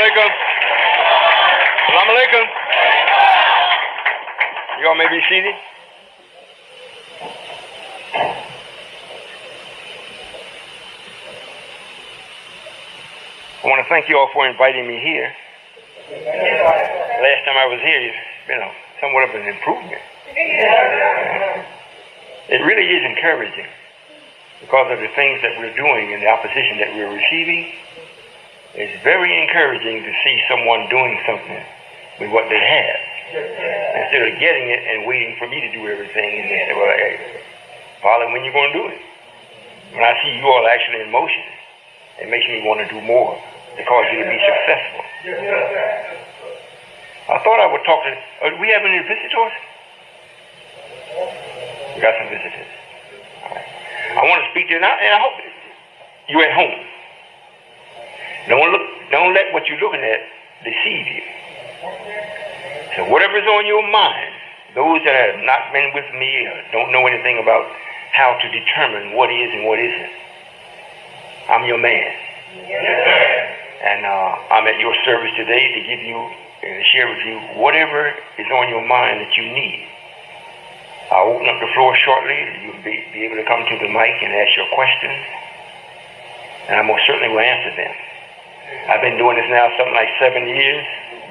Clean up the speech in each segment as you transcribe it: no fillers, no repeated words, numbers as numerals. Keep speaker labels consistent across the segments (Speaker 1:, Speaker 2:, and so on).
Speaker 1: alaikum. Assalamu alaikum. You all may be seated. I want to thank you all for inviting me here. Last time I was here, it's been somewhat of an improvement. It really is encouraging because of the things that we're doing and the opposition that we're receiving. It's very encouraging to see someone doing something with what they have instead of getting it and waiting for me to do everything and they say, well, hey, Father, when you going to do it? When I see you all actually in motion, it makes me want to do more to cause you to be successful. I thought I would talk to, do we have any visitors? We got some visitors. All right. I want to speak to you now, and I hope you're at home. Don't let what you're looking at deceive you. So whatever's on your mind, those that have not been with me or don't know anything about how to determine what is and what isn't, I'm your man. And I'm at your service today to give you and share with you whatever is on your mind that you need. I'll open up the floor shortly. You'll be able to come to the mic and ask your questions. And I most certainly will answer them. I've been doing this now something like 7 years.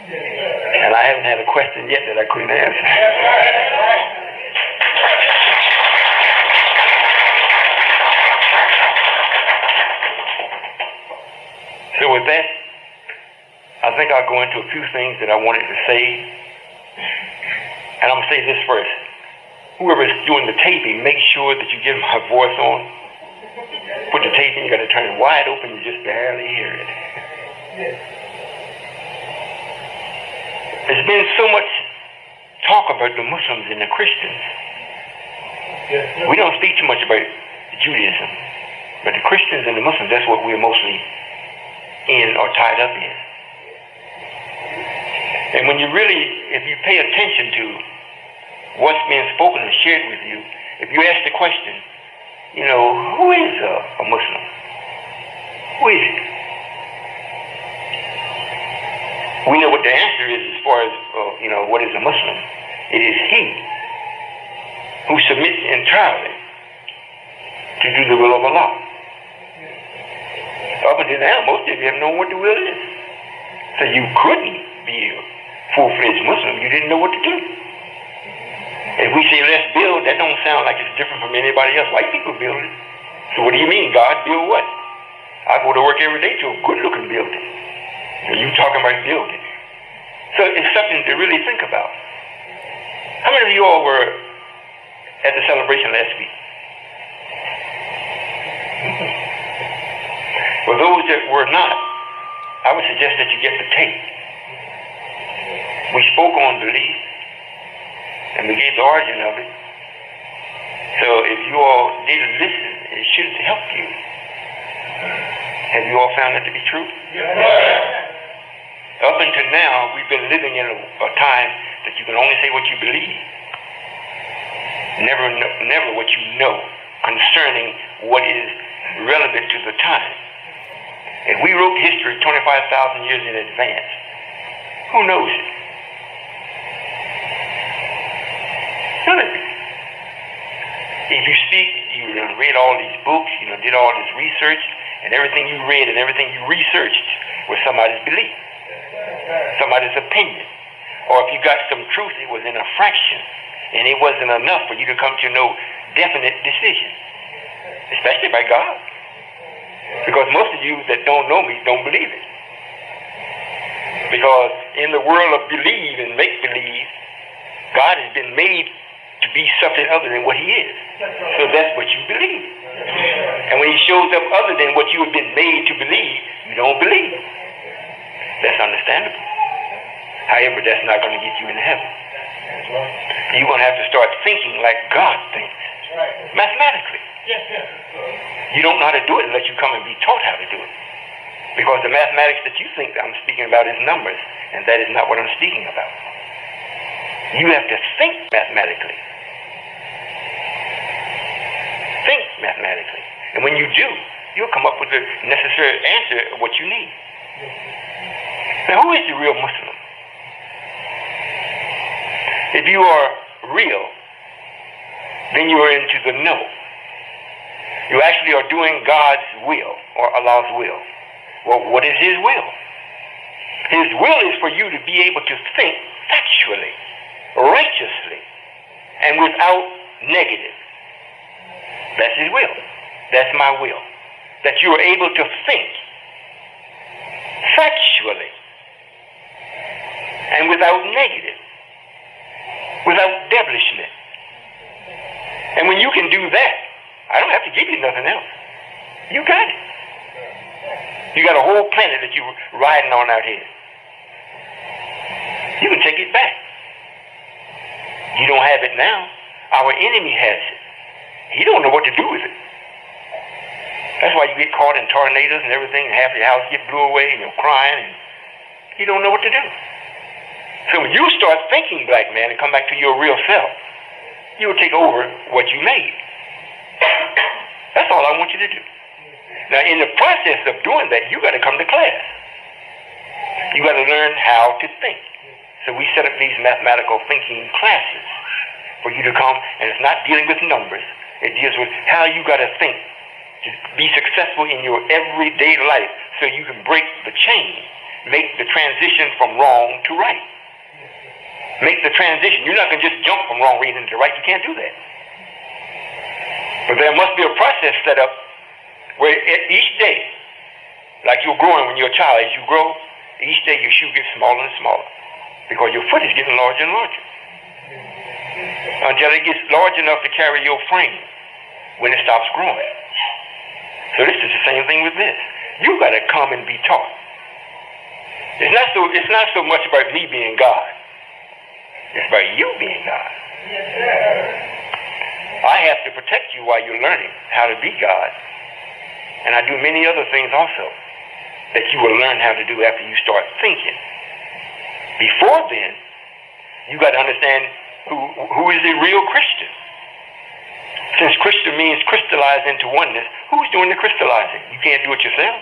Speaker 1: And I haven't had a question yet that I couldn't answer. So with that, I think I'll go into a few things that I wanted to say. And I'm going to say this first. Whoever's doing the taping, make sure that you get my voice on. Put the tape in, you got to turn it wide open, you just barely hear it. There's been so much talk about the Muslims and the Christians. We don't speak too much about Judaism, but the Christians and the Muslims, that's what we're mostly in or tied up in. And when you really, if you pay attention to what's being spoken and shared with you, if you ask the question, who is a Muslim? Who is it? We know what the answer is as far as, what is a Muslim. It is he who submits entirely to do the will of Allah. Up until now, most of you have known what the will is. So you couldn't be a full-fledged Muslim. You didn't know what to do. If we say let's build, that don't sound like it's different from anybody else. White people build it. So what do you mean, God build what? I go to work every day to a good-looking building. And you talking about building. So it's something to really think about. How many of you all were at the celebration last week? For those that were not, I would suggest that you get the tape. We spoke on belief, and we gave the origin of it. So if you all didn't listen, it should help you. Have you all found that to be true? Yes. Up until now, we've been living in a time that you can only say what you believe. Never what you know concerning what is relevant to the time. If we wrote history 25,000 years in advance, who knows it? None of it. If you speak, you read all these books, did all this research, and everything you read and everything you researched was somebody's belief, somebody's opinion. Or if you got some truth, it was in a fraction, and it wasn't enough for you to come to no definite decision, especially by God. Because most of you that don't know me don't believe it. Because in the world of believe and make-believe, God has been made to be something other than what he is. So that's what you believe. And when he shows up other than what you have been made to believe, you don't believe. That's understandable. However, that's not going to get you into heaven. You're going to have to start thinking like God thinks. Mathematically. You don't know how to do it unless you come and be taught how to do it. Because the mathematics that you think that I'm speaking about is numbers, and that is not what I'm speaking about. You have to think mathematically. Think mathematically. And when you do, you'll come up with the necessary answer of what you need. Now, who is the real Muslim? If you are real, then you are into the know. You actually are doing God's will or Allah's will. Well, what is His will? His will is for you to be able to think factually, righteously, and without negative. That's His will. That's my will. That you are able to think factually and without negative, without devilishment. And when you can do that, I don't have to give you nothing else. You got it. You got a whole planet that you're riding on out here. You can take it back. You don't have it now. Our enemy has it. He don't know what to do with it. That's why you get caught in tornadoes and everything, and half your house get blew away, and you're crying, and you don't know what to do. So when you start thinking, black man, and come back to your real self, you'll take over what you made. That's all I want you to do. Now, in the process of doing that, you got to come to class. You got to learn how to think. So we set up these mathematical thinking classes for you to come, and it's not dealing with numbers. It deals with how you got to think to be successful in your everyday life so you can break the chain, make the transition from wrong to right. Make the transition. You're not going to just jump from wrong reason to right. You can't do that. But there must be a process set up where each day, like you're growing when you're a child, as you grow, each day your shoe gets smaller and smaller because your foot is getting larger and larger until it gets large enough to carry your frame when it stops growing. So this is the same thing with this. You got to come and be taught. It's not so much about me being God. It's about you being God. I have to protect you while you're learning how to be God. And I do many other things also that you will learn how to do after you start thinking. Before then, you got to understand who is a real Christian. Since Christian means crystallize into oneness, who's doing the crystallizing? You can't do it yourself.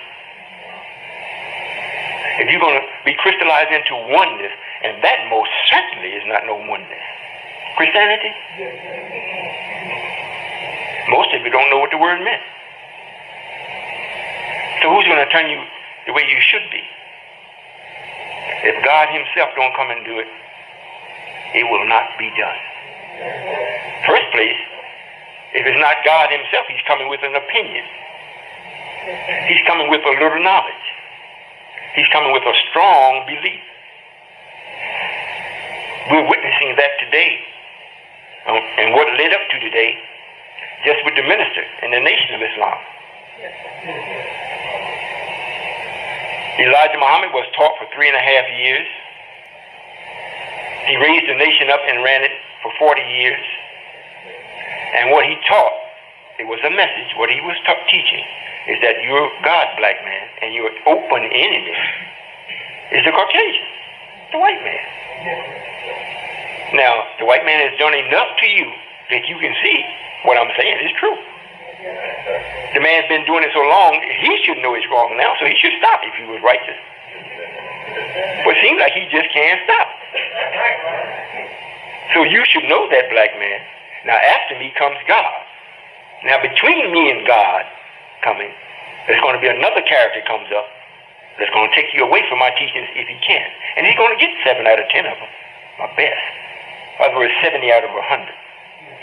Speaker 1: If you're going to be crystallized into oneness, and that most certainly is not no oneness. Christianity? Most of you don't know what the word meant. So who's going to turn you the way you should be? If God Himself don't come and do it, it will not be done. First place, if it's not God Himself, He's coming with an opinion. He's coming with a little knowledge. He's coming with a strong belief. We're witnessing that today. And what led up to today, just with the minister and the Nation of Islam. Elijah Muhammad was taught for 3.5 years. He raised the nation up and ran it for 40 years. And what he taught, it was a message. What he was teaching is that you're God, black man, and your open enemy is the Caucasian, the white man. Now, the white man has done enough to you that you can see what I'm saying is true. The man's been doing it so long, he should know it's wrong now, so he should stop if he was righteous. But it seems like he just can't stop. So you should know that, black man. Now, after me comes God. Now, between me and God coming, there's going to be another character comes up that's going to take you away from my teachings if he can. And he's going to get 7 out of 10 of them, my best. In other words, 70 out of 100,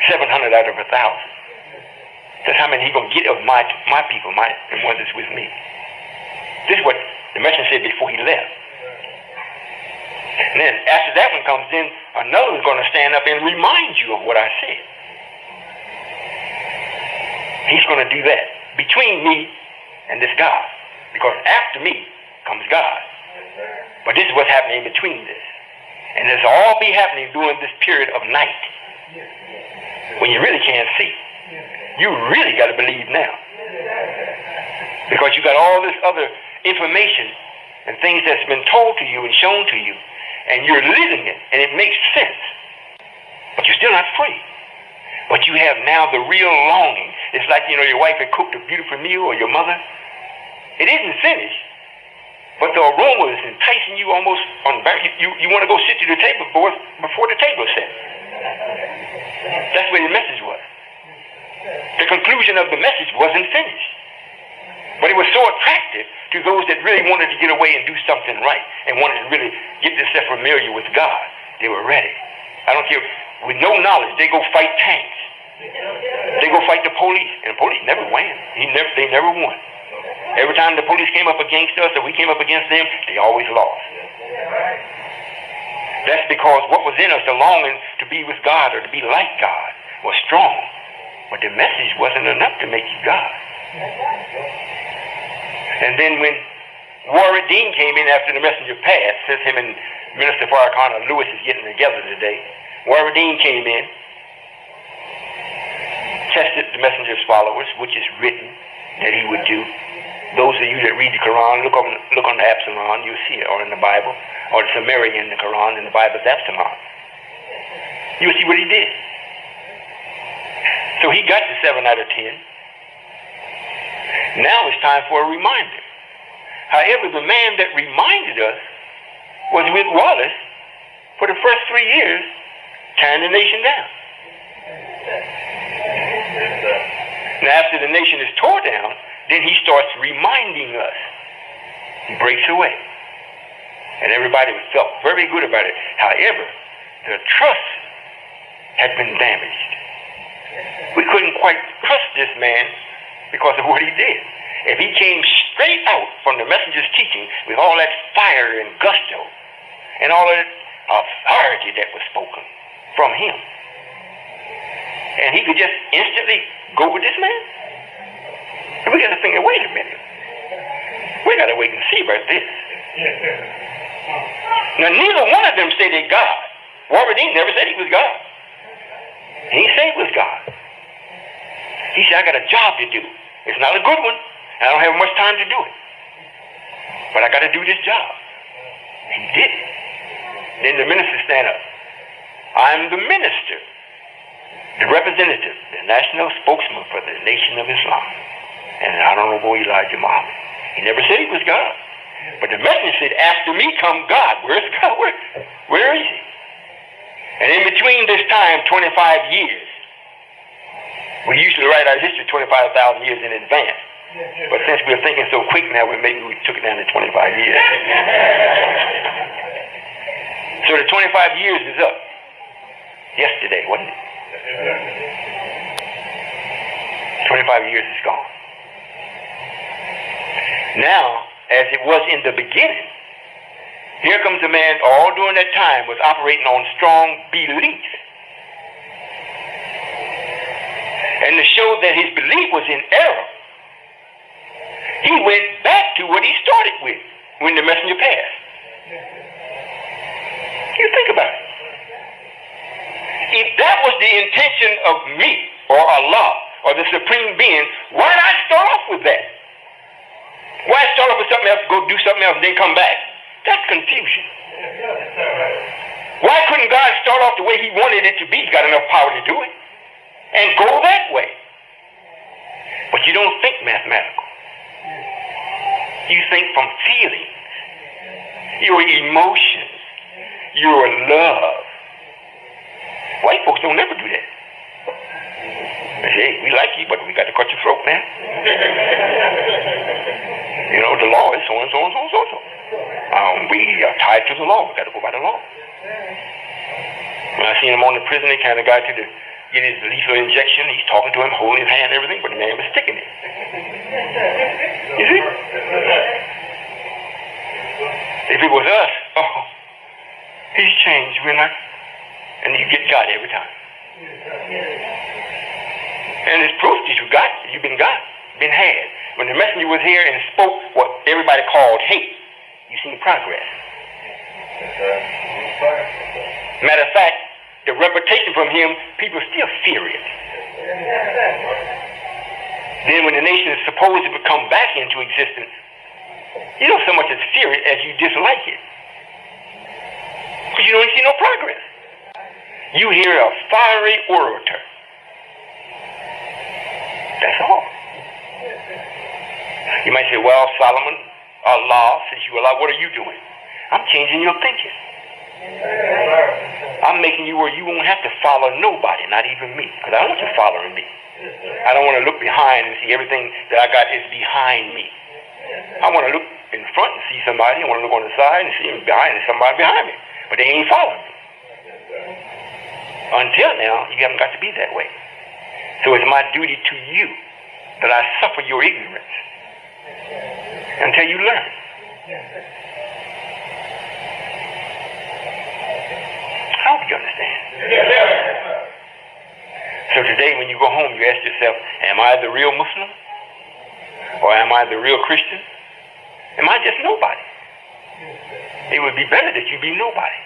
Speaker 1: 700 out of 1,000. That's how many he's going to get of my people, the ones that's with me. This is what the messenger said before he left. And then after that one comes in, another is going to stand up and remind you of what I said. He's going to do that between me and this God. Because after me comes God. But this is what's happening in between this. And this all be happening during this period of night. When you really can't see. You really got to believe now. Because you got all this other information and things that's been told to you and shown to you. And you're living it. And it makes sense. But you're still not free. But you have now the real longing. It's like, your wife had cooked a beautiful meal or your mother. It isn't finished. but the aroma is enticing you almost on the back. You want to go sit to the table before the table is set. That's where the message was. The conclusion of the message wasn't finished. But it was so attractive to those that really wanted to get away and do something right and wanted to really get themselves familiar with God. They were ready. I don't care. With no knowledge, they go fight tanks. They go fight the police. And the police never won. They never won. Every time the police came up against us or we came up against them, they always lost. That's because what was in us, the longing to be with God or to be like God, was strong. But the message wasn't enough to make you God. And then when Warren Dean came in after the messenger passed, since him and Minister Farrakhan Lewis is getting together today, Warren Dean came in, tested the messenger's followers, which is written that he would do. Those of you that read the Quran, look on the Absalom, you'll see it, or in the Bible, or the Sumerian in the Quran, in the Bible is Absalom. You'll see what he did. So he got the 7 out of 10. Now it's time for a reminder. However, the man that reminded us was with Wallace for the first 3 years, tearing the nation down. Now after the nation is torn down, then he starts reminding us. He breaks away. And everybody felt very good about it. However, the trust had been damaged. We couldn't quite trust this man because of what he did. If he came straight out from the messenger's teaching with all that fire and gusto and all that authority that was spoken from him, and he could just instantly go with this man, and we got to think, wait a minute. We got to wait and see about this. Now, neither one of them say they're God. Warren Dean never said he was God. He didn't say he was God. He said, I got a job to do. It's not a good one. I don't have much time to do it. But I got to do this job. He did it. Then the minister stand up. I'm the minister, the representative, the national spokesman for the Nation of Islam. And Honorable Elijah Muhammad. He never said he was God. But the messenger said, after me come God. Where's God? Where is he? And in between this time, 25 years, we usually write our history 25,000 years in advance. But since we're thinking so quick now, maybe we took it down to 25 years. So the 25 years is up. Yesterday, wasn't it? 25 years is gone. Now, as it was in the beginning, here comes a man all during that time was operating on strong belief. And to show that his belief was in error, he went back to what he started with when the messenger passed. You think about it. If that was the intention of me or Allah or the Supreme Being, why not start off with that? Why start off with something else, go do something else, and then come back? That's confusion. Why couldn't God start off the way he wanted it to be? He's got enough power to do it. And go that way. But you don't think mathematical. You think from feelings, your emotions, your love. White folks don't never do that. They say, hey, we like you, but we got to cut your throat, man. You know, the law is so and so and so and so and so. We are tied to the law. We got to go by the law. When I seen him on the prison, they kind of got to get his lethal injection. He's talking to him, holding his hand and everything, but the man was sticking it. You see? If it was us, oh, he's changed. We're not. And you get got every time. And it's proof that you got, you've been got, been had. When the messenger was here and spoke what everybody called hate, you seen progress. Matter of fact, the reputation from him, people still fear it. Then when the nation is supposed to come back into existence, you don't so much as fear it as you dislike it. Because you don't see no progress. You hear a fiery orator. That's all. You might say, well, Solomon Allah, since you Allah, what are you doing? I'm changing your thinking. I'm making you where you won't have to follow nobody, not even me, because I don't want you following me. I don't want to look behind and see everything that I got is behind me. I want to look in front and see somebody. I want to look on the side and see him behind and somebody behind me, but they ain't following me. Until now, you haven't got to be that way. So it's my duty to you that I suffer your ignorance until you learn. I hope you understand. So today when you go home, you ask yourself, am I the real Muslim? Or am I the real Christian? Am I just nobody? It would be better that you be nobody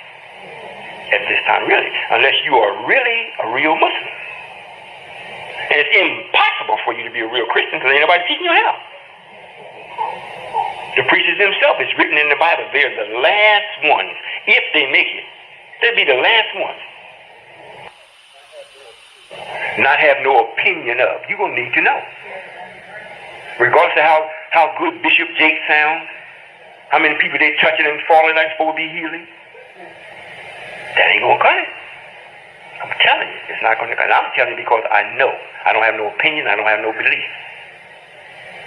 Speaker 1: at this time, really, unless you are really a real Muslim. And it's impossible for you to be a real Christian because ain't nobody teaching you how. The preachers themselves, it's written in the Bible, they're the last ones. If they make it, they'll be the last ones. Not have no opinion of. You're going to need to know. Regardless of how good Bishop Jake sounds, how many people they touching and falling like supposed to be healing, that ain't going to cut it. I'm telling you, it's not going to cut it. I'm telling you because I know. I don't have no opinion. I don't have no belief.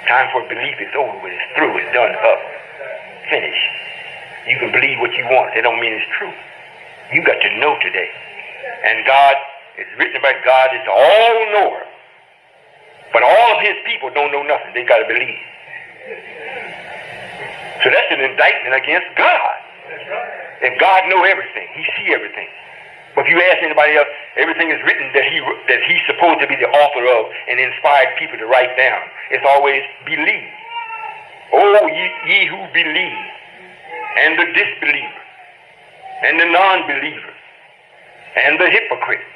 Speaker 1: Time for belief is over with. It's through. It's done. Up. Finished. You can believe what you want. It don't mean it's true. You got to know today. And God, it's written about God is the all-knower. But all of his people don't know nothing. They got to believe. So that's an indictment against God. If God know everything, he see everything. But if you ask anybody else, everything is written that he's supposed to be the author of and inspired people to write down. It's always believe. Oh, ye who believe, and the disbeliever, and the non-believer, and the hypocrite.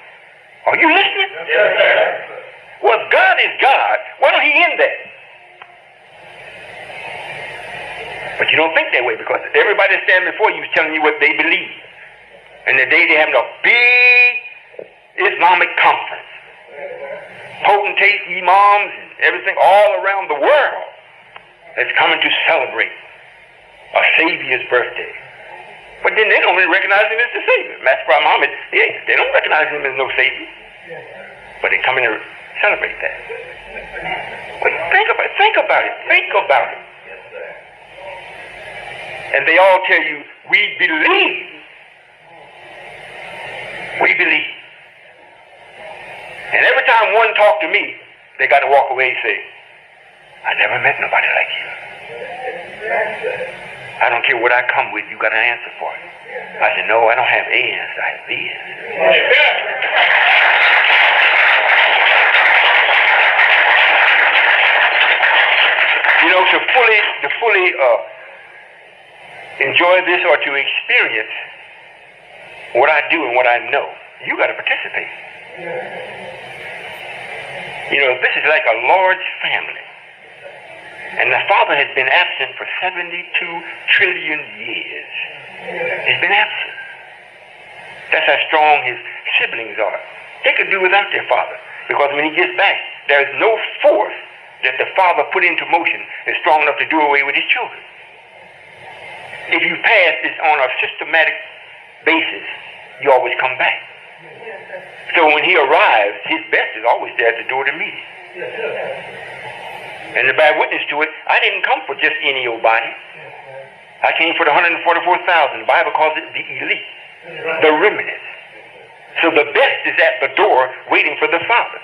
Speaker 1: Are you listening? Yes. Well, if God is God, why don't he end that? But you don't think that way because everybody standing before you is telling you what they believe. And today they're having a big Islamic conference. Potentates, imams, and everything all around the world that's coming to celebrate a Savior's birthday. But then they don't really recognize him as the Savior. Master Prophet Muhammad, they don't recognize him as no Savior. But they come in to celebrate that. But think about it. Think about it. And they all tell you, we believe. We believe. And every time one talk to me, they got to walk away and say, I never met nobody like you. I don't care what I come with, you got an answer for it. I said, no, I don't have a answer, I have the answer. You know, to fully enjoy this or to experience what I do and what I know, you got to participate. You know, this is like a large family. And the father has been absent for 72 trillion years. He's been absent. That's how strong his siblings are. They could do without their father. Because when he gets back, there's no force that the father put into motion is strong enough to do away with his children. If you pass this on a systematic basis, you always come back. So when he arrives, his best is always there at the door to meet him. And to bear witness to it, I didn't come for just any old body. I came for the 144,000. The Bible calls it the elite, the remnant. So the best is at the door waiting for the Father.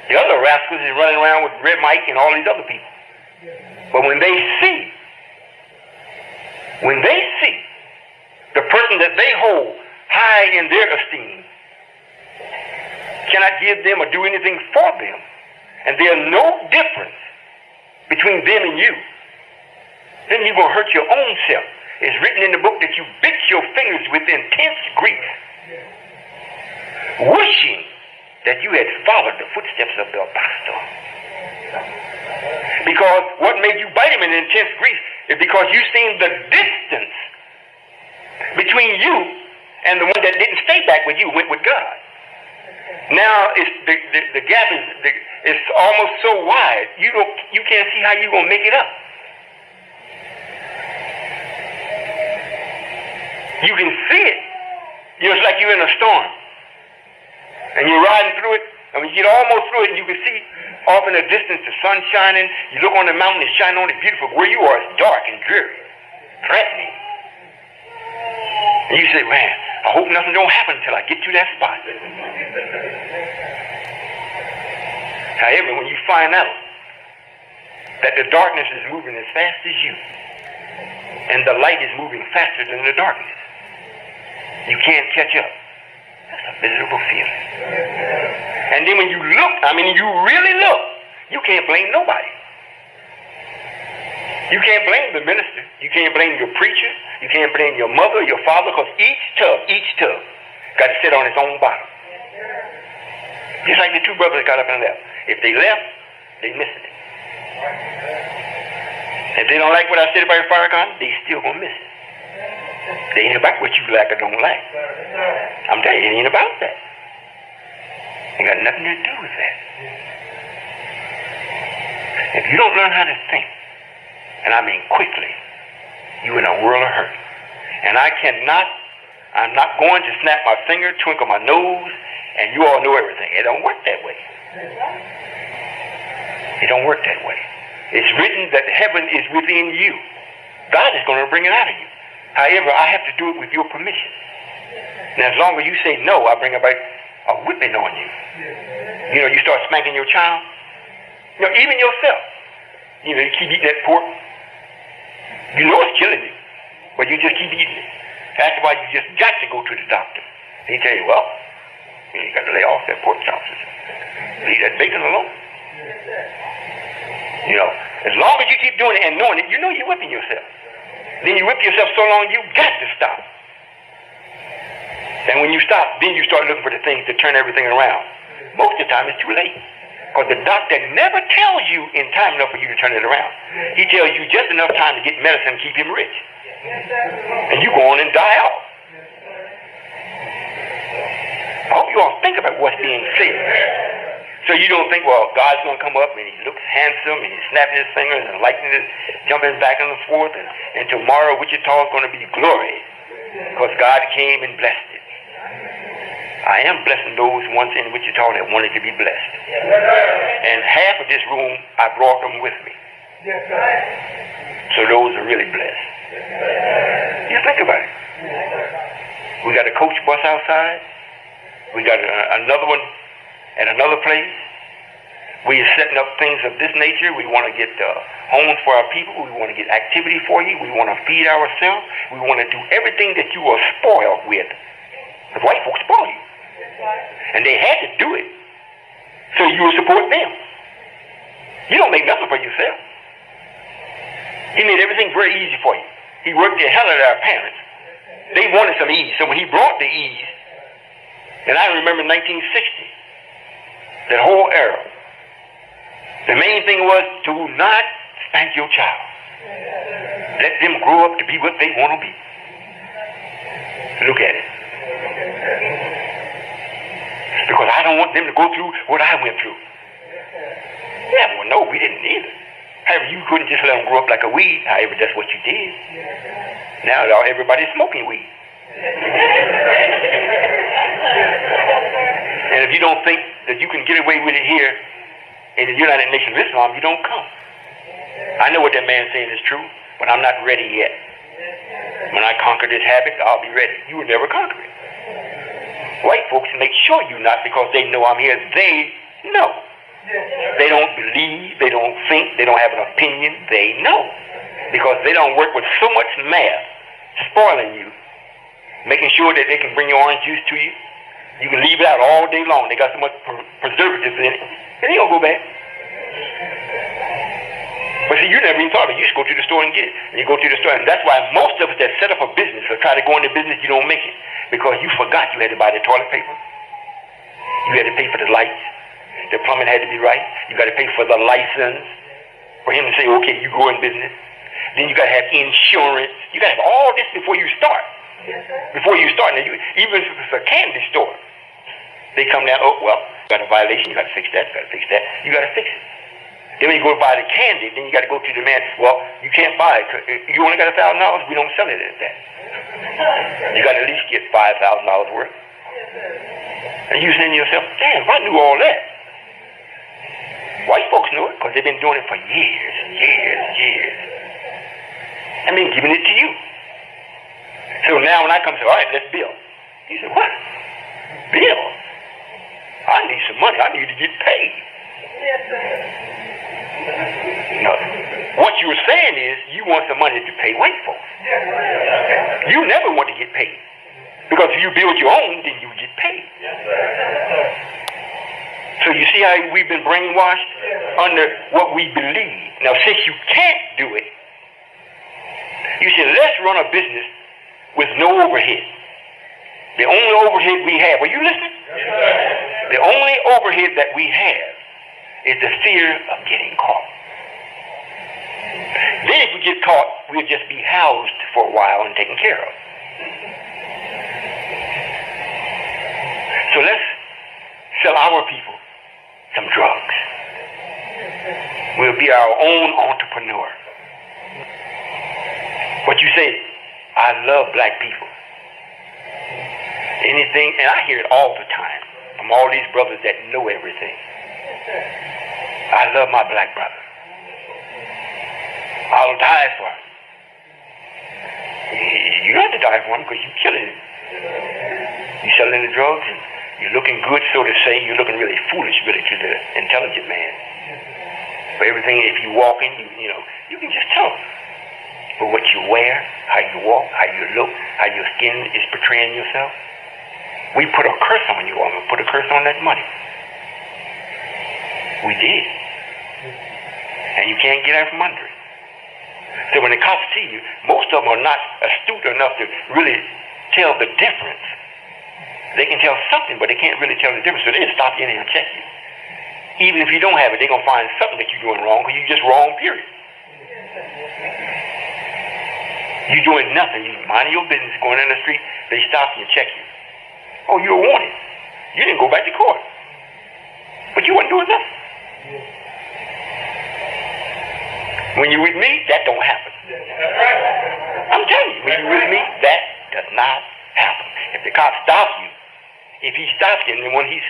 Speaker 1: The other rascals is running around with Red Mike and all these other people. But when they see the person that they hold high in their esteem cannot give them or do anything for them, and there's no difference between them and you, then you're going to hurt your own self. It's written in the book that you bit your fingers with intense grief, wishing that you had followed the footsteps of the apostle. Because what made you bite him in intense grief is because you seen the distance between you and the one that didn't stay back with you, went with God. Now it's the gap is almost so wide you can't see how you're gonna make it up. You can see it. You know, it's like you're in a storm. And you're riding through it. And when you get almost through it, and you can see off in the distance the sun shining. You look on the mountain, it's shining on it, beautiful. Where you are, it's dark and dreary, threatening. And you say, man, I hope nothing don't happen until I get to that spot. However, when you find out that the darkness is moving as fast as you, and the light is moving faster than the darkness, you can't catch up. That's a miserable feeling. And then when you look, you really look, you can't blame nobody. You can't blame the minister. You can't blame your preacher. You can't blame your mother or your father, because each tub got to sit on its own bottom. Just like the two brothers got up and left. If they left, they missed it. If they don't like what I said about your fire con, they still gonna miss it. They ain't about what you like or don't like. I'm telling you, it ain't about that. Ain't got nothing to do with that. If you don't learn how to think, and I mean quickly, you're in a world of hurt. And I'm not going to snap my finger, twinkle my nose, and you all know everything. It don't work that way. It don't work that way. It's written that heaven is within you. God is going to bring it out of you. However, I have to do it with your permission. Now, as long as you say no, I bring about a whipping on you. You know, you start spanking your child. You know, even yourself. You know, you keep eating that pork. You know it's killing you, but you just keep eating it. That's why you just got to go to the doctor. He tell you, well, you got to lay off that pork chops. Leave that bacon alone. You know, as long as you keep doing it and knowing it, you know you're whipping yourself. Then you whip yourself so long, you got to stop. And when you stop, then you start looking for the things to turn everything around. Most of the time, it's too late. Because the doctor never tells you in time enough for you to turn it around. He tells you just enough time to get medicine and keep him rich. And you go on and die off. I hope you all think about what's being said. So you don't think, well, God's going to come up and he looks handsome and he's snapping his fingers and lightning is jumping back and forth, and tomorrow Wichita is going to be glory because God came and blessed it. I am blessing those ones in Wichita that wanted to be blessed. And half of this room, I brought them with me. So those are really blessed. You think about it. We got a coach bus outside. We got another one at another place. We are setting up things of this nature. We want to get homes for our people. We want to get activity for you. We want to feed ourselves. We want to do everything that you are spoiled with. Because white folks spoil you. And they had to do it so you will support them. You don't make nothing for yourself. He made everything very easy for you. He worked the hell out of our parents. They wanted some ease. So when he brought the ease, and I remember 1960, that whole era, the main thing was do not spank your child. Let them grow up to be what they want to be. Look at it. Because I don't want them to go through what I went through. Yeah, well, no, we didn't either. However, you couldn't just let them grow up like a weed. However, that's what you did. Now everybody's smoking weed. And if you don't think that you can get away with it here in the United Nations of Islam, you don't come. I know what that man's saying is true, but I'm not ready yet. When I conquer this habit, I'll be ready. You will never conquer it. White folks make sure you're not because they know I'm here. They know. They don't believe, they don't think, they don't have an opinion. They know. Because they don't work with so much math, spoiling you, making sure that they can bring your orange juice to you. You can leave it out all day long. They got so much preservatives in it. It ain't gonna go bad. But see, you never even thought of it. You just go to the store and get it. And you go to the store, and that's why most of us that set up a business or try to go into business, you don't make it. Because you forgot you had to buy the toilet paper. You had to pay for the lights. The plumbing had to be right. You got to pay for the license for him to say, okay, you go in business. Then you got to have insurance. You got to have all this before you start. Before you start. Now, even if it's a candy store, they come down, oh, well, you got a violation. You got to fix that. You got to fix that. You got to fix it. Then when you go buy the candy, then you got to go to the man. Well, you can't buy it. You only got $1,000. We don't sell it at that. You got to at least get $5,000 worth. And you saying to yourself, damn, I knew all that. White folks know it because they've been doing it for years. And been giving it to you. So now when I come and say, all right, let's bill. You say, what? Bill? I need some money. I need to get paid. No. What you're saying is you want some money to pay white folks. You never want to get paid. Because if you build your own, then you get paid. So you see how we've been brainwashed under what we believe. Now, since you can't do it, you say, let's run a business with no overhead. The only overhead we have, are you listening? The only overhead that we have is the fear of getting caught. Then if we get caught, we'll just be housed for a while and taken care of. So let's sell our people some drugs. We'll be our own entrepreneur. But you say, I love black people. Anything, and I hear it all the time from all these brothers that know everything. I love my black brother. I'll die for him. You don't have to die for him because you're killing him. You're selling the drugs and you're looking good, so to say. You're looking really foolish, really, to the intelligent man. For everything, if you're walking, you can just tell him. But what you wear, how you walk, how you look, how your skin is portraying yourself, we put a curse on you, woman. Put a curse on that money. We did. And you can't get out from under it. So when the cops see you, most of them are not astute enough to really tell the difference. They can tell something, but they can't really tell the difference. So they just stop you in and check you. Even if you don't have it, they're going to find something that you're doing wrong because you're just wrong, period. You're doing nothing. You're minding your business, going down the street, they stop you and check you. Oh, you were wanted. You didn't go back to court. But you weren't doing nothing. When you're with me, that don't happen. I'm telling you, when you're with me, that does not happen. If the cop stops you, if he stops you, and then once he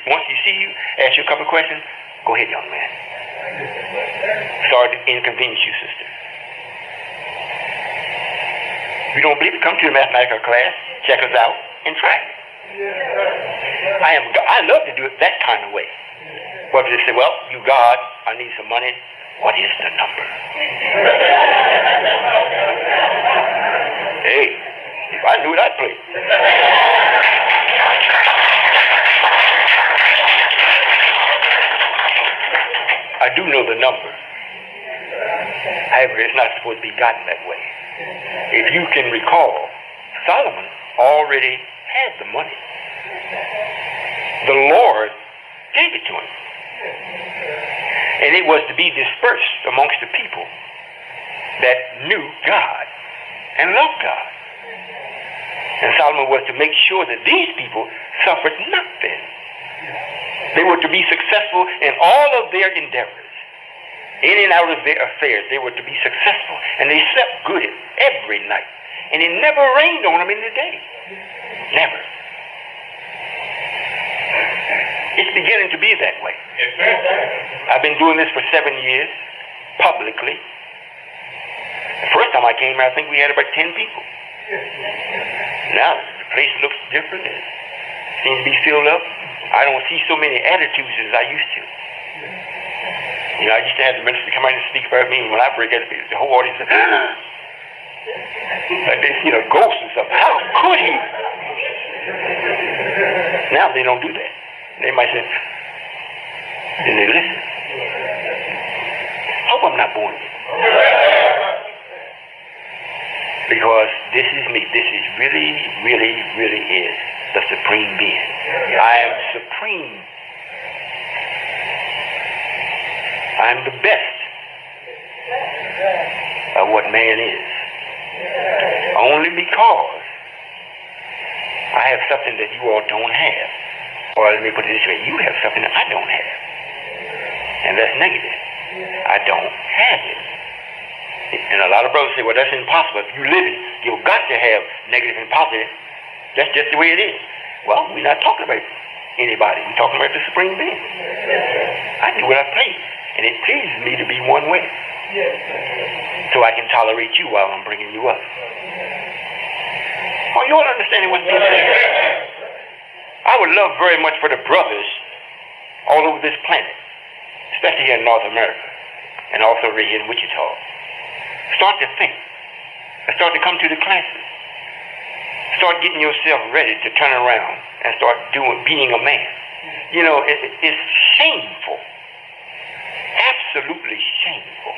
Speaker 1: see you, ask you a couple of questions, go ahead, young man. Sorry to inconvenience you, sister. If you don't believe it, come to the mathematical class, check us out, and try it. I love to do it that kind of way. But if they say, well, you God, I need some money, what is the number? Hey, if I knew it, I'd play. I do know the number. However, it's not supposed to be gotten that way. If you can recall, Solomon already had the money. The Lord gave it to him. And it was to be dispersed amongst the people that knew God and loved God. And Solomon was to make sure that these people suffered nothing. They were to be successful in all of their endeavors. In and out of their affairs, they were to be successful. And they slept good every night. And it never rained on them in the day. Never. It's beginning to be that way. I've been doing this for 7 years, publicly. The first time I came here, I think we had about 10 people. Now, the place looks different. It seems to be filled up. I don't see so many attitudes as I used to. I used to have the minister come out and speak about me, and when I break out, the whole audience said, like they see a ghost or something. How could he? Now they don't do that. They might say, and they listen. I hope I'm not born again. Because this is me. This is really, really, really is the supreme being. I am supreme. I'm the best of what man is. Only because I have something that you all don't have. Or let me put it this way, you have something that I don't have. And that's negative. I don't have it. And a lot of brothers say, well, that's impossible. If you live it, you've got to have negative and positive. That's just the way it is. Well, we're not talking about anybody. We're talking about the Supreme Being. I do what I please, and it pleases me to be one way. So I can tolerate you while I'm bringing you up. Oh, you all understanding what's being said? I would love very much for the brothers all over this planet, especially here in North America, and also right here in Wichita, start to think, and start to come to the classes, start getting yourself ready to turn around and start being a man. You know, it's shameful, absolutely shameful,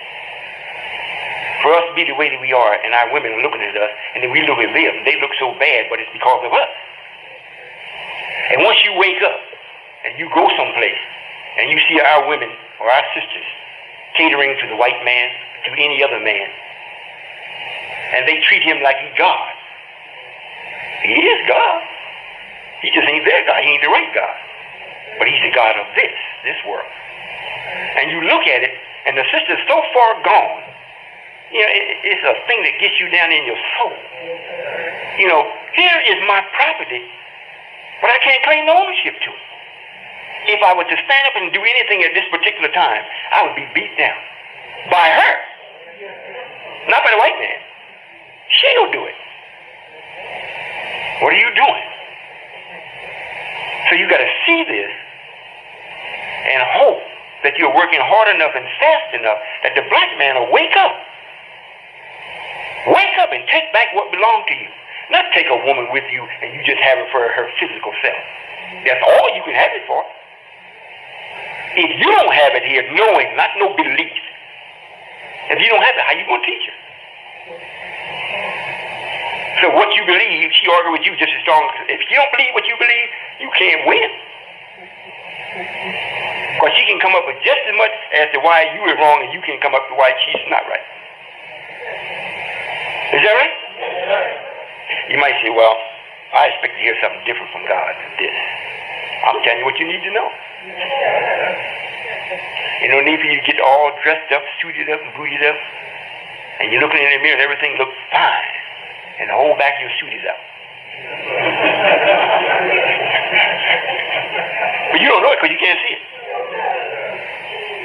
Speaker 1: for us to be the way that we are, and our women are looking at us, and then we look at them. They look so bad, but it's because of us. And once you wake up and you go someplace and you see our women or our sisters catering to the white man, to any other man, and they treat him like he's God. He is God. He just ain't their God. He ain't the right God. But he's the God of this world. And you look at it, and the sister's so far gone. You know, it's a thing that gets you down in your soul. You know, here is my property, but I can't claim the ownership to it. If I were to stand up and do anything at this particular time, I would be beat down by her, not by the white man. She'll do it. What are you doing? So you got to see this and hope that you're working hard enough and fast enough that the black man will wake up. Wake up and take back what belonged to you. Not take a woman with you and you just have it for her physical self. That's all you can have it for. If you don't have it here, knowing, not no belief. If you don't have it, how you going to teach her? So what you believe, she argue with you just as strong. If you don't believe what you believe, you can't win. Because she can come up with just as much as to why you are wrong, and you can come up with why she's not right. Is that right? You might say, well, I expect to hear something different from God than this. I'm telling you what you need to know. You don't need for you to get all dressed up, suited up, and booted up, and you're looking in the mirror and everything looks fine, and the whole back of your suit is out. But you don't know it because you can't see it.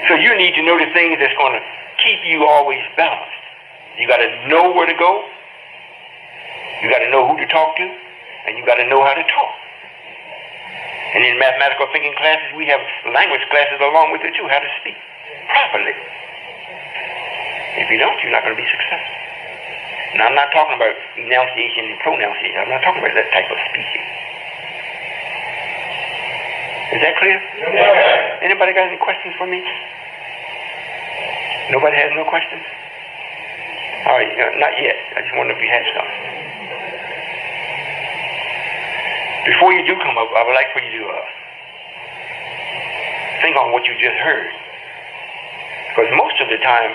Speaker 1: So you need to know the things that's going to keep you always balanced. You got to know where to go. You got to know who to talk to, and you got to know how to talk. And in mathematical thinking classes, we have language classes along with it too, how to speak properly. If you don't, you're not going to be successful. Now, I'm not talking about enunciation and pronunciation. I'm not talking about that type of speaking. Is that clear? Yeah. Anybody got any questions for me? Nobody has no questions? All right, not yet. I just wonder if you had some. Before you do come up, I would like for you to think on what you just heard. Because most of the time,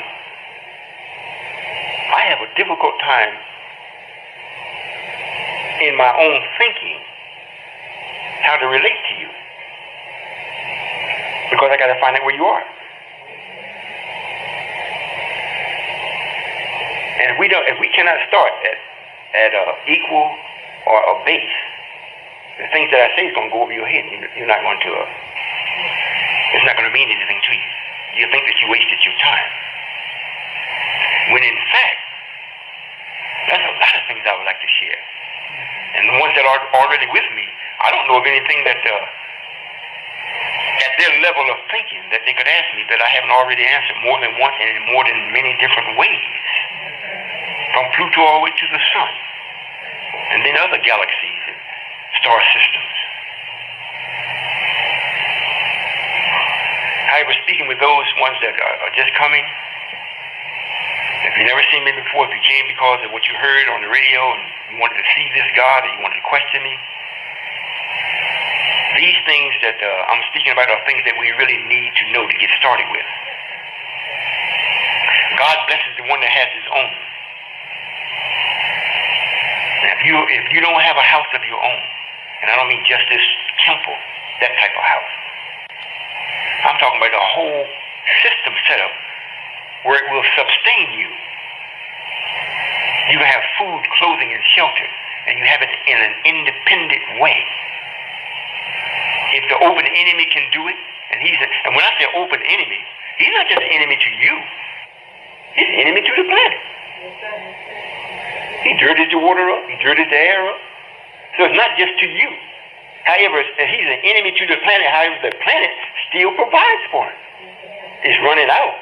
Speaker 1: I have a difficult time in my own thinking how to relate to you. Because I got to find out where you are. And if we cannot start at equal or a base, the things that I say is going to go over your head. You're not going to. It's not going to mean anything to you. You think that you wasted your time. When in fact, there's a lot of things I would like to share. And the ones that are already with me, I don't know of anything that at their level of thinking that they could ask me that I haven't already answered more than once and in more than many different ways. From Pluto all the way to the sun. And then other galaxies and star systems. I was speaking with those ones that are just coming. If you've never seen me before, if you came because of what you heard on the radio and you wanted to see this God or you wanted to question me, these things that I'm speaking about are things that we really need to know to get started with. God blesses the one that has his own. Now, if you don't have a house of your own, and I don't mean just this temple, that type of house. I'm talking about a whole system set up where it will sustain you. You have food, clothing, and shelter, and you have it in an independent way. If the open enemy can do it, and when I say open enemy, he's not just an enemy to you. He's an enemy to the planet. He dirtied the water up. He dirtied the air up. So it's not just to you. However, he's an enemy to the planet. However, the planet still provides for him. It's running out,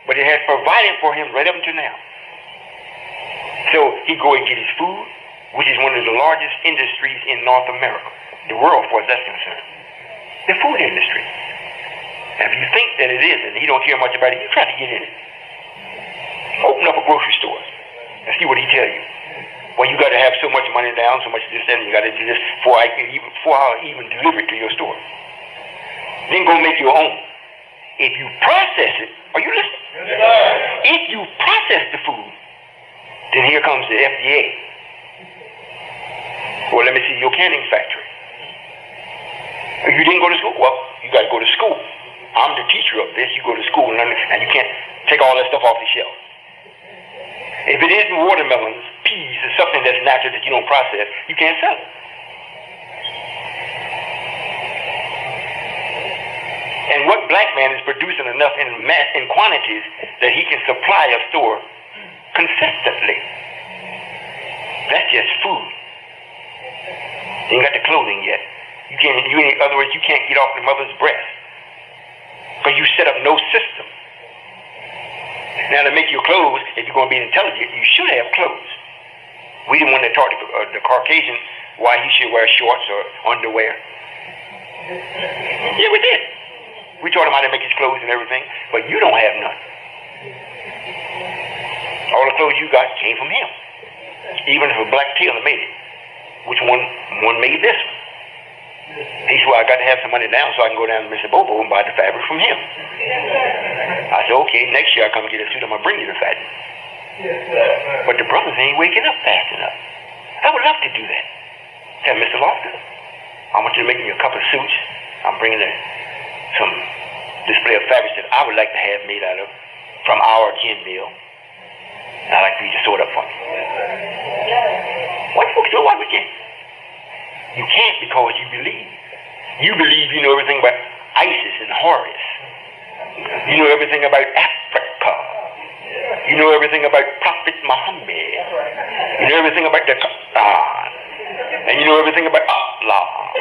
Speaker 1: but it has provided for him right up until now. So he go and get his food, which is one of the largest industries in North America, the world, for that's concerned. The food industry. And if you think that it is, and he don't care much about it, you try to get in it. Open up a grocery store and see what he tell you. Well, you got to have so much money down, so much this, and you got to do this before I even deliver it to your store. Then go make your own. If you process it, are you listening? Yes, if you process the food, then here comes the FDA. Well, let me see your canning factory. If you didn't go to school, well, you got to go to school. I'm the teacher of this. You go to school and learn, and you can't take all that stuff off the shelf. If it isn't watermelons, peas, or something that's natural that you don't process, you can't sell it. And what black man is producing enough in quantities that he can supply a store consistently? That's just food. You ain't got the clothing yet. In other words, you can't get off the mother's breast because you set up no system. Now, to make your clothes, if you're going to be intelligent, you should have clothes. We didn't want to taught the Caucasian why he should wear shorts or underwear. Yeah, we did. We taught him how to make his clothes and everything, but you don't have none. All the clothes you got came from him. Even if a black tailor made it. Which one made this one? He said, well, I got to have some money down so I can go down to Mr. Bobo and buy the fabric from him. I said, okay, next year I come get a suit, I'm going to bring you the fabric. But the brothers ain't waking up fast enough. I would love to do that. Tell Mr. Lofton, I want you to make me a couple of suits. I'm bringing some display of fabrics that I would like to have made out of from our gin mill. And I'd like for you to sew it up for me. Why folks do what we can? You can't because you believe. You believe you know everything about Isis and Horus. You know everything about Africa. You know everything about Prophet Muhammad. You know everything about the Quran. And you know everything about Allah.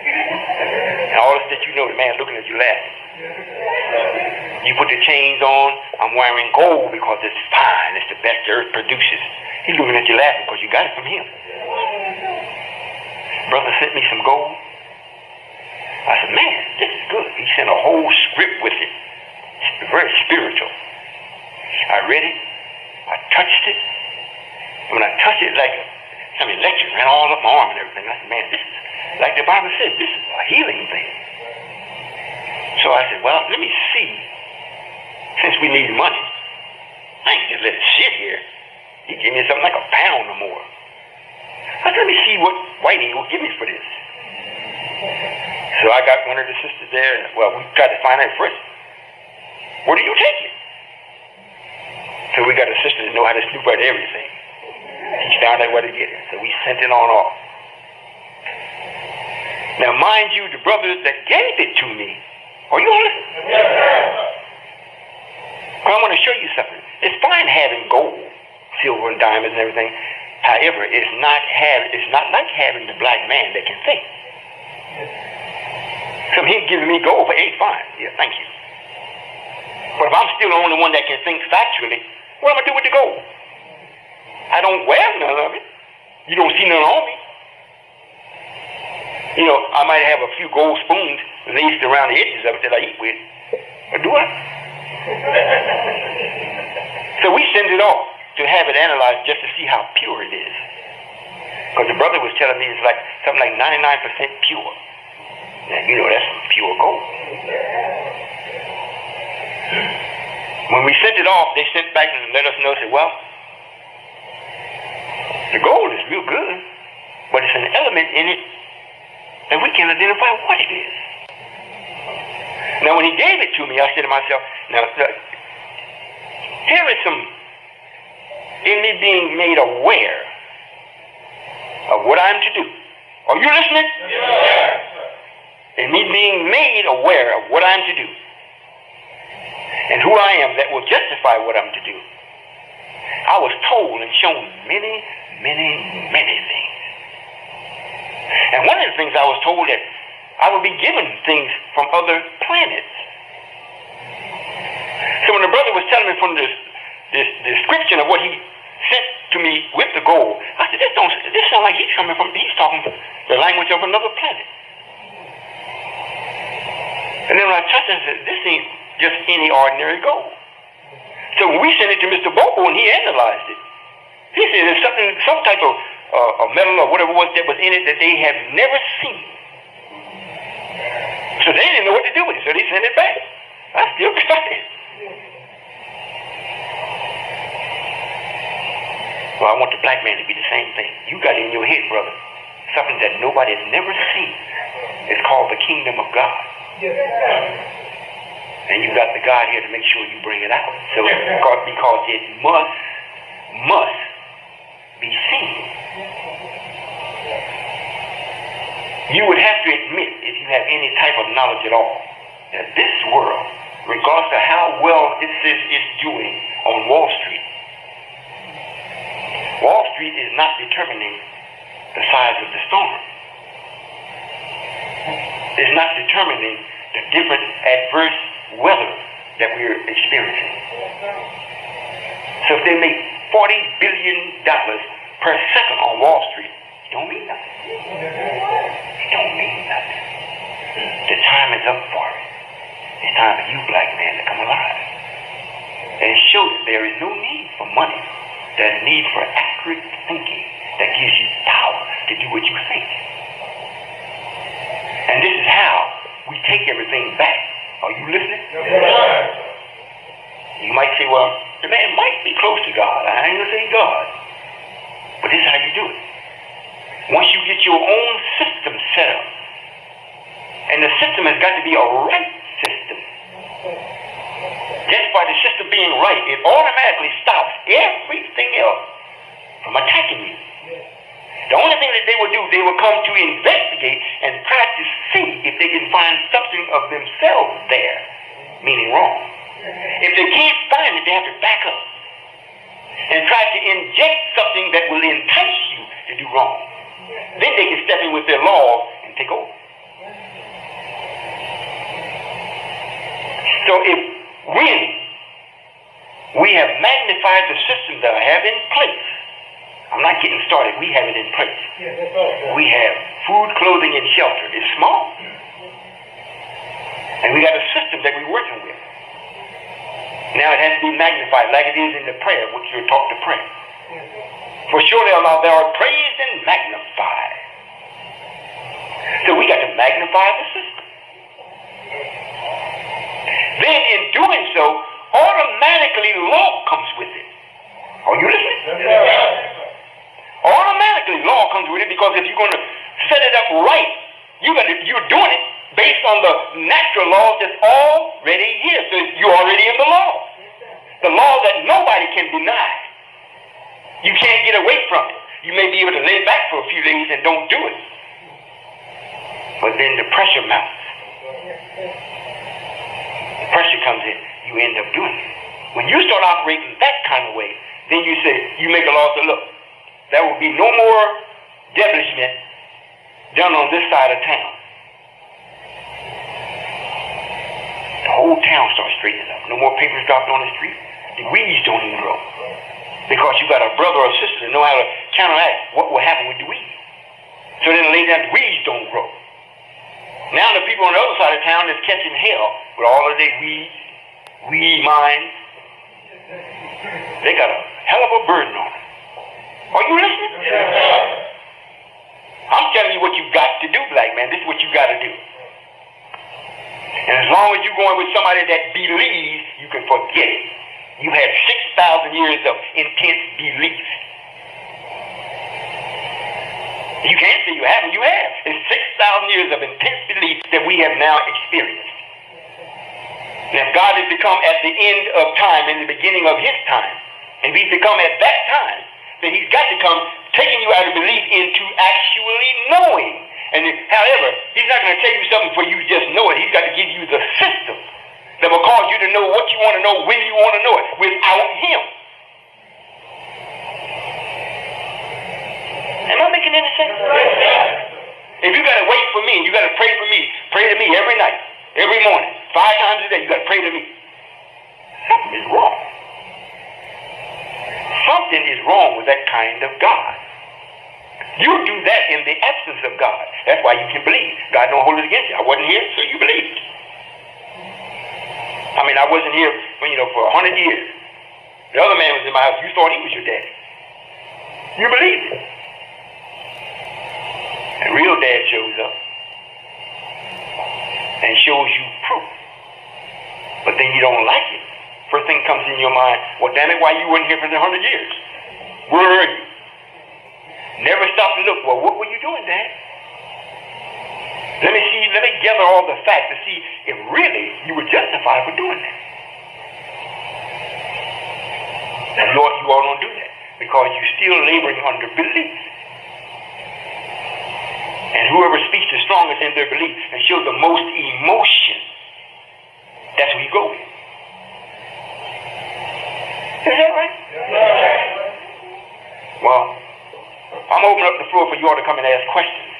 Speaker 1: And all this that you know, the man looking at you laughing. You put the chains on, I'm wearing gold because it's fine, it's the best the earth produces. He's looking at you laughing because you got it from him. Brother sent me some gold. I said, man, this is good. He sent a whole script with it. It's very spiritual. I read it. I touched it. When I touched it, like some electric ran all up my arm and everything. I said, man, this is, like the Bible says, this is a healing thing. So I said, well, let me see. Since we need money, I ain't just let it sit here. He gave me something like £1 or more. I said, let me see what Whitey will give me for this. So I got one of the sisters there, and well, we tried to find out first, where do you take it? So we got a sister that know how to snoop out everything. She found out where to get it, so we sent it on off. Now, mind you, the brothers that gave it to me, are you all listening? Well, I want to show you something. It's fine having gold, silver, and diamonds and everything. However, it's not like having the black man that can think. So him giving me gold for $8, fine. Yeah, thank you. But if I'm still the only one that can think factually, what am I going to do with the gold? I don't wear none of it. You don't see none on me. You know, I might have a few gold spoons laced around the edges of it that I eat with. But do I? So we send it off to have it analyzed just to see how pure it is. Because the brother was telling me it's like something like 99% pure. Now, you know, that's some pure gold. When we sent it off, they sent back and let us know, said, well, the gold is real good, but it's an element in it that we can't identify what it is. Now, when he gave it to me, I said to myself, now, look, here is some, in me being made aware of what I'm to do. Are you listening? Yes. In me being made aware of what I'm to do and who I am that will justify what I'm to do, I was told and shown many, many, many things. And one of the things I was told that I would be given things from other planets. So when the brother was telling me from this description of what he sent to me with the gold, I said, this sounds like he's talking the language of another planet. And then when I touched it, I said, this ain't just any ordinary gold. So when we sent it to Mr. Bobo and he analyzed it, he said there's some type of a metal or whatever it was that was in it that they have never seen. So they didn't know what to do with it, so they sent it back. I still got it. Well, I want the black man to be the same thing. You got it in your head, brother. Something that nobody has never seen. It's called the kingdom of God. And you got the God here to make sure you bring it out. So because it must be seen. You would have to admit, if you have any type of knowledge at all, that this world, regardless of how well it says it's doing on Wall Street is not determining the size of the storm. It's not determining the different adverse weather that we're experiencing. So if they make $40 billion per second on Wall Street, it don't mean nothing. It don't mean nothing. The time is up for it. It's time for you, black man, to come alive. And it shows that there is no need for money. There's need for accurate thinking that gives you power to do what you think. And this is how we take everything back. Are you listening? You might say, well, the man might be close to God. I ain't going to say God. But this is how you do it. Once you get your own system set up, and the system has got to be a right system. Just by the system being right, it automatically stops everything else from attacking you. The only thing that they will do, they will come to investigate and try to see if they can find something of themselves there, meaning wrong. If they can't find it, they have to back up and try to inject something that will entice you to do wrong. Then they can step in with their laws and take over. So when we have magnified the system that I have in place, I'm not getting started, we have it in place. We have food, clothing, and shelter. It's small. And we got a system that we're working with. Now it has to be magnified like it is in the prayer, which you're taught to pray. For surely, Allah, thou art praised and magnified. So we got to magnify the system. Then in doing so, automatically law comes with it. Are you listening? Automatically law comes with it, because if you're going to set it up right, you're doing it based on the natural laws that's already here. So you're already in the law. The law that nobody can deny. You can't get away from it. You may be able to lay back for a few days and don't do it. But then the pressure mounts. The pressure comes in. You end up doing it. When you start operating that kind of way, then you say, you make a law, say, look, there will be no more devilishment done on this side of town. The whole town starts straightening up. No more papers dropped on the street. The weeds don't even grow. Because you got a brother or sister that know how to counteract what will happen with the weeds. So then later the weeds don't grow. Now the people on the other side of town is catching hell with all of their weed mines. They got a hell of a burden on it. Are you listening? I'm telling you what you got to do, black man. This is what you got to do. And as long as you're going with somebody that believes, you can forget it. You had 6,000 years of intense belief. You can't say you haven't. You have. It's 6,000 years of intense belief that we have now experienced. God is to come at the end of time, in the beginning of his time. And if he's to come at that time, then he's got to come taking you out of belief into actually knowing. And however, he's not going to tell you something for you to just know it. He's got to give you the system that will cause you to know what you want to know when you want to know it without him. Am I making any sense? If you got to wait for me, you got to pray for me, pray to me every night, every morning, 5 times a day, you got to pray to me. Something is wrong. Something is wrong with that kind of God. You do that in the absence of God. That's why you can believe. God don't hold it against you. I wasn't here, so you believed. I mean, I wasn't here for 100 years. The other man was in my house. You thought he was your daddy. You believed it. And real dad shows up and shows you proof. But then you don't like it. First thing comes in your mind, well, damn it, why you weren't here for the 100 years? Where were you? Never stop and look, well, what were you doing, Dad? Let me gather all the facts to see if really you were justified for doing that. And Lord, you all don't do that because you're still laboring under belief. And whoever speaks the strongest in their belief and shows the most emotion, that's where you go with. Is that right? Well, I'm opening up the floor for you all to come and ask questions.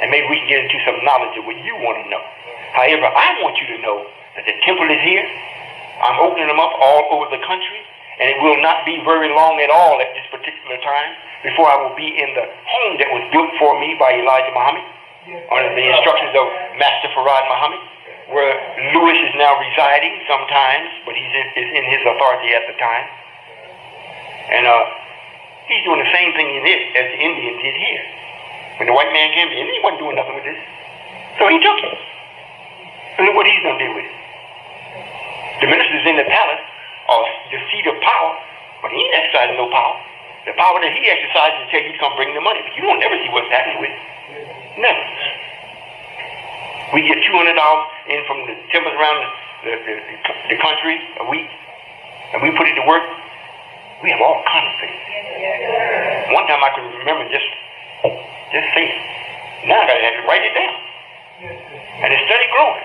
Speaker 1: And maybe we can get into some knowledge of what you want to know. However, I want you to know that the temple is here. I'm opening them up all over the country. And it will not be very long at all at this particular time before I will be in the home that was built for me by Elijah Muhammad under the instructions of Master Farad Muhammad, where Lewis is now residing sometimes, but is in his authority at the time. And he's doing the same thing in it as the Indians did here. When the white man came in, he wasn't doing nothing with this. So he took it. And look what he's going to do with it. The ministers in the palace are the seat of power, but he ain't exercising no power. The power that he exercises is to tell you to come bring the money. But you don't never see what's happening with it. Never. We get $200 in from the temples around the country a week, and we put it to work. We have all kinds of things. One time I could remember just saying it. Now I got to have to write it down. And it's steady growing.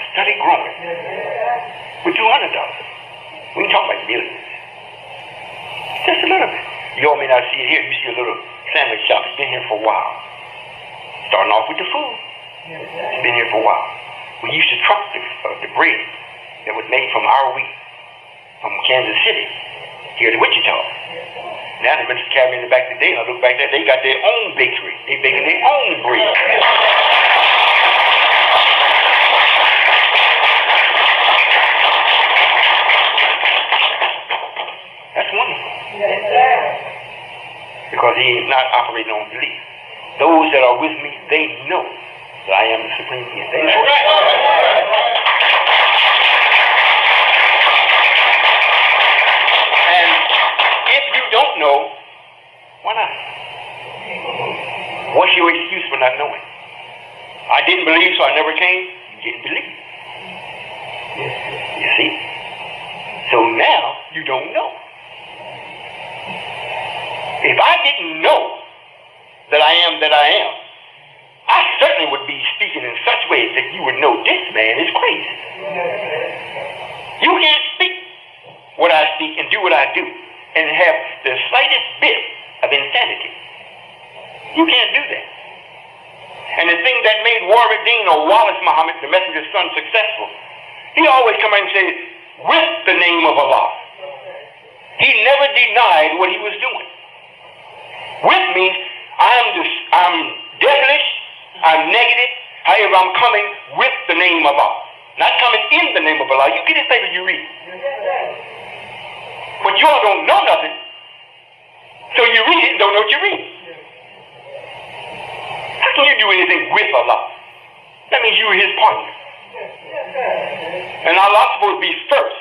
Speaker 1: With $200. We can talk about millions. Just a little bit. You all may not see it here. You see a little sandwich shop. It's been here for a while. Starting off with the food. It's been here for a while. We used to truck the bread that was made from our wheat from Kansas City here to Wichita. Now the ministers carry me in the back today, and I look back there, they got their own bakery. They're baking their own bread. That's wonderful. Because he is not operating on belief. Those that are with me, they know that I am the supreme being. They know. And if you don't know, why not? What's your excuse for not knowing? I didn't believe, so I never came. You didn't believe. You see? So now you don't know. If I didn't know that I am, I certainly would be speaking in such ways that you would know this man is crazy. You can't speak what I speak and do what I do and have the slightest bit of insanity. You can't do that. And the thing that made Warreddin or Wallace Muhammad, the messenger's son, successful, he always come out and say, with the name of Allah. He never denied what he was doing. With means I'm devilish, I'm negative, however I'm coming with the name of Allah. Not coming in the name of Allah. You get this paper you read. But you all don't know nothing, so you read it and don't know what you read. How can you do anything with Allah? That means you are his partner. And Allah's supposed to be first.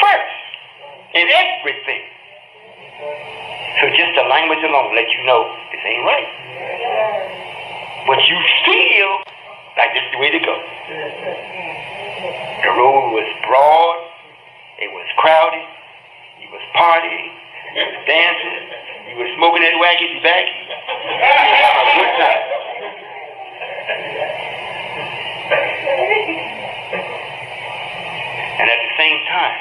Speaker 1: First in everything. So just the language alone let you know this ain't right. But you still like this is the way to go. The road was broad, it was crowded, you was partying, you was dancing, you was smoking that wacky tobacco. You were having a good time. And at the same time,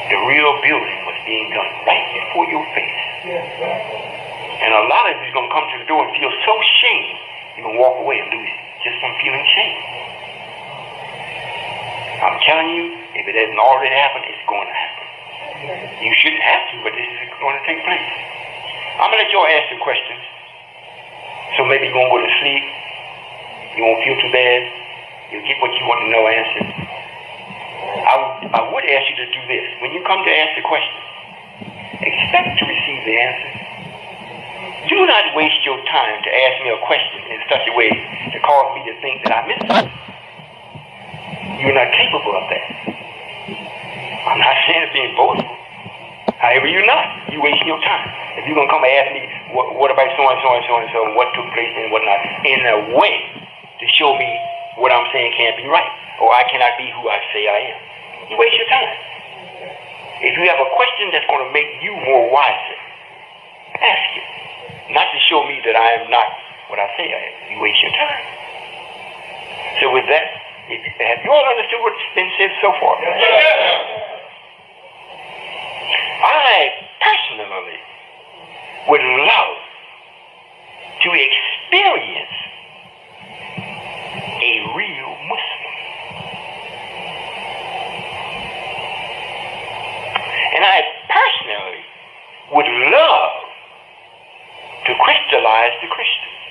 Speaker 1: the real building was being done right before your face. And a lot of you is going to come to the door and feel so ashamed, you're going to walk away and lose it just from feeling shame. I'm telling you, if it hasn't already happened, it's going to happen. You shouldn't have to, but this is going to take place. I'm going to let y'all ask some questions. So maybe you won't go to sleep. You won't feel too bad. You'll get what you want to know answered. I would ask you to do this. When you come to ask the question, expect to receive the answer. Do not waste your time to ask me a question in such a way to cause me to think that I missed something. You're not capable of that. I'm not saying it's being boastful. However, you're not. You're wasting your time. If you're going to come and ask me, what about so-and-so and so-and-so, and what took place and whatnot, in a way to show me what I'm saying can't be right, or I cannot be who I say I am, you waste your time. If you have a question that's going to make you more wiser, ask it. Not to show me that I am not what I say I am. You waste your time. So with that, have you all understood what's been said so far? I personally would love to experience a real Muslim. And I personally would love to crystallize the Christians.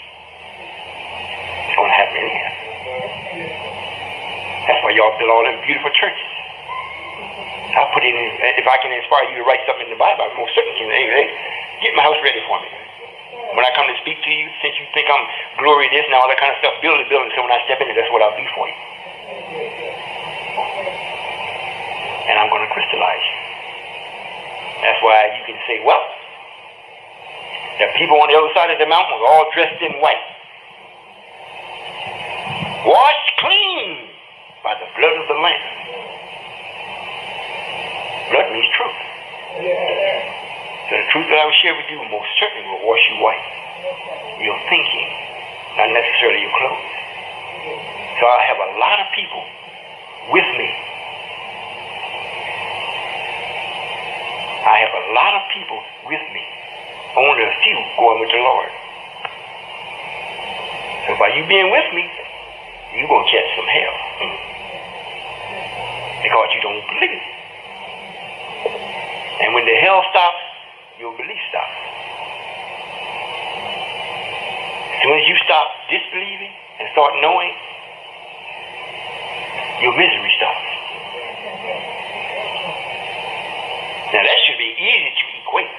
Speaker 1: It's going to happen anyhow. That's why y'all build all them beautiful churches. I'll put it in, if I can inspire you to write something in the Bible, I most certainly can. Hey, get my house ready for me. When I come to speak to you, since you think I'm glory this and all that kind of stuff, build it, so when I step in it, that's what I'll be for you. And I'm going to crystallize you. That's why you can say, well, the people on the other side of the mountain were all dressed in white, washed clean by the blood of the Lamb. Blood means truth. So the truth that I will share with you most certainly will wash you white. Your thinking, not necessarily your clothes. So I have a lot of people with me. I have a lot of people with me. Only a few going with the Lord. So by you being with me, you're going to catch some hell. Because you don't believe. And when the hell stops, your belief stops. As soon as you stop disbelieving and start knowing, your misery stops. Now that should be easy to equate.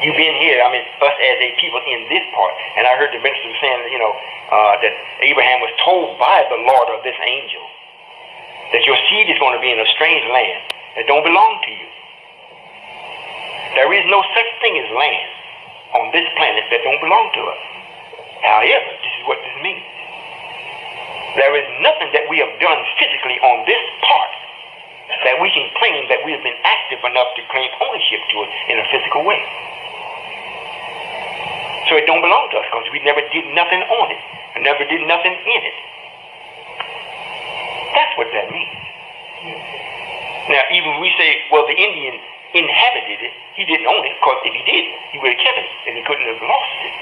Speaker 1: You've been here, I mean, us as a people in this part. And I heard the minister saying, that Abraham was told by the Lord of this angel that your seed is going to be in a strange land that don't belong to you. There is no such thing as land on this planet that don't belong to us. However, this is what this means. There is nothing that we have done physically on this part that we can claim that we have been active enough to claim ownership to it in a physical way. So it don't belong to us because we never did nothing on it and never did nothing in it. That's what that means. Now, even we say, well, the Indian inhabited it, he didn't own it, because if he did, he would have kept it and he couldn't have lost it.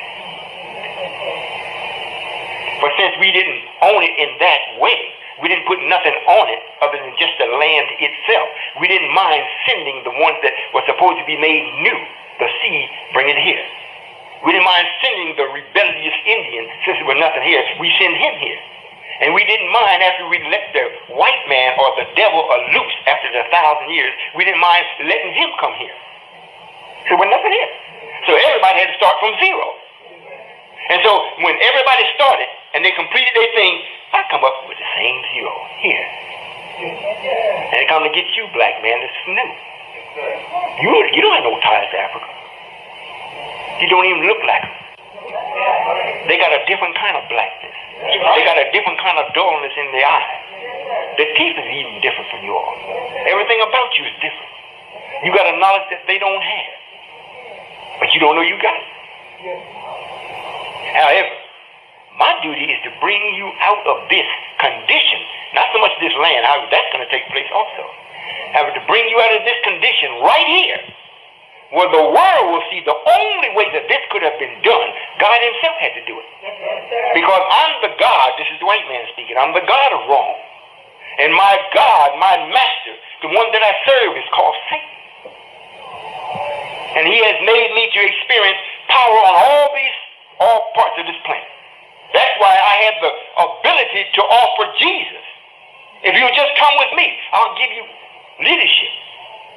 Speaker 1: But since we didn't own it in that way, we didn't put nothing on it other than just the land itself. We didn't mind sending the ones that were supposed to be made new, the seed, bring it here. We didn't mind sending the rebellious Indian, since there was nothing here, we send him here. And we didn't mind after we let the white man or the devil loose after the 1,000 years, we didn't mind letting him come here. So there was nothing here. So everybody had to start from zero. And so when everybody started and they completed their thing, I come up with the same zero here. And it come to get you, black man, that's new. You don't have no ties to Africa. You don't even look like them. They got a different kind of blackness. They got a different kind of dullness in the eye. The teeth is even different from yours. Everything about you is different. You got a knowledge that they don't have. But you don't know you got it. However, my duty is to bring you out of this condition. Not so much this land, however, that's going to take place also. However, to bring you out of this condition right here, where the world will see the only way that this could have been done, God himself had to do it. Because I'm the God, this is the white man speaking, I'm the God of wrong. And my God, my master, the one that I serve is called Satan. And he has made me to experience power on all parts of this planet. That's why I have the ability to offer Jesus. If you just come with me, I'll give you leadership.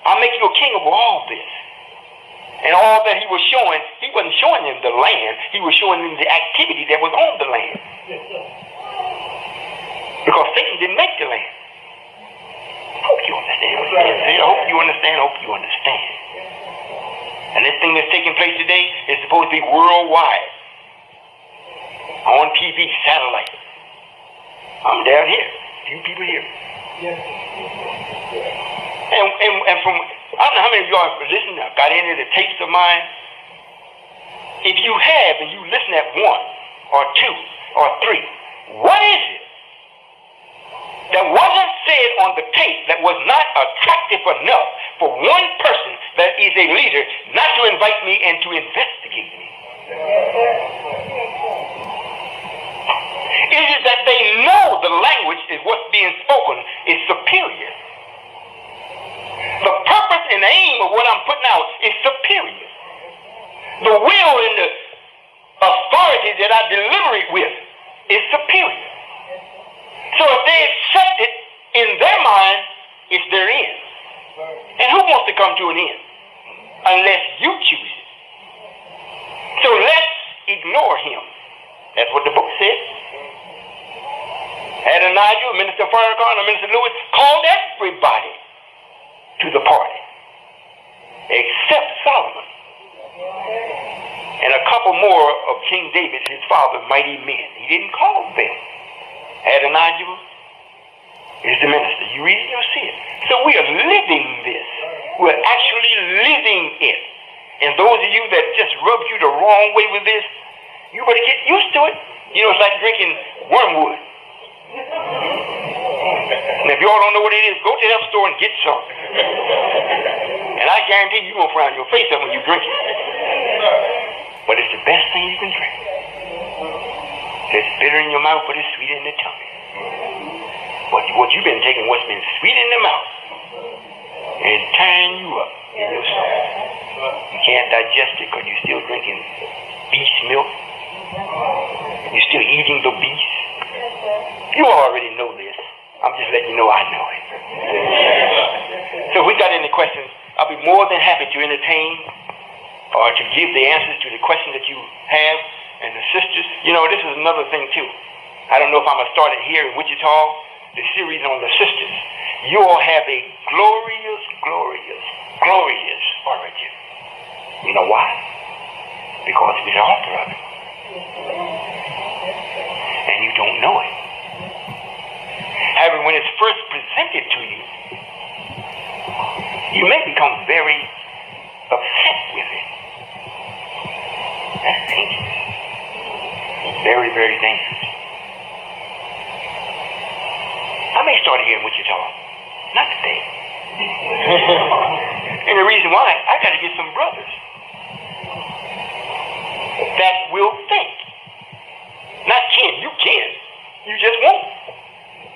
Speaker 1: I'll make you a king over all this. And all that he was showing, he wasn't showing them the land, he was showing them the activity that was on the land. Because Satan didn't make the land. I hope you understand what I'm saying. I hope you understand. And this thing that's taking place today is supposed to be worldwide. On TV, satellite. I'm down here. Few people here. And from, I don't know how many of y'all have listened, got any of the tapes of mine. If you have and you listen at 1 or 2 or 3, what is it that wasn't said on the tape that was not attractive enough for one person that is a leader not to invite me and to investigate me? Is it that they know the language is what's being spoken is superior? The purpose and the aim of what I'm putting out is superior. The will and the authority that I deliver it with is superior. So if they accept it in their mind, it's their end. And who wants to come to an end? Unless you choose it. So let's ignore him. That's what the book said. Adonijah, Minister Farrakhan, and Minister Lewis called everybody to the party, except Solomon. And a couple more of King David, his father, mighty men. He didn't call them. Adonijah is the minister. You read it, you'll see it. So we are living this. We're actually living it. And those of you that just rub you the wrong way with this, you better get used to it. You know, it's like drinking wormwood. And if y'all don't know what it is, go to the health store and get some. And I guarantee you're going to frown your face up when you drink it. But it's the best thing you can drink. It's bitter in your mouth, but it's sweet in the tongue. But what you've been taking, what's been sweet in the mouth, and tearing you up in your soul. You can't digest it because you're still drinking beast milk. You're still eating the beast. You already know this. I'm just letting you know I know it. So if we got any questions, I'll be more than happy to entertain or to give the answers to the questions that you have. And the sisters, you know, this is another thing too. I don't know if I'm going to start it here in Wichita, the series on the sisters. You all have a glorious, glorious, glorious origin. You know why? Because we're the author of it. And you don't know it. However, when it's first presented to you, you may become very upset with it. That's dangerous. Very, very dangerous. I may start here in Wichita. Not today. And the reason why, I got to get some brothers that will think. Not can. You can. You just won't.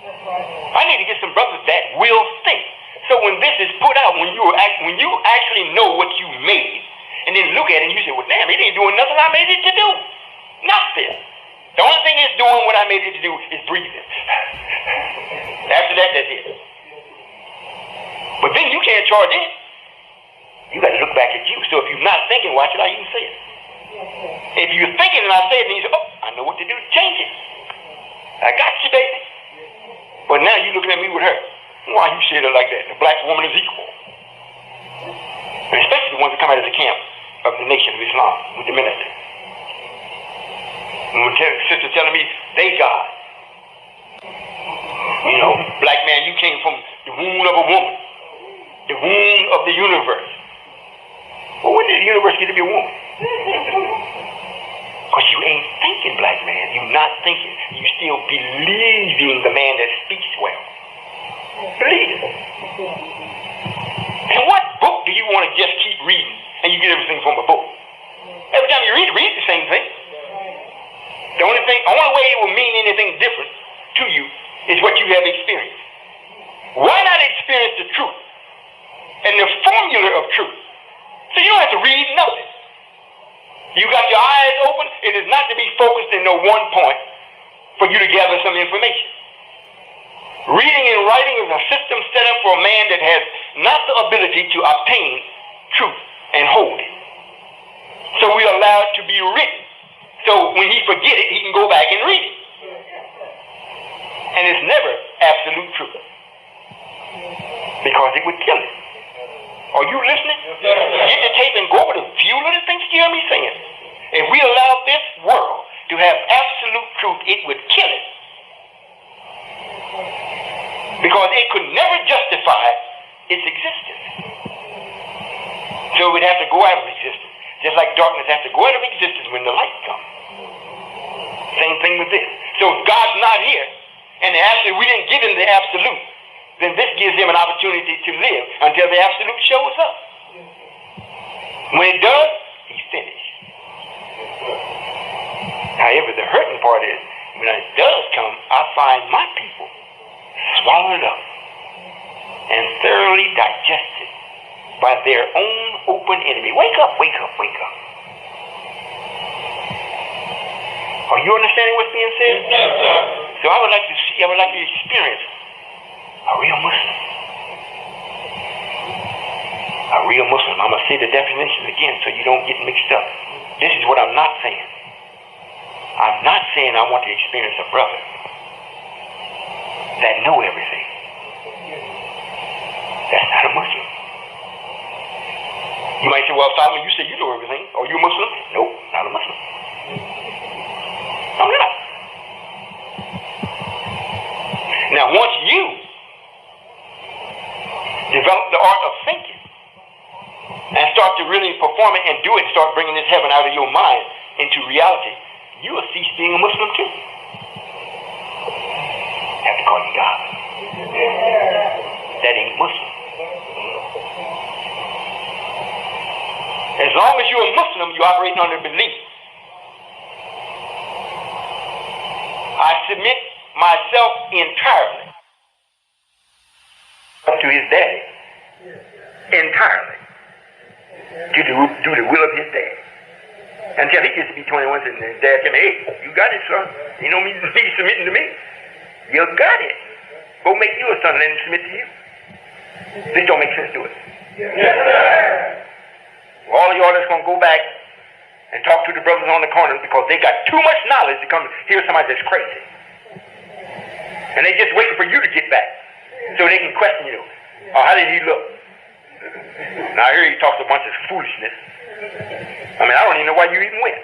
Speaker 1: I need to get some brothers that will think. So when this is put out, when you actually know what you made, and then look at it and you say, well, damn, it ain't doing nothing I made it to do. Nothing. The only thing it's doing what I made it to do is breathing. After that, that's it. But then you can't charge it. You got to look back at you. So if you're not thinking, why should I even say it? If you're thinking and I say it, then you say, oh, I know what to do to change it. I got you, baby. But now you're looking at me with her. Why you say it like that? The black woman is equal. And especially the ones that come out of the camp of the Nation of Islam with the minister. My sister telling me they God. You know, black man, you came from the womb of a woman, the womb of the universe. Well, when did the universe get to be a woman? Because you ain't thinking, black man. You're not thinking. You still believing the man that speaks well. Believe it. And what book do you want to just keep reading and you get everything from a book? Every time you read the same thing. The only way it will mean anything different to you is what you have experienced. Why not experience the truth and the formula of truth? So you don't have to read nothing. You got your eyes open. It is not to be focused in no one point for you to gather some information. Reading and writing is a system set up for a man that has not the ability to obtain truth and hold it. So we allow it to be written. So when he forget it, he can go back and read it. And it's never absolute truth. Because it would kill it. Are you listening? Get the tape and go over the few little things you hear me saying. If we allow this world to have absolute truth, it would kill it. Because it could never justify its existence. So it would have to go out of existence. Just like darkness has to go out of existence when the light comes. Same thing with this. So if God's not here, and we didn't give him the absolute, then this gives him an opportunity to live until the absolute shows up. When it does, he's finished. However, the hurting part is, when it does come, I find my people swallowed up and thoroughly digested by their own open enemy. Wake up, wake up, wake up. Are you understanding what's being said? Yes, sir. So I would like to experience a real Muslim. A real Muslim. I'm going to say the definition again so you don't get mixed up. This is what I'm not saying. I'm not saying I want to experience a brother that know everything. That's not a Muslim. You might say, well, Solomon, you say you know everything. Are you a Muslim? Nope, not a Muslim. I'm not. Now, once you develop the art of thinking and start to really perform it and do it, start bringing this heaven out of your mind into reality, you will cease being a Muslim too. I have to call you God. That ain't Muslim. As long as you're a Muslim, you're operating under belief. I submit myself entirely to his daddy. Entirely. To do the will of his daddy. Until he gets to be 21 and his dad tell me, hey, you got it, son. You don't need to be submitting to me. You got it. Go make you a son and let him submit to you. This don't make sense to it. All of y'all that's going to go back and talk to the brothers on the corner because they got too much knowledge to come hear somebody that's crazy. And they just waiting for you to get back so they can question you. Oh, how did he look? Now I hear he talks a bunch of foolishness. I mean, I don't even know why you even went.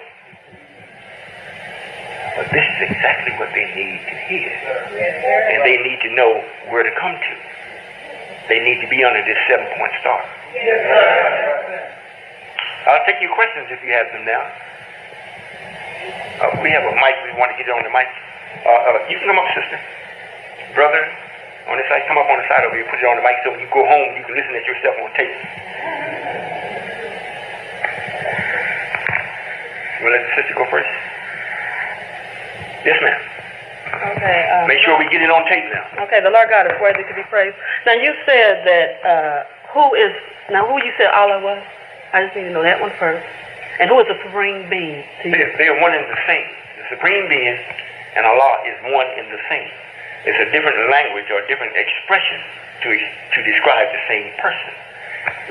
Speaker 1: But this is exactly what they need to hear. And they need to know where to come to. They need to be under this 7-point star. I'll take your questions if you have them now. We have a mic. We want to get it on the mic. You can come up, sister. Brother, on this side, come up on the side over here. Put it on the mic so when you go home, you can listen to yourself on tape. You want to let the sister go first? Yes, ma'am.
Speaker 2: Okay.
Speaker 1: Make sure we get it on tape now.
Speaker 2: Okay, the Lord God is worthy to be praised. Now, you said that who you said Allah was? I just need to know that one first. And who is the supreme being to you?
Speaker 1: They are one and the same. The supreme being and Allah is one and the same. It's a different language or a different expression to describe the same person.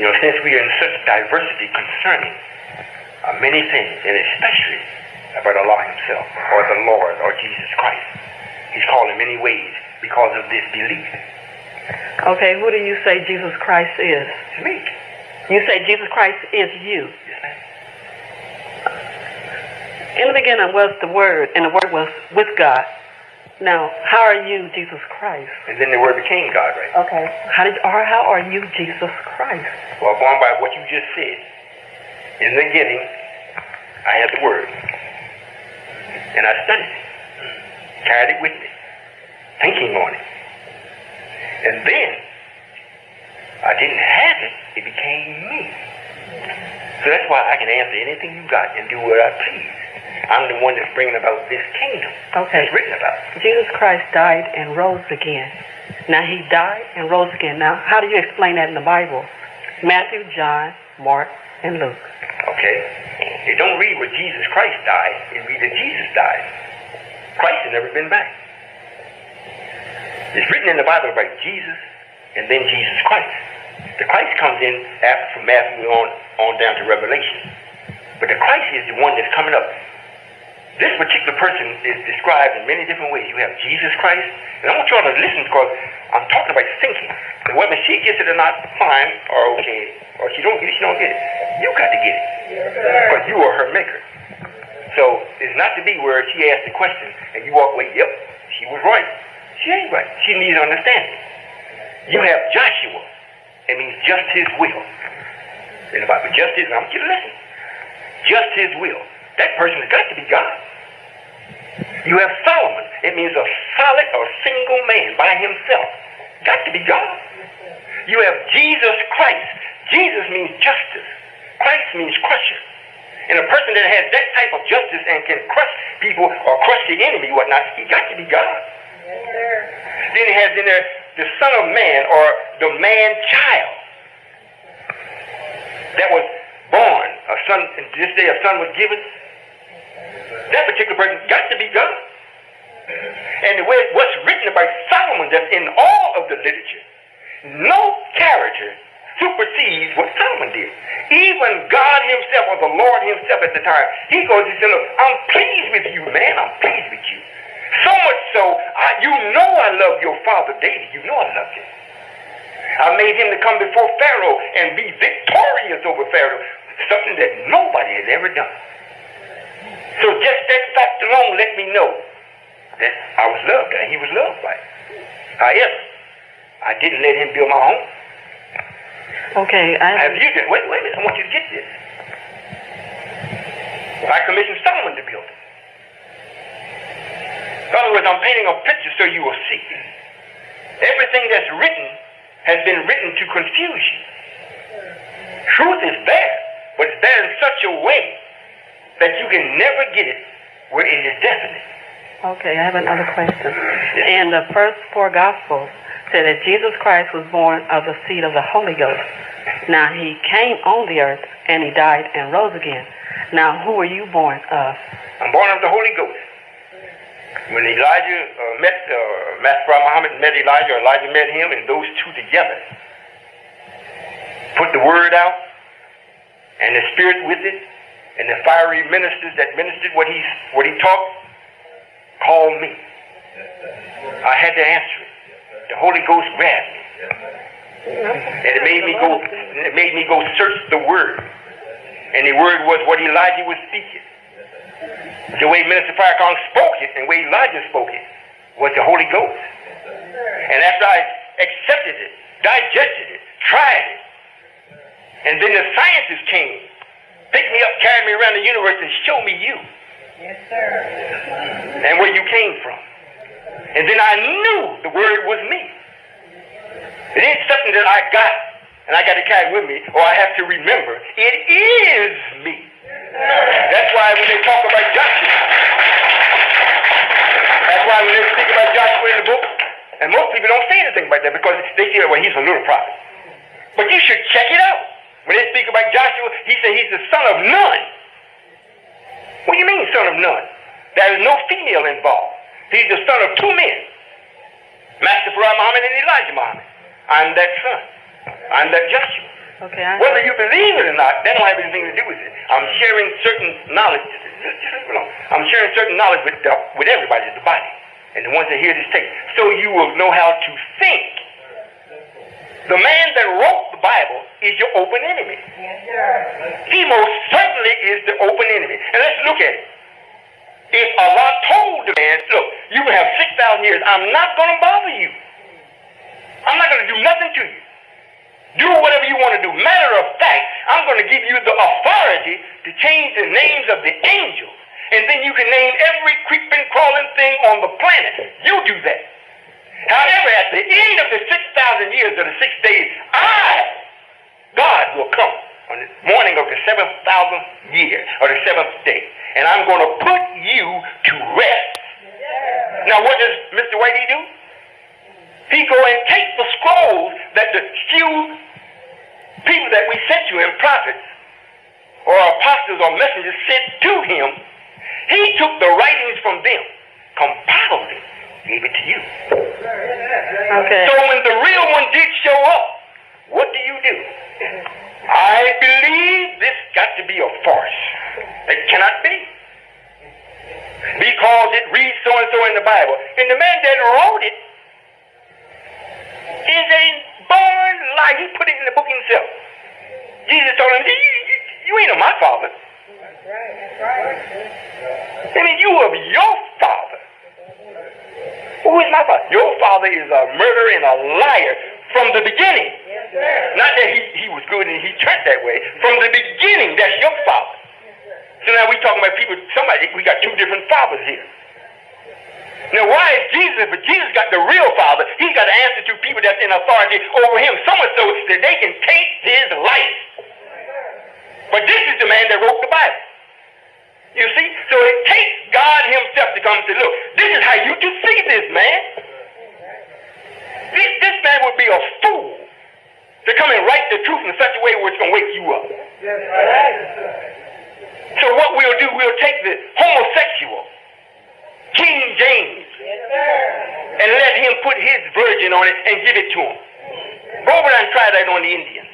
Speaker 1: You know, since we are in such diversity concerning many things, and especially about Allah himself, or the Lord, or Jesus Christ. He's called in many ways because of this belief.
Speaker 2: Okay, who do you say Jesus Christ is?
Speaker 1: It's me.
Speaker 2: You say Jesus Christ is you.
Speaker 1: Yes, ma'am.
Speaker 2: In the beginning was the Word, and the Word was with God. Now, how are you, Jesus Christ?
Speaker 1: And then the Word became God, right?
Speaker 2: Okay. How are you, Jesus Christ?
Speaker 1: Well, going by what you just said, in the beginning, I had the Word. And I studied it, carried it with me, thinking on it. And then, I didn't have it, it became me. So that's why I can answer anything you got and do what I please. I'm the one that's bringing about this kingdom.
Speaker 2: Okay.
Speaker 1: It's written about.
Speaker 2: Jesus Christ died and rose again. Now, he died and rose again. Now, how do you explain that in the Bible? Matthew, John, Mark, and Luke.
Speaker 1: Okay. You don't read where Jesus Christ died. You read that Jesus died. Christ has never been back. It's written in the Bible about Jesus and then Jesus Christ. The Christ comes in after from Matthew on down to Revelation. But the Christ is the one that's coming up. This particular person is described in many different ways. You have Jesus Christ, and I want y'all to listen because I'm talking about thinking. And whether she gets it or not, fine or okay, or she don't get it, she don't get it. You got to get it because you are her maker. So it's not to be where she asks the question and you walk away, yep, she was right. She ain't right. She needs understanding. You have Joshua. It means just his will. In the Bible, just his, I want you to listen. Just his will. That person has got to be God. You have Solomon. It means a solid or single man by himself. Got to be God. You have Jesus Christ. Jesus means justice. Christ means crusher. And a person that has that type of justice and can crush people or crush the enemy, whatnot, he got to be God. Yes, then he has in there the Son of Man or the man-child that was born. A son, and this day a son was given. That particular person got to be God. And the way what's written about Solomon that's in all of the literature, no character supersedes what Solomon did. Even God himself or the Lord himself at the time, he goes and says, look, I'm pleased with you, man. I'm pleased with you. So much so, you know I love your father David. You know I love him. I made him to come before Pharaoh and be victorious over Pharaoh. Something that nobody has ever done. So just that fact alone let me know that I was loved and he was loved by it. However, I didn't let him build my home.
Speaker 2: Okay,
Speaker 1: wait a minute, I want you to get this. I commissioned Solomon to build it. In other words, I'm painting a picture so you will see. Everything that's written has been written to confuse you. Truth is there, but it's there in such a way that you can never get it where it is definite.
Speaker 2: Okay, I have another question. And the first four Gospels said that Jesus Christ was born of the seed of the Holy Ghost. Now, he came on the earth, and he died and rose again. Now, who are you born of?
Speaker 1: I'm born of the Holy Ghost. When Elijah Master Muhammad met Elijah, or Elijah met him, and those two together put the word out, and the Spirit with it, and the fiery ministers that ministered what he taught, called me. I had to answer it. The Holy Ghost grabbed me. And it made me go search the word. And the word was what Elijah was speaking. The way Minister Farrakhan spoke it and the way Elijah spoke it was the Holy Ghost. And after I accepted it, digested it, tried it, and then the scientists came, picked me up, carried me around the universe and showed me you. Yes, sir. And where you came from. And then I knew the word was me. It ain't something that I got and I got to carry with me or I have to remember. It is me. That's why when they talk about Joshua, that's why when they speak about Joshua in the book, and most people don't say anything about that because they say, well, he's a little prophet. But you should check it out. When they speak about Joshua, he said he's the son of none. What do you mean, son of none? There is no female involved. He's the son of two men, Master Muhammad and Elijah Muhammad. I'm that son. I'm that Joshua.
Speaker 2: Okay,
Speaker 1: whether you believe it or not, that don't have anything to do with it. I'm sharing certain knowledge. Just leave it alone. I'm sharing certain knowledge with everybody, the body, and the ones that hear this tape, so you will know how to think. The man that wrote the Bible is your open enemy. Yes, sir. He most certainly is the open enemy. And let's look at it. If Allah told the man, look, you can have 6,000 years, I'm not going to bother you. I'm not going to do nothing to you. Do whatever you want to do. Matter of fact, I'm going to give you the authority to change the names of the angels. And then you can name every creeping, crawling thing on the planet. You do that. However, at the end of the 6,000 years or the 6 days, God, will come on the morning of the 7,000th year or the 7th day. And I'm going to put you to rest. Now, what does Mr. Whitey do? He go and take the scrolls that the few people that we sent to him, prophets or apostles or messengers sent to him, he took the writings from them, compiled it, gave it to you.
Speaker 2: Okay.
Speaker 1: So when the real one did show up, what do? I believe this got to be a farce. It cannot be. Because it reads so-and-so in the Bible. And the man that wrote it is a born liar. He put it in the book himself. Jesus told him, you ain't of my father.
Speaker 3: That's right.
Speaker 1: I mean, you of your father. Who is my father? Your father is a murderer and a liar from the beginning.
Speaker 3: Yes, sir.
Speaker 1: Not that he was good and he turned that way. From the beginning, that's your father. So now we talking about people, we got two different fathers here. Now why is Jesus, if Jesus got the real father, he's got to answer to people that's in authority over him, so much so that they can take his life. But this is the man that wrote the Bible. You see? So it takes God himself to come and say, look, this is how you deceive this man. This man would be a fool to come and write the truth in such a way where it's going to wake you up. So what we'll do, we'll take the homosexual, King James, and let him put his virgin on it and give it to him. Go over there and try that on the Indians.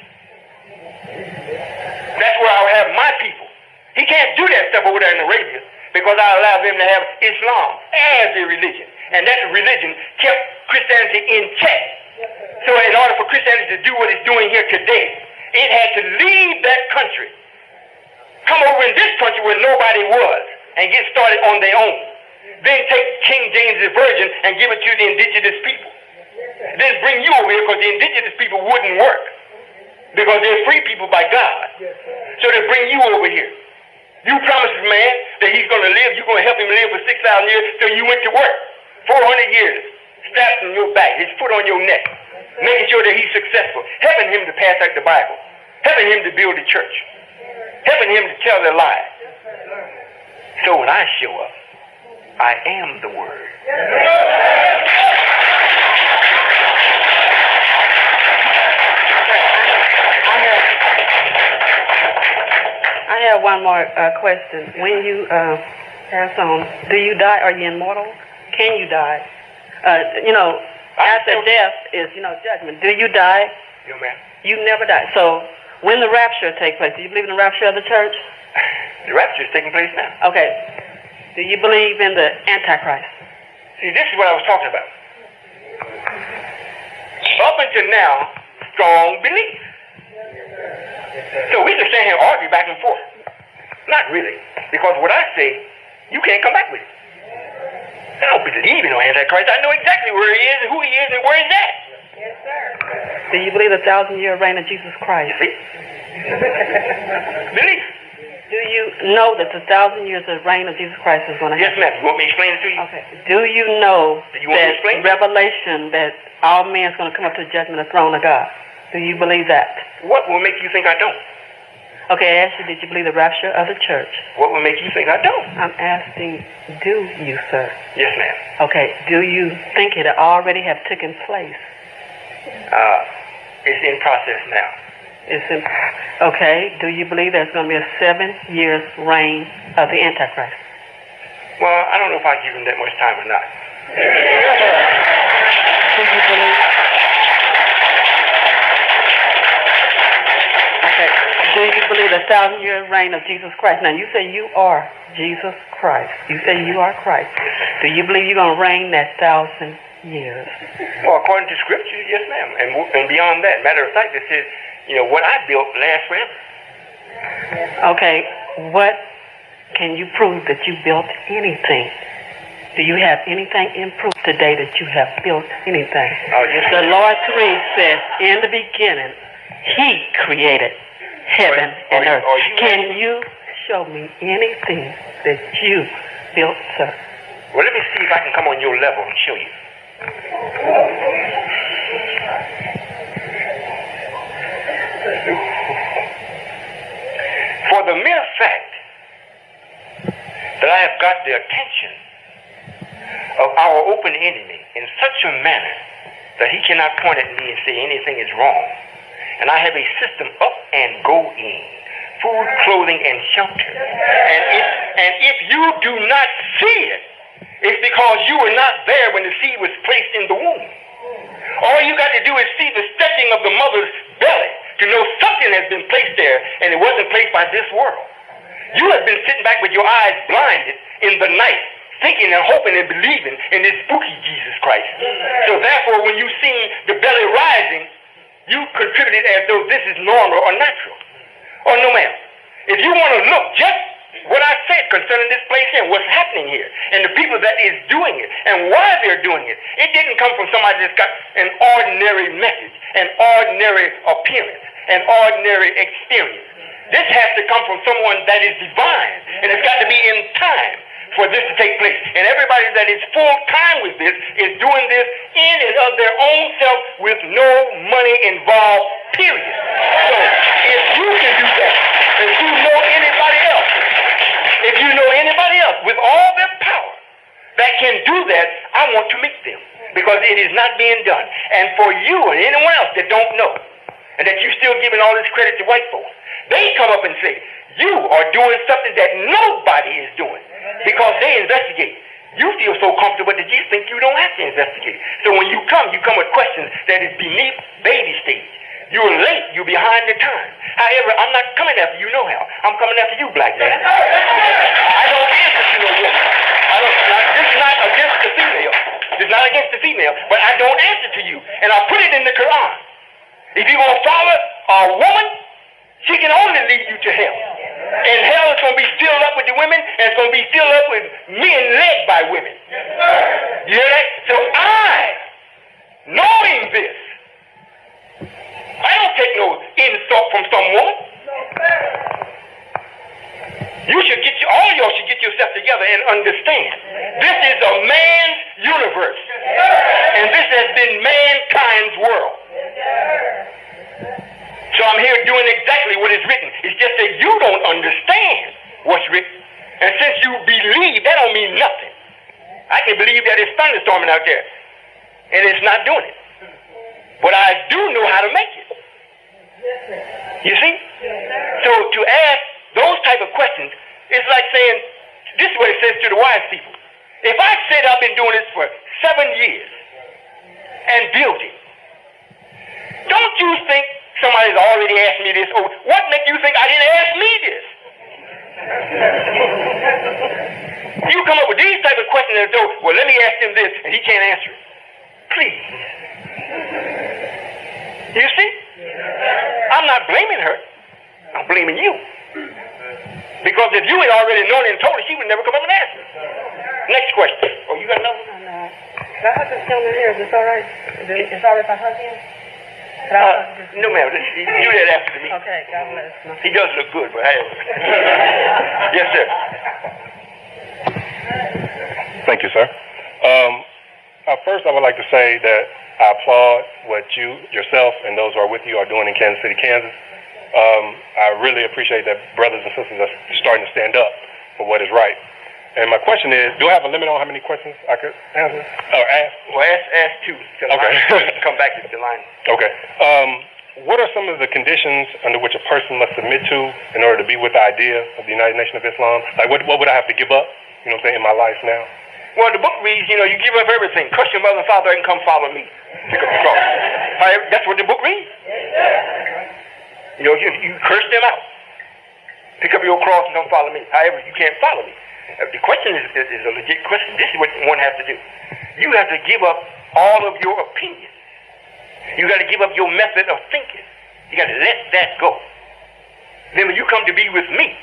Speaker 1: That's where I'll have my people. He can't do that stuff over there in Arabia because I allow them to have Islam as a religion. And that religion kept Christianity in check. So in order for Christianity to do what it's doing here today, it had to leave that country, come over in this country where nobody was, and get started on their own. Then take King James' version and give it to the indigenous people. Then bring you over here because the indigenous people wouldn't work. Because they're free people by God. So they bring you over here. You promised this man that he's going to live, you're going to help him live for 6,000 years, so you went to work. 400 years, strapped on your back, his foot on your neck, making sure that he's successful, helping him to pass out the Bible, helping him to build a church, helping him to tell the lie. So when I show up, I am the Word.
Speaker 2: I have one more question. When you pass on, do you die? Are you immortal? Can you die? After death is, judgment. Do you die?
Speaker 1: No, ma'am.
Speaker 2: You never die. So when the rapture takes place, do you believe in the rapture of the church?
Speaker 1: The rapture is taking place now.
Speaker 2: Okay. Do you believe in the Antichrist?
Speaker 1: See, this is what I was talking about. Up until now, strong belief. So we just stand here and argue back and forth. Not really. Because what I say, you can't come back with it. I don't believe in no Antichrist. I know exactly where he is and who he is and where he's at.
Speaker 3: Yes, sir.
Speaker 2: Do you believe the 1,000-year reign of Jesus Christ?
Speaker 1: You see? Belief.
Speaker 2: Do you know that the 1,000 years of reign of Jesus Christ is going to happen?
Speaker 1: Yes, ma'am. You want me to explain it to you?
Speaker 2: Okay. Do you know that revelation that all men is going to come up to the judgment of the throne of God? Do you believe that?
Speaker 1: What will make you think I don't?
Speaker 2: Okay, I asked you, did you believe the rapture of the church?
Speaker 1: What will make you think I don't?
Speaker 2: I'm asking, do you, sir?
Speaker 1: Yes, ma'am.
Speaker 2: Okay, do you think it already have taken place?
Speaker 1: It's in process now.
Speaker 2: Okay, do you believe there's going to be a 7 years reign of the Antichrist?
Speaker 1: Well, I don't know if I give him that much time or not.
Speaker 2: Do you believe? Okay, do you believe the 1,000-year reign of Jesus Christ? Now, you say you are Jesus Christ. You say you are Christ. Do you believe you're going to reign that 1,000 years?
Speaker 1: Well, according to Scripture, yes, ma'am. And beyond that, matter of fact, it says, what I built lasts forever.
Speaker 2: Okay, what can you prove that you built anything? Do you have anything in proof today that you have built anything? The Lord 3 says, in the beginning, He created heaven and earth. Can you show me anything that you built, sir?
Speaker 1: Well, let me see if I can come on your level and show you. For the mere fact that I have got the attention of our open enemy in such a manner that he cannot point at me and say anything is wrong, and I have a system up and go in, food, clothing, and shelter, and if you do not see it, it's because you were not there when the seed was placed in the womb. All you got to do is see the stretching of the mother's belly to know something has been placed there, and it wasn't placed by this world. You have been sitting back with your eyes blinded in the night, thinking and hoping and believing in this spooky Jesus Christ. So therefore, when you see the belly rising, you contributed as though this is normal or natural. Oh, no, ma'am. If you want to look just what I said concerning this place here, what's happening here, and the people that is doing it, and why they're doing it, it didn't come from somebody that's got an ordinary message, an ordinary appearance, an ordinary experience. This has to come from someone that is divine, and it's got to be in time for this to take place. And everybody that is full time with this is doing this in and of their own self with no money involved, period. So if you can do that, and you know anybody else, if you know anybody else with all their power that can do that, I want to meet them, because it is not being done. And for you and anyone else that don't know, and that you're still giving all this credit to white folks, they come up and say, you are doing something that nobody is doing, because they investigate. You feel so comfortable that you think you don't have to investigate. So when you come with questions that is beneath baby stage. You're late. You're behind the time. However, I'm not coming after you no how. I'm coming after you, black man. I don't answer to no woman. This is not against the female. This is not against the female, but I don't answer to you. And I put it in the Quran. If you're going to follow a woman, she can only lead you to hell. And hell is going to be filled up with the women, and it's going to be filled up with men led by women. You hear that? So knowing this, I don't take no insult from some woman. All y'all should get yourself together and understand. This is a man's universe. And this has been mankind's world. So I'm here doing exactly what is written. It's just that you don't understand what's written. And since you believe, that don't mean nothing. I can believe that it's thunderstorming out there, and it's not doing it. But I do know how to make it. You see? So to ask those type of questions, it's like saying, this is what it says to the wise people. If I said I've been doing this for 7 years and building, don't you think somebody's already asked me this? Or what makes you think I didn't ask me this? You come up with these type of questions as though, well, let me ask him this, and he can't answer it. Please. You see? I'm not blaming her. I'm blaming you. Because if you had already known and told her, she would never come up and ask me. Next question. Oh, you got another one?
Speaker 2: Can I have this gentleman here? Is this all right? Is it all right if I hug him?
Speaker 1: No, ma'am. You do that after me.
Speaker 2: Okay, God bless.
Speaker 1: He does look good, but hey. Yes, sir.
Speaker 3: Thank you, sir. First, I would like to say that I applaud what you, yourself, and those who are with you are doing in Kansas City, Kansas. I really appreciate that brothers and sisters are starting to stand up for what is right. And my question is, do I have a limit on how many questions I could answer or ask?
Speaker 1: Well, ask two.
Speaker 3: Okay.
Speaker 1: Come back to the line.
Speaker 3: Okay. What are some of the conditions under which a person must submit to in order to be with the idea of the United Nation of Islam? Like, what would I have to give up, you know what I'm saying, in my life now?
Speaker 1: Well, the book reads, you give up everything. Curse your mother and father and come follow me. Pick up the cross. That's what the book reads. You curse them out. Pick up your cross and come follow me. However, you can't follow me. The question is a legit question. This is what one has to do. You have to give up all of your opinions. You got to give up your method of thinking. You got to let that go. Then when you come to be with me,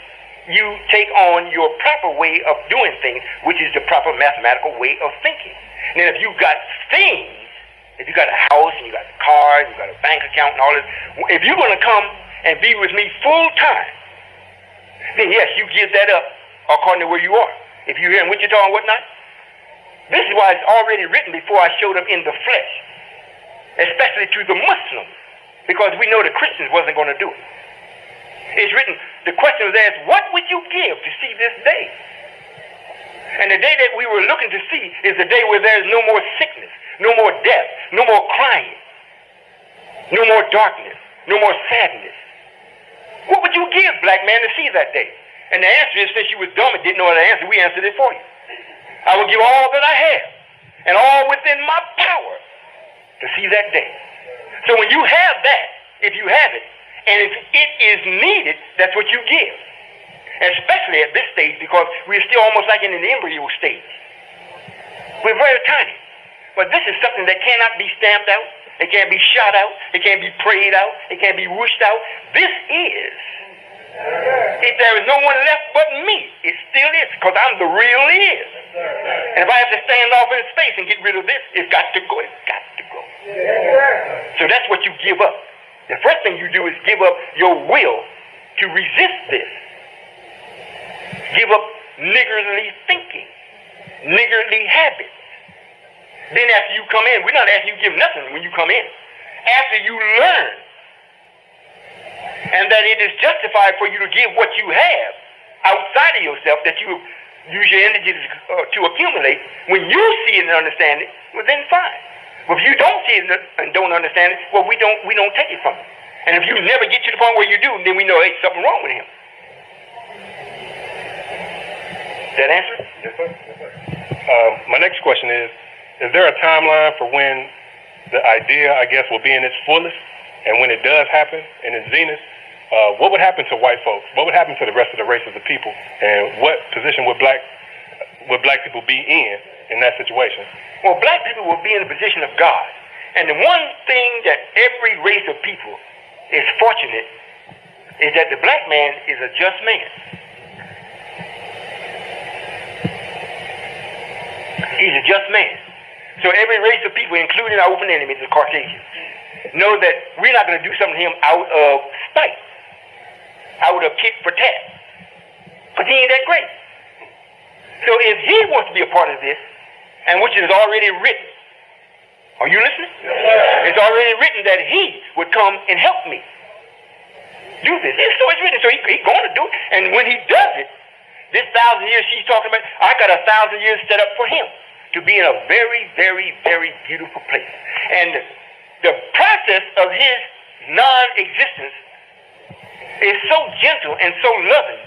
Speaker 1: you take on your proper way of doing things, which is the proper mathematical way of thinking. And then if you got things, if you got a house and you got a car and you got a bank account and all this, if you're going to come and be with me full time, then yes, you give that up according to where you are. If you're here in Wichita and whatnot, this is why it's already written before I showed them in the flesh, especially to the Muslims, because we know the Christians wasn't going to do it. It's written, the question was asked, what would you give to see this day? And the day that we were looking to see is the day where there's no more sickness, no more death, no more crying, no more darkness, no more sadness. What would you give, black man, to see that day? And the answer is, since you was dumb and didn't know how to answer, we answered it for you. I will give all that I have and all within my power to see that day. So when you have that, if you have it, and if it is needed, that's what you give. Especially at this stage, because we're still almost like in an embryo stage. We're very tiny. But this is something that cannot be stamped out. It can't be shot out. It can't be prayed out. It can't be whooshed out. This is. If there is no one left but me, it still is, because I'm the real is. And if I have to stand off in space and get rid of this, it's got to go. It's got to go. So that's what you give up. The first thing you do is give up your will to resist this. Give up niggardly thinking, niggardly habits. Then after you come in, we're not asking you to give nothing when you come in. After you learn, and that it is justified for you to give what you have outside of yourself, that you use your energy to accumulate, when you see it and understand it, well then fine. But if you don't see it and don't understand it, well we don't take it from you. And if you never get to the point where you do, then we know there's something wrong with him. That answer?
Speaker 3: Yes, sir. Yes, sir. My next question is there a timeline for when the idea, I guess, will be in its fullest? And when it does happen in its zenith, what would happen to white folks? What would happen to the rest of the race of the people? And what position would black people be in that situation?
Speaker 1: Well, black people will be in the position of God. And the one thing that every race of people is fortunate is that the black man is a just man. He's a just man. So every race of people, including our open enemies, the Caucasians, know that we're not going to do something to him out of spite, out of tit for tat, because he ain't that great. So if he wants to be a part of this, and which is already written, are you listening? Yes, it's already written that he would come and help me do this. So it's written, so he's going to do it. And when he does it, this 1,000 years she's talking about, I got 1,000 years set up for him to be in a very, very, very beautiful place. And the process of his non-existence is so gentle and so loving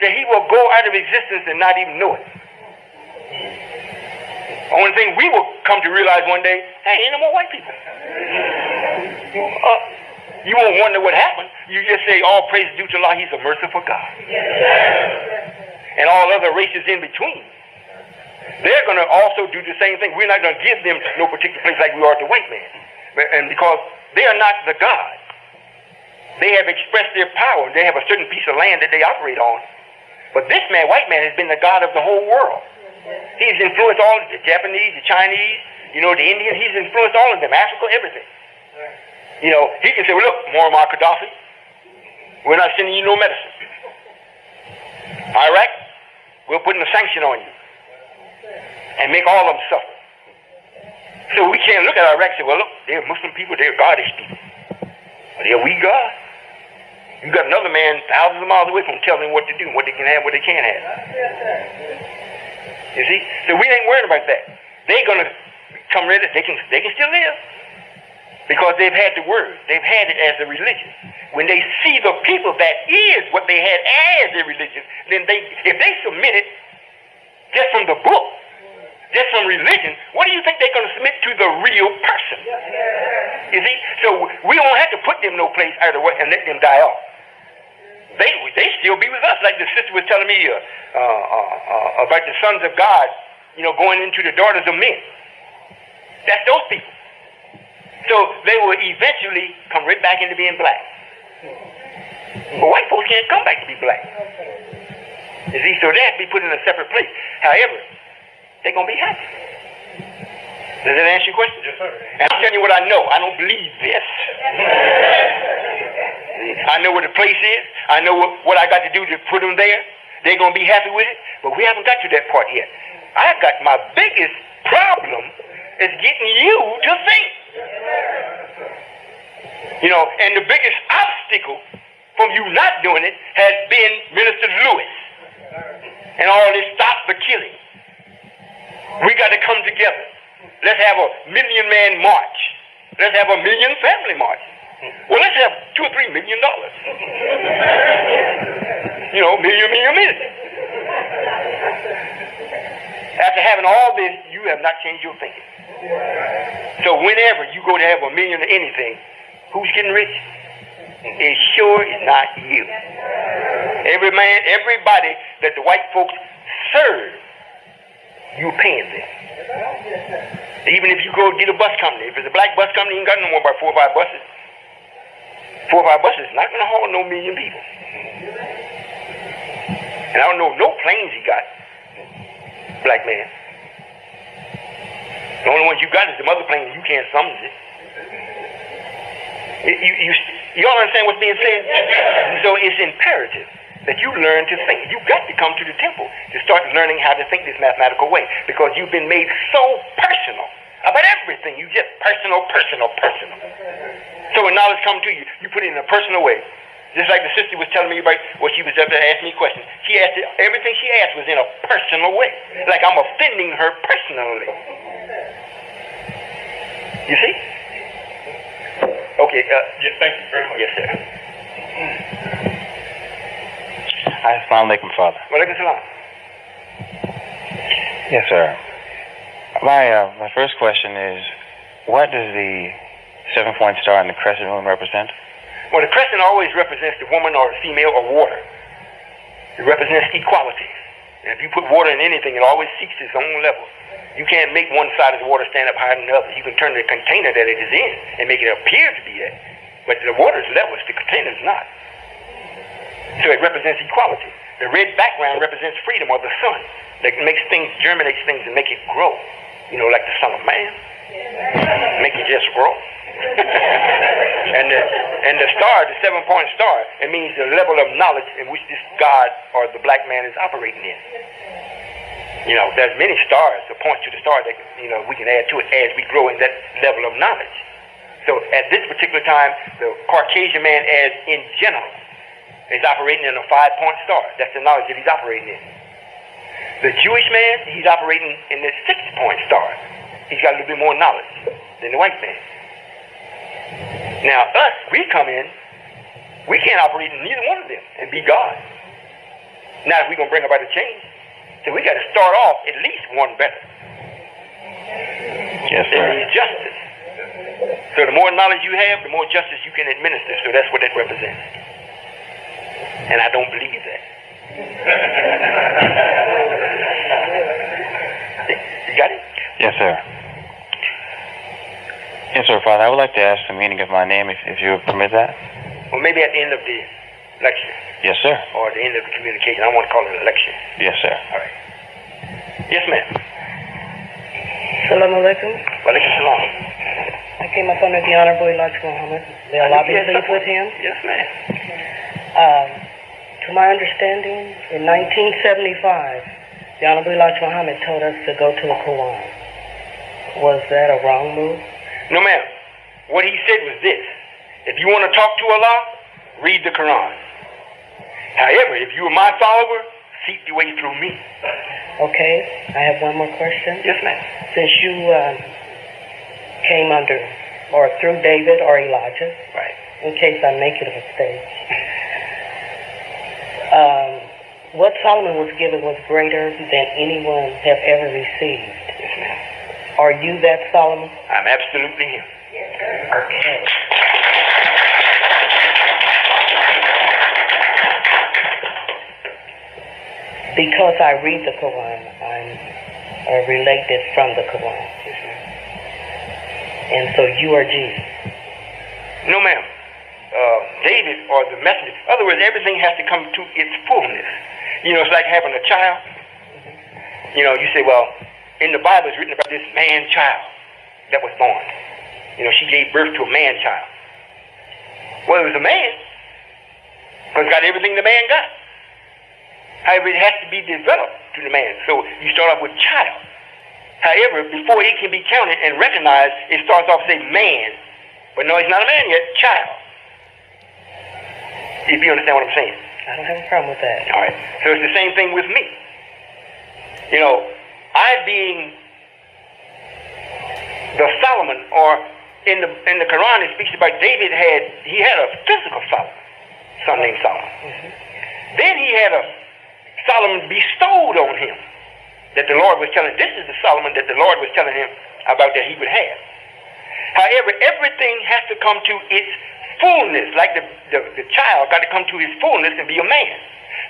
Speaker 1: that he will go out of existence and not even know it. Only thing we will come to realize one day, hey, ain't no more white people. You won't wonder what happened. You just say, all praise due to Allah, he's a merciful God. And all other races in between, they're going to also do the same thing. We're not going to give them no particular place like we are the white man. And because they are not the God. They have expressed their power. They have a certain piece of land that they operate on. But this man, white man, has been the God of the whole world. He's influenced all of the Japanese, the Chinese, the Indians. He's influenced all of them, Africa, everything. He can say, well, look, Muammar Gaddafi, we're not sending you no medicine. Iraq, we're putting a sanction on you and make all of them suffer. So we can't look at Iraq and say, well, look, they're Muslim people, they're Godish people. But they're we God. You got another man thousands of miles away from telling them what to do, what they can have, what they can't have. You see? So we ain't worried about that. They're going to come ready. They can still live. Because they've had the word. They've had it as a religion. When they see the people that is what they had as a religion, then if they submit it just from the book, just from religion, what do you think they're going to submit to the real person? You see? So we don't have to put them no place either way and let them die off. They still be with us, like the sister was telling me about the sons of God, going into the daughters of men. That's those people. So they will eventually come right back into being black. But white folks can't come back to be black. You see, so they have to be put in a separate place. However, they're going to be happy. Does that answer your question?
Speaker 3: Yes, sir.
Speaker 1: And I'm telling you what I know. I don't believe this. I know what the place is. I know what I got to do to put them there. They're going to be happy with it. But we haven't got to that part yet. I got my biggest problem is getting you to think. You know, and the biggest obstacle from you not doing it has been Minister Lewis. And all this stop the killing. We got to come together. Let's have a 1 million man march. Let's have a 1 million family march. Well, let's have $2 or $3 million. You know, million. After having all this, you have not changed your thinking. So whenever you go to have $1 million or anything, who's getting rich? It sure is not you. Everybody that the white folks serve, you paying them. Even if you go get a bus company, if it's a black bus company, you ain't got no more about 4 or 5 buses. 4 or 5 buses is not going to haul no 1 million people. And I don't know no planes you got, black man. The only ones you got is the mother plane, and you can't summon it. You all understand what's being said? So it's imperative that you learn to think. You've got to come to the temple to start learning how to think this mathematical way, because you've been made so personal about everything. You just personal. So when knowledge comes to you, you put it in a personal way. Just like the sister was telling me about what she was up there asking me questions. She asked it, everything she asked was in a personal way, like I'm offending her personally. You see? Okay.
Speaker 3: Yes, thank you very much.
Speaker 1: Yes, sir.
Speaker 4: Assalamu alaikum, Father.
Speaker 1: Walaikum salam.
Speaker 4: Yes, sir. My first question is, what does the 7-point star in the crescent moon represent?
Speaker 1: Well, the crescent always represents the woman or the female or water. It represents equality. And if you put water in anything, it always seeks its own level. You can't make one side of the water stand up higher than the other. You can turn the container that it is in and make it appear to be that. But the water is level, the container is not. So it represents equality. The red background represents freedom, or the sun, that makes things, germinates things and make it grow. You know, like the Son of Man. Make it just grow. and the star, the 7-point star, it means the level of knowledge in which this God or the black man is operating in. You know, there's many stars that point to the star that, you know, we can add to it as we grow in that level of knowledge. So at this particular time, the Caucasian man, as in general, is operating in a 5-point star. That's the knowledge that he's operating in. The Jewish man, he's operating in the 6-point star. He's got a little bit more knowledge than the white man. Now us, we come in, we can't operate in neither one of them and be God. Now if we're going to bring about a change, so we got to start off at least one better.
Speaker 4: Yes, sir.
Speaker 1: It means justice. So the more knowledge you have, the more justice you can administer. So that's what that represents. And I don't believe that. You got it?
Speaker 4: Yes, sir. Yes, sir, Father. I would like to ask the meaning of my name, if you would permit that.
Speaker 1: Well, maybe at the end of the lecture.
Speaker 4: Yes, sir.
Speaker 1: Or at the end of the communication. I want to call it a lecture.
Speaker 4: Yes, sir.
Speaker 1: All right. Yes, ma'am.
Speaker 2: Assalamu alaikum.
Speaker 1: Walaikum salam.
Speaker 2: I came up under the Honorable Elijah Muhammad. May Allah be pleased with him.
Speaker 1: Yes, ma'am.
Speaker 2: To my understanding, in 1975, the Honorable Elijah Muhammad told us to go to the Quran. Was that a wrong move?
Speaker 1: No, ma'am. What he said was this. If you want to talk to Allah, read the Quran. However, if you are my follower, seek your way through me.
Speaker 2: Okay, I have one more question.
Speaker 1: Yes, ma'am.
Speaker 2: Since you came under or through David or Elijah,
Speaker 1: Right.
Speaker 2: in case I make it a mistake, what Solomon was given was greater than anyone have ever received.
Speaker 1: Yes, ma'am.
Speaker 2: Are you that Solomon?
Speaker 1: I'm absolutely him.
Speaker 2: Okay. Because I read the Quran, I'm related from the Quran.
Speaker 1: Yes, ma'am.
Speaker 2: And so you are Jesus.
Speaker 1: No, ma'am. David or the messenger. In other words, everything has to come to its fullness. You know, it's like having a child. You know, you say, well, in the Bible it's written about this man-child that was born. You know, she gave birth to a man-child. Well, it was a man, because got everything the man got. However, it has to be developed to the man. So you start off with child. However, before it can be counted and recognized, it starts off saying man. But no, he's not a man yet, child. If you understand what I'm saying.
Speaker 2: I don't have a problem with that.
Speaker 1: All right. So it's the same thing with me. You know, I being the Solomon, or in the Quran it speaks about David had a physical Solomon, son named Solomon. Mm-hmm. Then he had a Solomon bestowed on him that the Lord was telling. This is the Solomon that the Lord was telling him about that he would have. However, everything has to come to its fullness, like the child got to come to his fullness and be a man.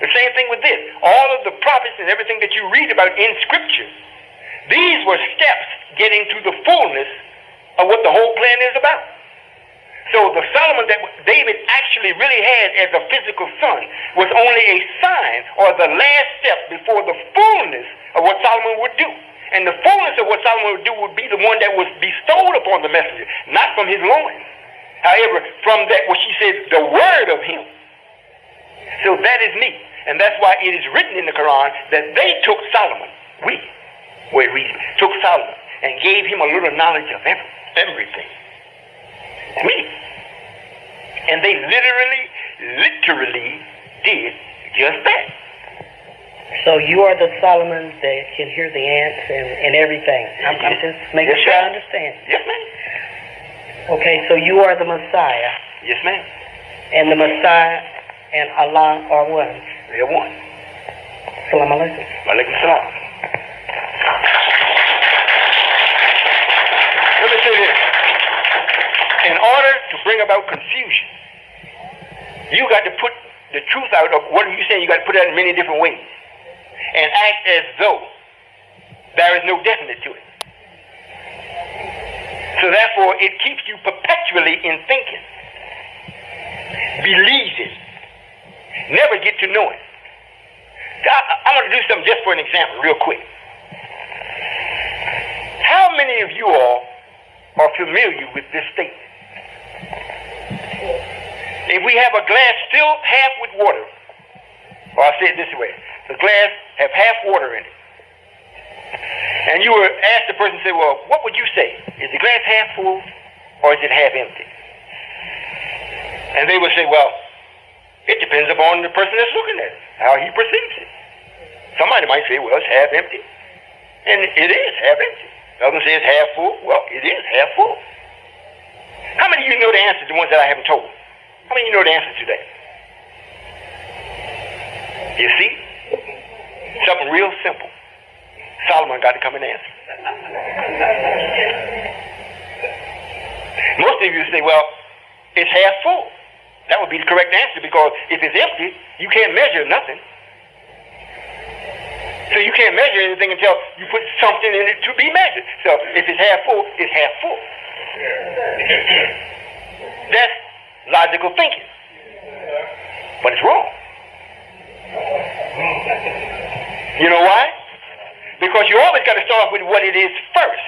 Speaker 1: The same thing with this. All of the prophets and everything that you read about in Scripture, these were steps getting to the fullness of what the whole plan is about. So the Solomon that David actually really had as a physical son was only a sign, or the last step before the fullness of what Solomon would do. And the fullness of what Solomon would do would be the one that was bestowed upon the messenger, not from his loins. However, from that, what she said, the word of him. So that is me. And that's why it is written in the Quran that they took Solomon, we took Solomon and gave him a little knowledge of everything. Me. And they literally did just that.
Speaker 2: So you are the Solomon that can hear the ants and everything. I'm just making sure I understand.
Speaker 1: Yes, ma'am.
Speaker 2: Okay, so you are the Messiah.
Speaker 1: Yes, ma'am.
Speaker 2: And the Messiah and Allah are one.
Speaker 1: They are one.
Speaker 2: Salam alaikum.
Speaker 1: Alaikum salam. Let me say this. In order to bring about confusion, you got to put the truth out of what are you saying. You got to put it out in many different ways and act as though there is no definite to it. So therefore, it keeps you perpetually in thinking, believing, never get to know it. So I want to do something just for an example, real quick. How many of you all are familiar with this statement? If we have a glass filled half with water, or I'll say it this way, the glass have half water in it, and you were asked the person, say, well, what would you say? Is the glass half full or is it half empty? And they would say, well, it depends upon the person that's looking at it, how he perceives it. Somebody might say, well, it's half empty. And it is half empty. Others say it's half full. Well, it is half full. How many of you know the answer to the ones that I haven't told? How many of you know the answer to that? You see? Something real simple. Solomon got to come and answer. Most of you say, well, it's half full. That would be the correct answer, because if it's empty, you can't measure nothing. So you can't measure anything until you put something in it to be measured. So if it's half full, it's half full. That's logical thinking. But it's wrong. You know why? Because you always got to start off with what it is first.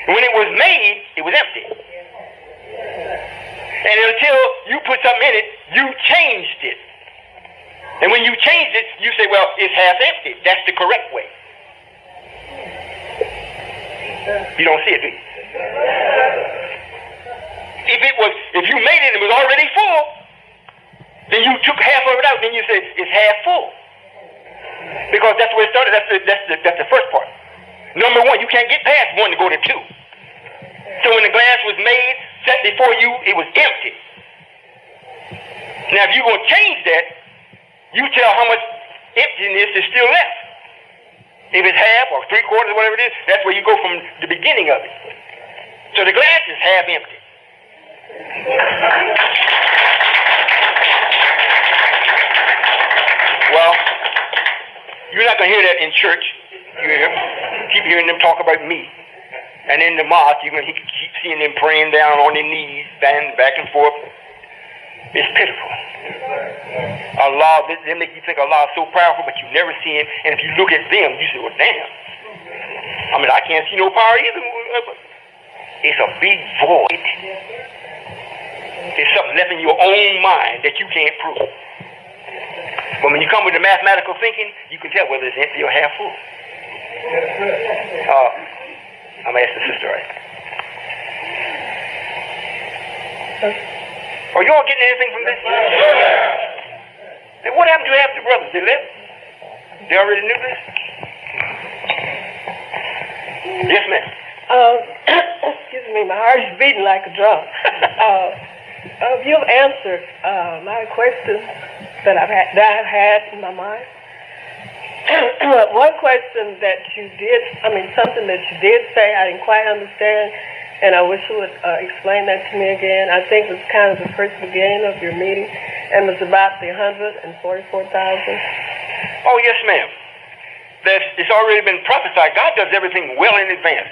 Speaker 1: When it was made, it was empty. And until you put something in it, you changed it. And when you changed it, you say, well, it's half empty. That's the correct way. You don't see it, do you? If you made it and it was already full, then you took half of it out, then you say it's half full. Because that's where it started. That's the first part. Number one, you can't get past one to go to two. So when the glass was made, set before you, it was empty. Now if you're going to change that, you tell how much emptiness is still left. If it's half or 3/4 or whatever it is, that's where you go from the beginning of it. So the glass is half empty. Well, you're not going to hear that in church. You keep hearing them talk about me. And in the mosque, you're going to keep seeing them praying down on their knees, standing back and forth. It's pitiful. Allah, they make you think Allah is so powerful, but you never see him. And if you look at them, you say, well, damn. I mean, I can't see no power either. It's a big void. It's something left in your own mind that you can't prove. But when you come with the mathematical thinking, you can tell whether it's empty or half full. I'm going to ask the sister, right? Are you all getting anything from this? And what happened to half the brothers? They left? They already knew this? Yes, ma'am.
Speaker 5: Excuse me, my heart is beating like a drum. You've answered my questions that I've had in my mind. One question that you did, something that you did say, I didn't quite understand, and I wish you would explain that to me again. I think it was kind of the first beginning of your meeting, and it was about the 144,000.
Speaker 1: Oh, yes, ma'am. It's already been prophesied. God does everything well in advance.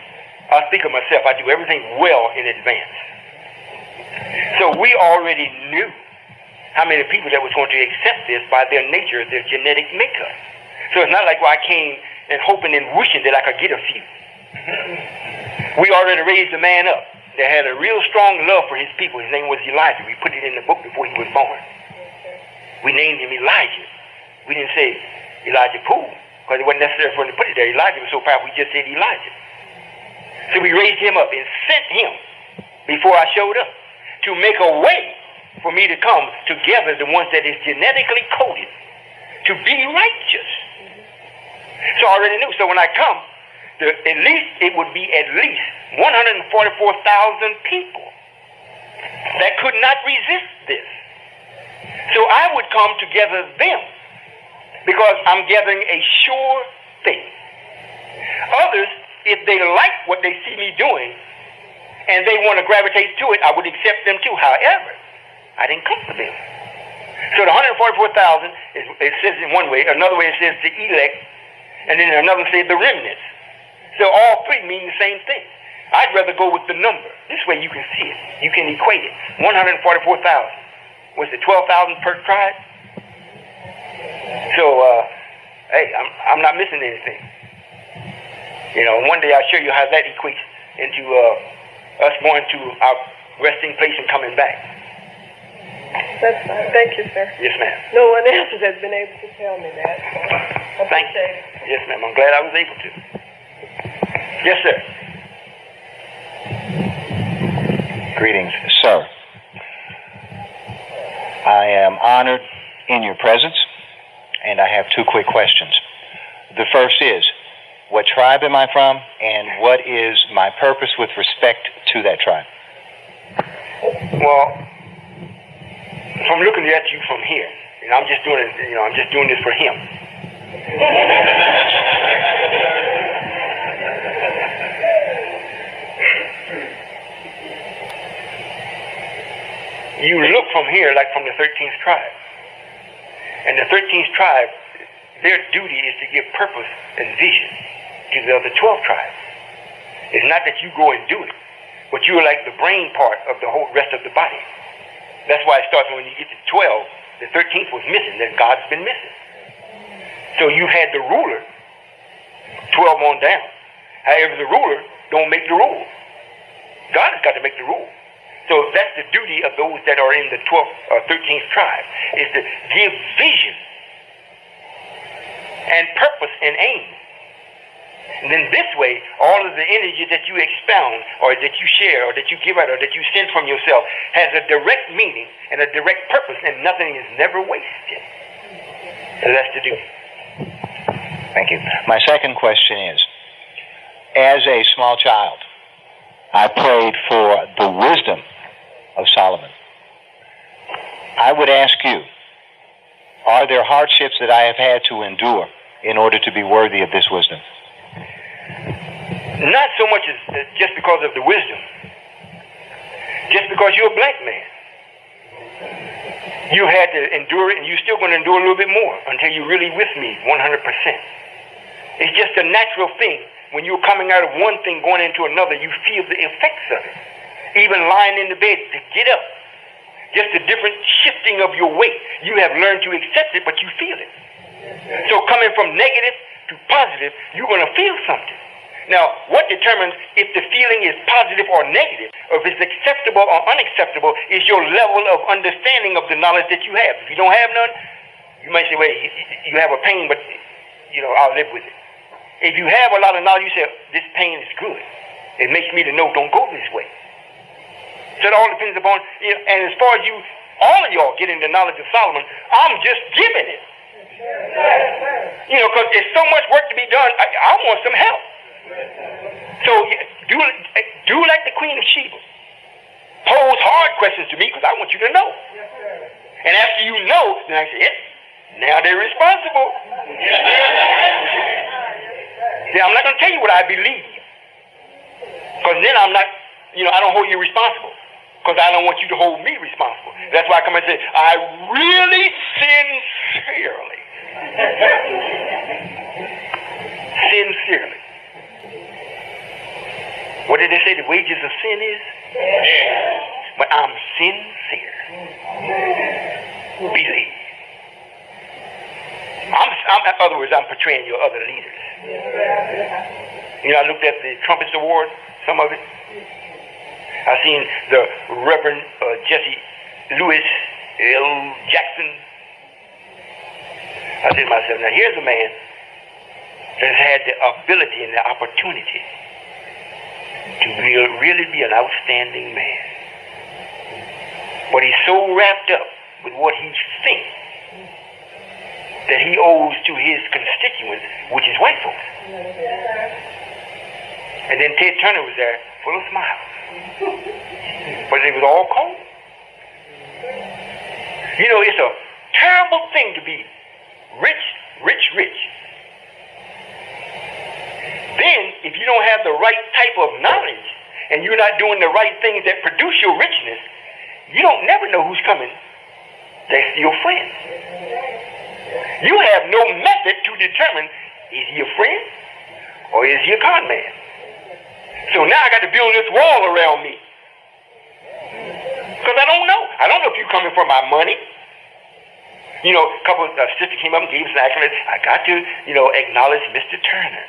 Speaker 1: I'll speak of myself. I do everything well in advance. So we already knew how many people that was going to accept this by their nature, their genetic makeup. So it's not like I came and hoping and wishing that I could get a few. We already raised a man up that had a real strong love for his people. His name was Elijah. We put it in the book before he was born. We named him Elijah. We didn't say Elijah Poole, because it wasn't necessary for him to put it there. Elijah was so powerful, we just said Elijah. So we raised him up and sent him before I showed up to make a way for me to come together, the ones that is genetically coded to be righteous. So I already knew. So when I come, it would be at least 144,000 people that could not resist this. So I would come to gather them because I'm gathering a sure thing. Others, if they like what they see me doing and they want to gravitate to it, I would accept them too. However, I didn't come for them. So the 144,000, it says in one way, another way it says the elect, and then another says the remnants. So all three mean the same thing. I'd rather go with the number. This way you can see it. You can equate it. 144,000. Was it 12,000 per tribe? So, hey, I'm not missing anything. One day I'll show you how that equates into us going to our resting place and coming back.
Speaker 5: That's fine. Thank you, sir.
Speaker 1: Yes, ma'am.
Speaker 5: No one else has been able to tell me that.
Speaker 1: Thank you. Yes, ma'am. I'm glad I was able to. Yes, sir.
Speaker 6: Greetings, sir. I am honored in your presence, and I have two quick questions. The first is, what tribe am I from, and what is my purpose with respect to that tribe?
Speaker 1: Well, from looking at you from here, and I'm just doing it, I'm just doing this for him. You look from here like from the 13th tribe. And the 13th tribe, their duty is to give purpose and vision to the other 12 tribes. It's not that you go and do it, but you're like the brain part of the whole rest of the body. That's why it starts when you get to 12, the 13th was missing, then God's been missing. So you had the ruler, 12 on down. However, the ruler don't make the rule. God has got to make the rule. So that's the duty of those that are in the 12th or 13th tribe, is to give vision and purpose and aim. And then this way, all of the energy that you expound or that you share or that you give out or that you send from yourself has a direct meaning and a direct purpose, and nothing is never wasted. So that's the duty.
Speaker 6: Thank you. My second question is, as a small child, I prayed for the wisdom of Solomon. I would ask you, are there hardships that I have had to endure in order to be worthy of this wisdom?
Speaker 1: Not so much as just because of the wisdom. Just because you're a black man. You had to endure it, and you're still going to endure a little bit more until you're really with me 100%. It's just a natural thing. When you're coming out of one thing going into another, you feel the effects of it. Even lying in the bed to get up. just a different shifting of your weight. You have learned to accept it, but you feel it. So coming from negative to positive, you're going to feel something. Now, what determines if the feeling is positive or negative, or if it's acceptable or unacceptable, is your level of understanding of the knowledge that you have. If you don't have none, you might say, well, you have a pain, but, I'll live with it. If you have a lot of knowledge, you say, this pain is good. It makes me to know, don't go this way. So it all depends upon, and as far as all of y'all getting the knowledge of Solomon, I'm just giving it. Because there's so much work to be done, I want some help. So do like the Queen of Sheba. Pose hard questions to me because I want you to know. And after you know, then I say, yes, now they're responsible. See, I'm not going to tell you what I believe. Because then I'm not, I don't hold you responsible. Because I don't want you to hold me responsible. That's why I come and say, I really sincerely. Sincerely. What did they say the wages of sin is? But I'm sincere. Believe. In other words, I'm portraying your other leaders. I looked at the Trumpets Award, some of it. I seen the Reverend Jesse Lewis L. Jackson. I said to myself, now here's a man that has had the ability and the opportunity to really be an outstanding man. But he's so wrapped up with what he thinks that he owes to his constituents, which is white folks. And then Ted Turner was there, full of smiles. But it was all cold. It's a terrible thing to be rich. Then, if you don't have the right type of knowledge, and you're not doing the right things that produce your richness, you don't never know who's coming. That's your friend. You have no method to determine, is he a friend or is he a con man? So now I got to build this wall around me. Because I don't know. I don't know if you're coming for my money. A couple of sisters came up and gave us an accolade. I got to, acknowledge Mr. Turner.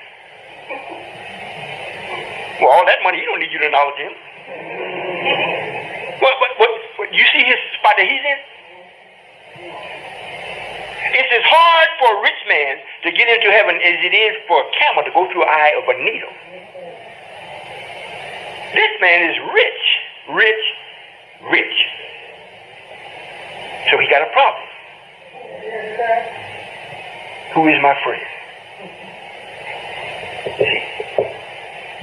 Speaker 1: Well, all that money, you don't need you to acknowledge him. What, you see his spot that he's in? It's as hard for a rich man to get into heaven as it is for a camel to go through the eye of a needle. This man is rich. So he got a problem. Who is my friend? See?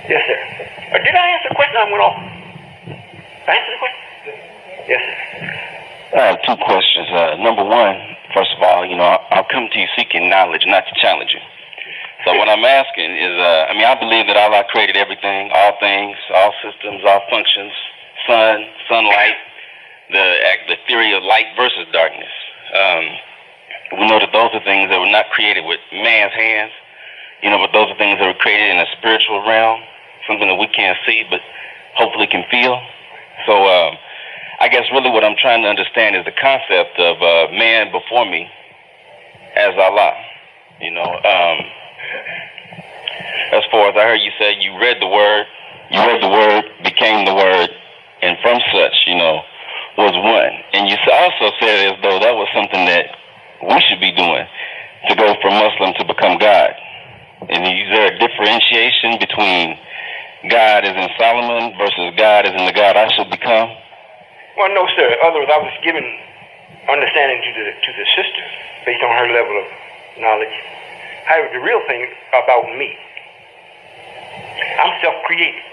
Speaker 1: Yes, sir. Did I answer the question? I went off. Did I answer the question? Yes, sir.
Speaker 7: I have two questions. Number one, first of all, I'll come to you seeking knowledge, not to challenge you. So what I'm asking is, I believe that Allah created everything, all things, all systems, all functions, sunlight, the theory of light versus darkness. We know that those are things that were not created with man's hands, but those are things that were created in a spiritual realm, something that we can't see but hopefully can feel. So I guess really what I'm trying to understand is the concept of man before me as Allah. As far as I heard you say, you read the word, became the word, and from such, was one. And you also said it as though that was something that we should be doing, to go from Muslim to become God. And is there a differentiation between God as in Solomon versus God as in the God I should become?
Speaker 1: Well, no, sir. Otherwise, I was giving understanding to the sister based on her level of knowledge. However, the real thing about me, I'm self-created.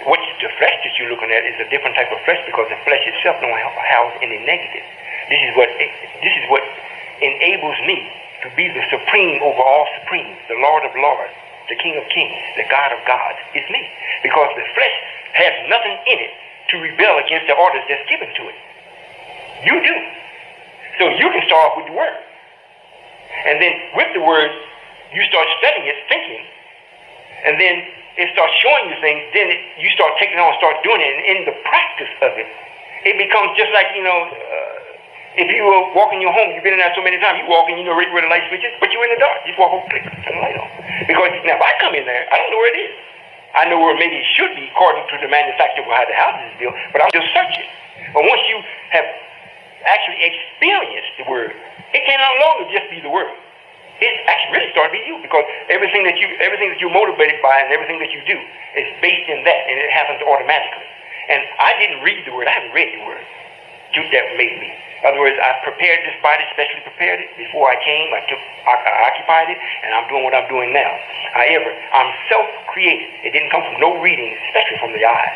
Speaker 1: The flesh that you're looking at is a different type of flesh because the flesh itself don't house any negative. This is what enables me to be the supreme over all supremes, the Lord of lords, the King of kings, the God of gods, is me. Because the flesh has nothing in it to rebel against the orders that's given to it. You do. So you can start off with the word. And then with the word, you start studying it, thinking, and then it starts showing you things, then you start taking it on, start doing it, and in the practice of it, it becomes just like, if you were walking your home, you've been in there so many times, you walk in, you know right where the light switch is, but you're in the dark. You just walk over, click, turn the light on. Because now if I come in there, I don't know where it is. I know where maybe it should be according to the manufacturer of how the house is built, but I'm just searching. But once you have actually experienced the word, it can no longer just be the word. It actually really starts to be you, because everything that you're motivated by and everything that you do is based in that, and it happens automatically. And I didn't read the word. I haven't read the word. That made me. In other words, I prepared this body, specially prepared it before I came. I occupied it, and I'm doing what I'm doing now. However, I'm self-created. It didn't come from no reading, especially from the eye.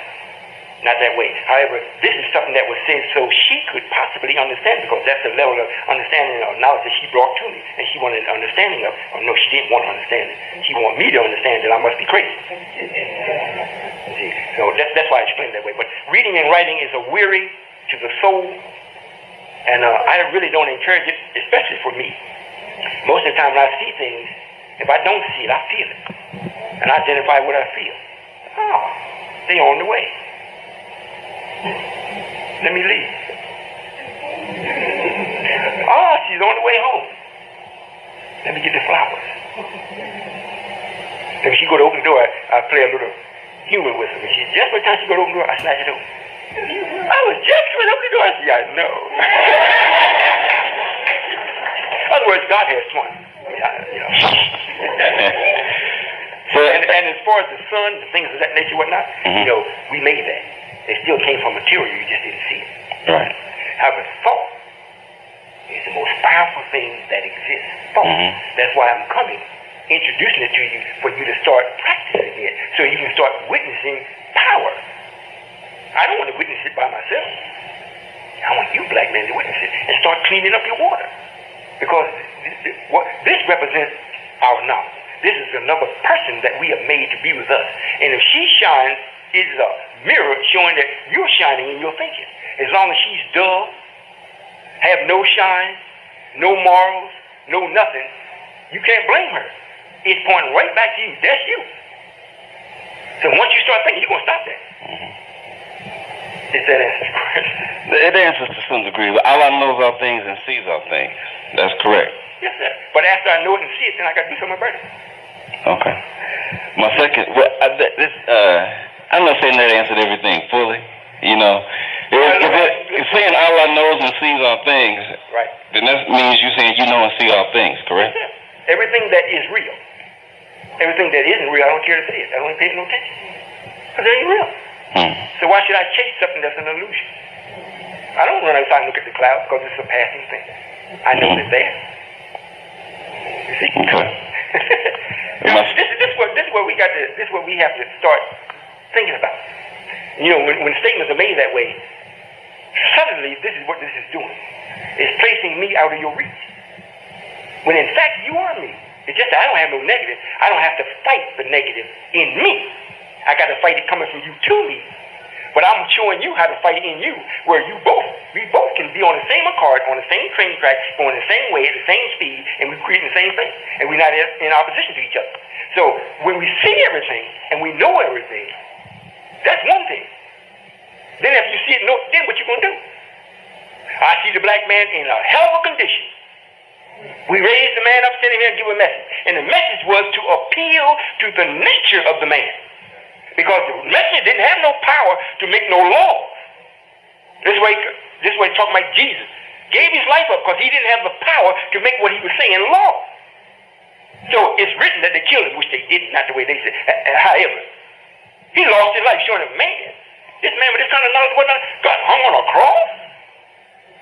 Speaker 1: Not that way. However, this is something that was said so she could possibly understand, because that's the level of understanding or knowledge that she brought to me, and she wanted an understanding of. Oh no, she didn't want to understand it. She wanted me to understand that I must be crazy. See, so that's why I explained it that way. But reading and writing is a weary to the soul, and I really don't encourage it, especially for me. Most of the time when I see things, if I don't see it, I feel it, and I identify what I feel. Oh, they're on the way. Let me leave. Oh, she's on the way home. Let me get the flowers. If she go to open the door, I play a little humor with her. Just by the time she go to open the door, I snatch it open. I was just going to open the door. I said, I know. In other words, God has fun. And as far as the sun, the things of that nature, whatnot, we made that. They still came from material, you just didn't see it.
Speaker 7: Right.
Speaker 1: However, thought is the most powerful thing that exists. Thought. That's why I'm coming, introducing it to you for you to start practicing it, so you can start witnessing power. I don't want to witness it by myself. I want you, black man, to witness it and start cleaning up your water. Because this represents our knowledge. This is another person that we have made to be with us. And if she shines, it's a mirror showing that you're shining in your thinking. As long as she's dull, have no shine, no morals, no nothing, you can't blame her. It's pointing right back to you. That's you. So once you start thinking, you're going to stop that. If that answers the question.
Speaker 7: It answers to some degree. Allah knows all things and sees all things. That's correct.
Speaker 1: Yes, sir. But after I know it and see it, then I got to do something about it.
Speaker 7: Okay. My second, I'm not saying that answered everything fully. If saying Allah knows and sees all things,
Speaker 1: right,
Speaker 7: then that means you saying you know and see all things, correct?
Speaker 1: Yes, sir. Everything that is real. Everything that isn't real, I don't care to see it. I don't pay no attention. Because it ain't real. So why should I chase something that's an illusion? I don't run outside and look at the clouds because it's a passing thing. I know it's there. You see?
Speaker 7: Okay.
Speaker 1: This is what we have to start thinking about. When statements are made that way, suddenly this is what this is doing. It's placing me out of your reach. When in fact you are me. It's just that I don't have no negative. I don't have to fight the negative in me. I got to fight it coming from you to me. But I'm showing you how to fight it in you, where we both can be on the same accord, on the same train track, going the same way, at the same speed, and we're creating the same thing. And we're not in opposition to each other. So when we see everything and we know everything, that's one thing. Then if you see it, then what you going to do? I see the black man in a hell of a condition. We raised the man up, sent him here and give him a message. And the message was to appeal to the nature of the man. Because the message didn't have no power to make no laws. This way talking about Jesus. Gave his life up because he didn't have the power to make what he was saying law. So it's written that they killed him, which they didn't, not the way they said. However, he lost his life showing a man. This man with this kind of knowledge got hung on a cross?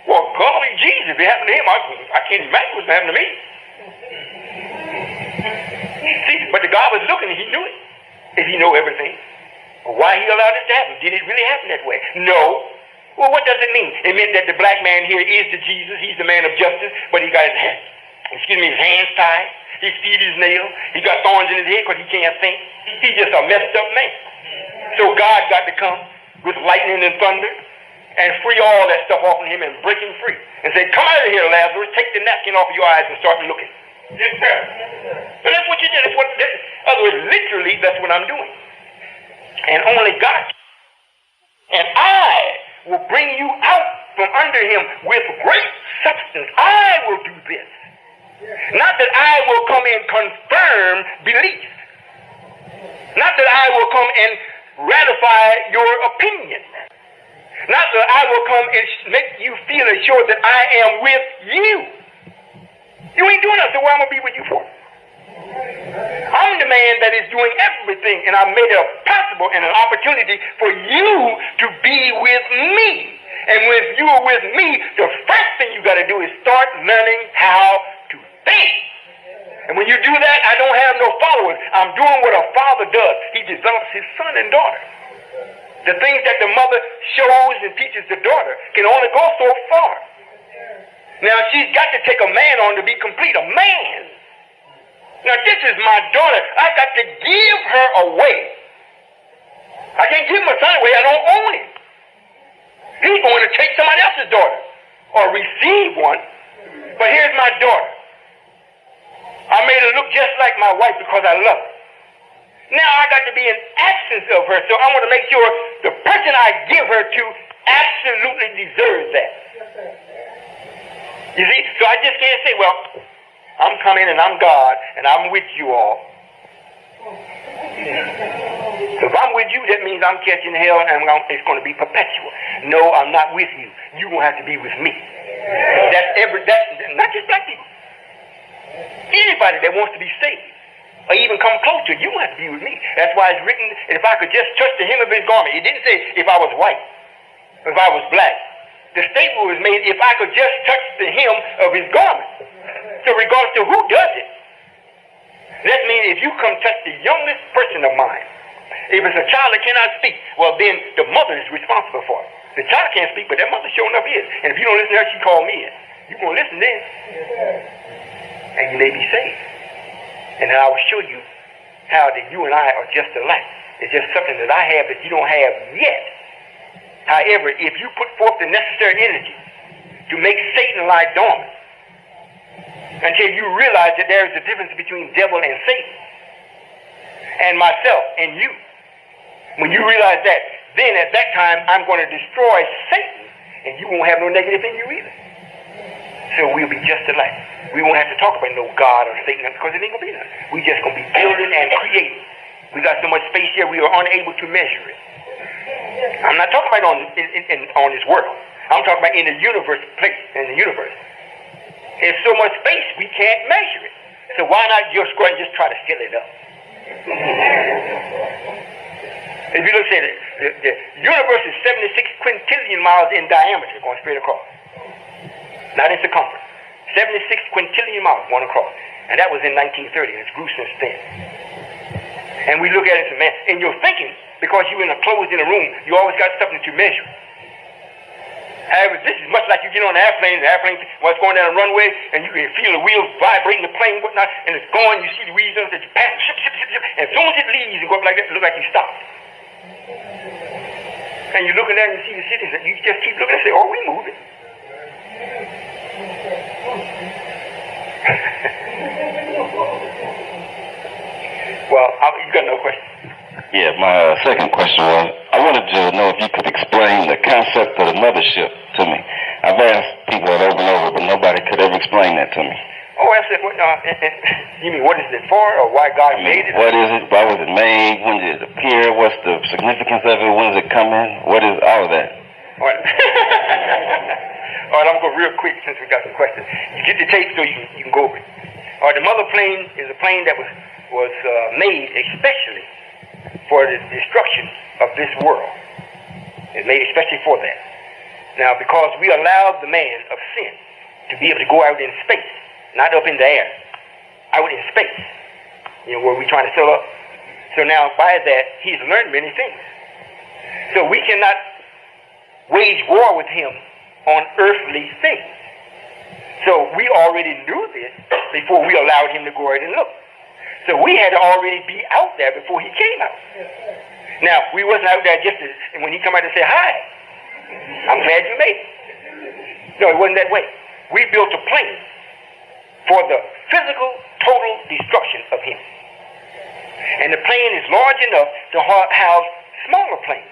Speaker 1: Well, golly Jesus, if it happened to him, I can't imagine what's happened to me. See, but the God was looking and he knew it. If he know everything. Why he allowed it to happen? Did it really happen that way? No. Well, what does it mean? It meant that the black man here is the Jesus. He's the man of justice, but he got his hands tied. His feet is nailed. He got thorns in his head because he can't think. He's just a messed up man. So God got to come with lightning and thunder and free all that stuff off of him and break him free. And say, come out of here, Lazarus. Take the napkin off of your eyes and start looking. Yes, sir. So that's what you did. In other words, literally, that's what I'm doing. And only God. And I will bring you out from under him with great substance. I will do this. Not that I will come and confirm belief. Not that I will come and ratify your opinion. Not that I will come and make you feel assured that I am with you. You ain't doing nothing, so what I'm going to be with you for? I'm the man that is doing everything, and I made it possible and an opportunity for you to be with me. And when you are with me, the first thing you got to do is start learning how to think. And when you do that, I don't have no followers. I'm doing what a father does. He develops his son and daughter. The things that the mother shows and teaches the daughter can only go so far. Now, she's got to take a man on to be complete, a man. Now, this is my daughter. I got to give her away. I can't give my son away. I don't own him. He's going to take somebody else's daughter or receive one. But here's my daughter. I made her look just like my wife because I love her. Now I got to be in absence of her, so I want to make sure the person I give her to absolutely deserves that. You see? So I just can't say, well, I'm coming and I'm God and I'm with you all. So if I'm with you, that means I'm catching hell and it's going to be perpetual. No, I'm not with you. You're going to have to be with me. That's not just black people. Anybody that wants to be saved or even come close to it, you have to be with me. That's why it's written, if I could just touch the hem of his garment. It didn't say if I was white, if I was black. The statement was made if I could just touch the hem of his garment. So regardless of who does it, that means if you come touch the youngest person of mine, if it's a child that cannot speak, well then the mother is responsible for it. The child can't speak, but that mother sure enough is. And if you don't listen to her, she called me in. You're going to listen then. And you may be saved. And then I will show you how that you and I are just alike. It's just something that I have that you don't have yet. However, if you put forth the necessary energy to make Satan lie dormant, until you realize that there is a difference between devil and Satan, and myself and you, when you realize that, then at that time I'm going to destroy Satan, and you won't have no negative in you either. So we'll be just alike. We won't have to talk about no God or Satan because it ain't going to be none. We just going to be building and creating. We got so much space here we are unable to measure it. I'm not talking about on this world. I'm talking about in the universe place, in the universe. There's so much space we can't measure it. So why not just go and just try to fill it up? If you look at it, the universe is 76 quintillion miles in diameter going straight across. Not in circumference. 76 quintillion miles going across. And that was in 1930, and it's grew since then. And we look at it and say, man, in your thinking, because you're closed in a room, you always got something to measure. However, this is much like you get on an airplane, while it's going down a runway, and you can feel the wheels vibrating, the plane, whatnot, and it's going, you see the wheels that you pass, and as soon as it leaves and go up like that, it looks like you stopped. And you're looking there and you see the cities, and you just keep looking and say, oh, we moving. Well, you got no question.
Speaker 7: Yeah, my second question was, I wanted to know if you could explain the concept of the mothership to me. I've asked people that over and over, but nobody could ever explain that to me.
Speaker 1: Oh, absolutely. You mean what is it for, or why God made it?
Speaker 7: What is it? Why was it made? When did it appear? What's the significance of it? When does it come in? What is all of that?
Speaker 1: All right. All right, I'm going to go real quick since we got some questions. You get the tape so you can go over it. All right, the mother plane is a plane that was made especially for the destruction of this world. It's made especially for that. Now, because we allowed the man of sin to be able to go out in space, not up in the air, out in space, where we're trying to fill up. So now, by that, he's learned many things. So we cannot wage war with him on earthly things. So we already knew this before we allowed him to go out and look. So we had to already be out there before he came out. Now, we wasn't out there just when he come out to say hi. I'm glad you made it. No, it wasn't that way. We built a plane for the physical total destruction of him. And the plane is large enough to house smaller planes.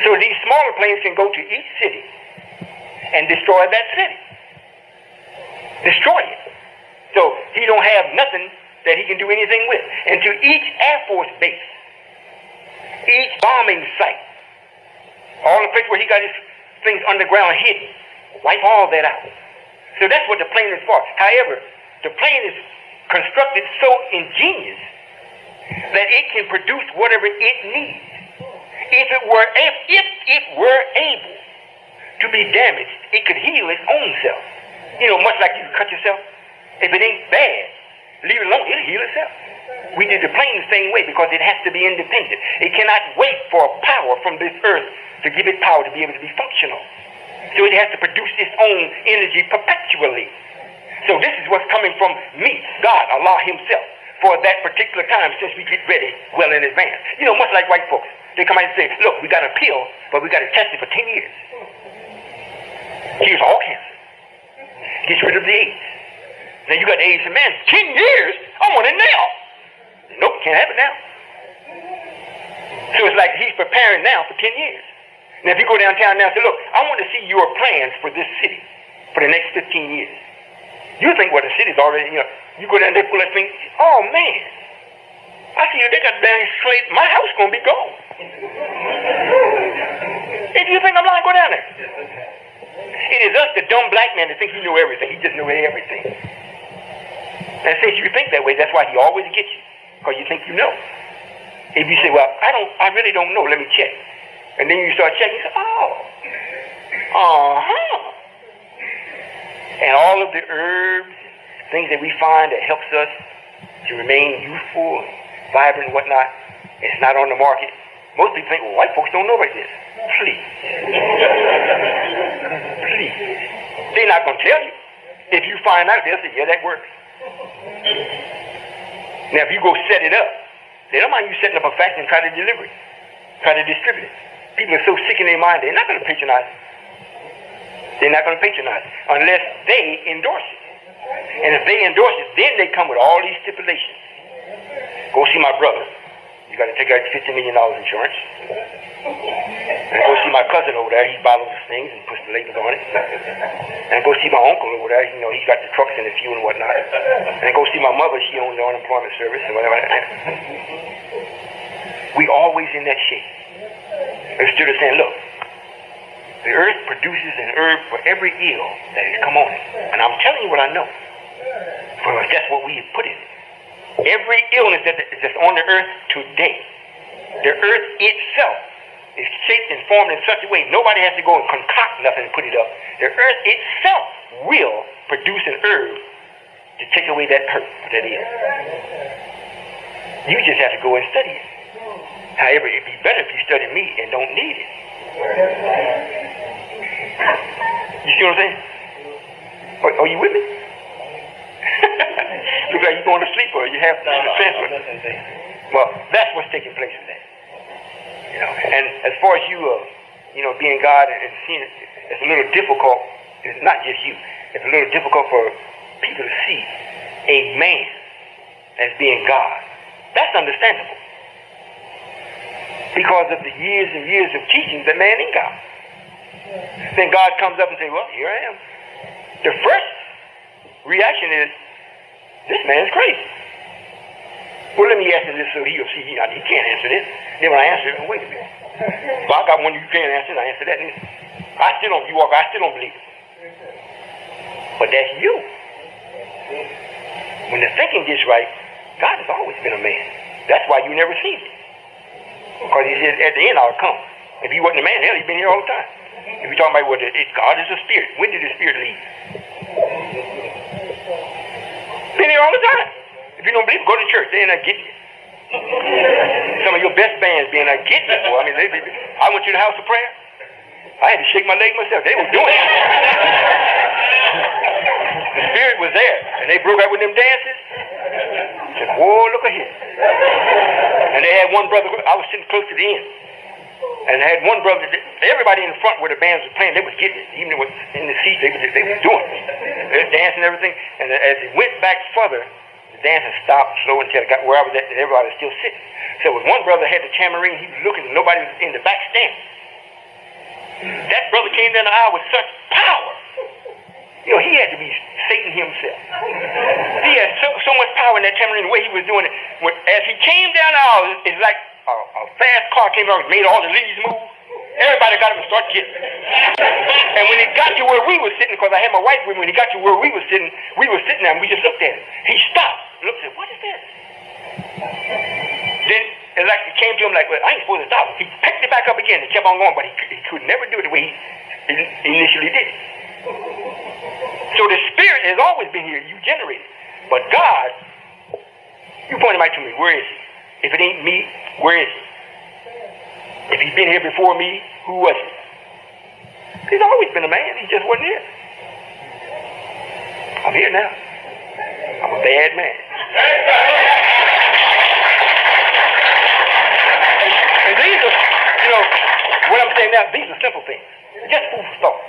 Speaker 1: So these smaller planes can go to each city and destroy that city. Destroy it. So he don't have nothing that he can do anything with. And to each Air Force base, each bombing site, all the places where he got his things underground hidden, wipe all that out. So that's what the plane is for. However, the plane is constructed so ingenious that it can produce whatever it needs. If it were able to be damaged, it could heal its own self. You know, much like you cut yourself. If it ain't bad, leave it alone, it'll heal itself. We did the plane the same way because it has to be independent. It cannot wait for power from this earth to give it power to be able to be functional. So it has to produce its own energy perpetually. So this is what's coming from me, God, Allah himself, for that particular time since we get ready well in advance. You know, much like white folks. They come out and say, look, we got a pill, but we got to test it for 10 years. Here's all cancer. Gets rid of the AIDS. Now you got the AIDS, and man, 10 years? I want it now. Nope, can't have it now. So it's like he's preparing now for 10 years. Now if you go downtown now and say, look, I want to see your plans for this city for the next 15 years. You think, well, the city's already, you know, you go down there, pull that thing, oh man, I see they got down slate, my house gonna be gone. If you think I'm lying, go down there. It is us, the dumb black man, that think he know everything. He just know everything. And since you think that way, that's why he always gets you, because you think you know. If you say, well, I really don't know, let me check. And then you start checking, you say, and all of the herbs, things that we find that helps us to remain youthful, vibrant, and whatnot, it's not on the market. Most people think, well, white folks don't know about this. Please. Please. They're not going to tell you. If you find out, they'll say, yeah, that works. Now, if you go set it up, they don't mind you setting up a factory and try to deliver it, try to distribute it. People are so sick in their mind, they're not going to patronize it. They're not going to patronize it unless they endorse it. And if they endorse it, then they come with all these stipulations. Go see my brother. You got to take out $50 million insurance. And go see my cousin over there. He bottles the things and puts the labels on it. And go see my uncle over there. You know, he's got the trucks and the fuel and whatnot. And go see my mother. She owns the unemployment service and whatever. We always in that shape. Instead of saying, look, the earth produces an herb for every ill that has come on it. And I'm telling you what I know. For that's what we have put in it. Every illness that's on the earth today, the earth itself is shaped and formed in such a way nobody has to go and concoct nothing and put it up. The earth itself will produce an herb to take away that hurt that is. You just have to go and study it. However, it'd be better if you study me and don't need it. You see what I'm saying? Are you with me? Look like you're going to sleep or you have to transfer. Well, that's what's taking place with that. You know, and as far as you, being God and seeing it, it's a little difficult. It's not just you. It's a little difficult for people to see a man as being God. That's understandable. Because of the years and years of teachings that man ain't God. Then God comes up and says, well, here I am. The first reaction is, this man's crazy. Well, let me answer this so he'll see he can't answer this. Then when I answer it, wait a minute. Well, I got one you can't answer, and I answer that. And I still don't believe it. But that's you. When the thinking gets right, God has always been a man. That's why you never seen it. Because he says, at the end, I'll come. If he wasn't a man, hell, he'd been here all the time. If you're talking about God is a spirit, when did the spirit leave? Been here all the time. If you don't believe, go to church. They're not getting it. Some of your best bands being not getting it. Boy. I mean, I went to the house of prayer. I had to shake my leg myself. They were doing it. The spirit was there, and they broke out with them dances. I said, whoa, look at here. And they had one brother, I was sitting close to the end. And they had one brother, everybody in the front where the bands were playing, they was getting it. Even in the seats, they was doing it. They were dancing and everything. And as it went back further, the dancing stopped slow until it got where I was at, and everybody was still sitting. So when one brother had the tambourine, he was looking, and nobody was in the back standing. that brother came down the aisle with such power. You know, he had to be Satan himself. He had so much power in that tambourine, the way he was doing it. As he came down the aisle, it's like a fast car came out and made all the leaves move. Everybody got up and started getting it. And when he got to where we were sitting, because I had my wife with me, when he got to where we were sitting there and we just looked at him. He stopped, looked at, what is this? Then it's like it came to him like, well, I ain't supposed to stop. He picked it back up again and kept on going, but he could never do it the way he initially did it. So the Spirit has always been here. You generate it. But God, you point him out to me. Where is he? If it ain't me, where is he? If he's been here before me, who was it? He's always been a man. He just wasn't here. I'm here now. I'm a bad man. And these are, you know, what I'm saying now, these are simple things. Just food for thought.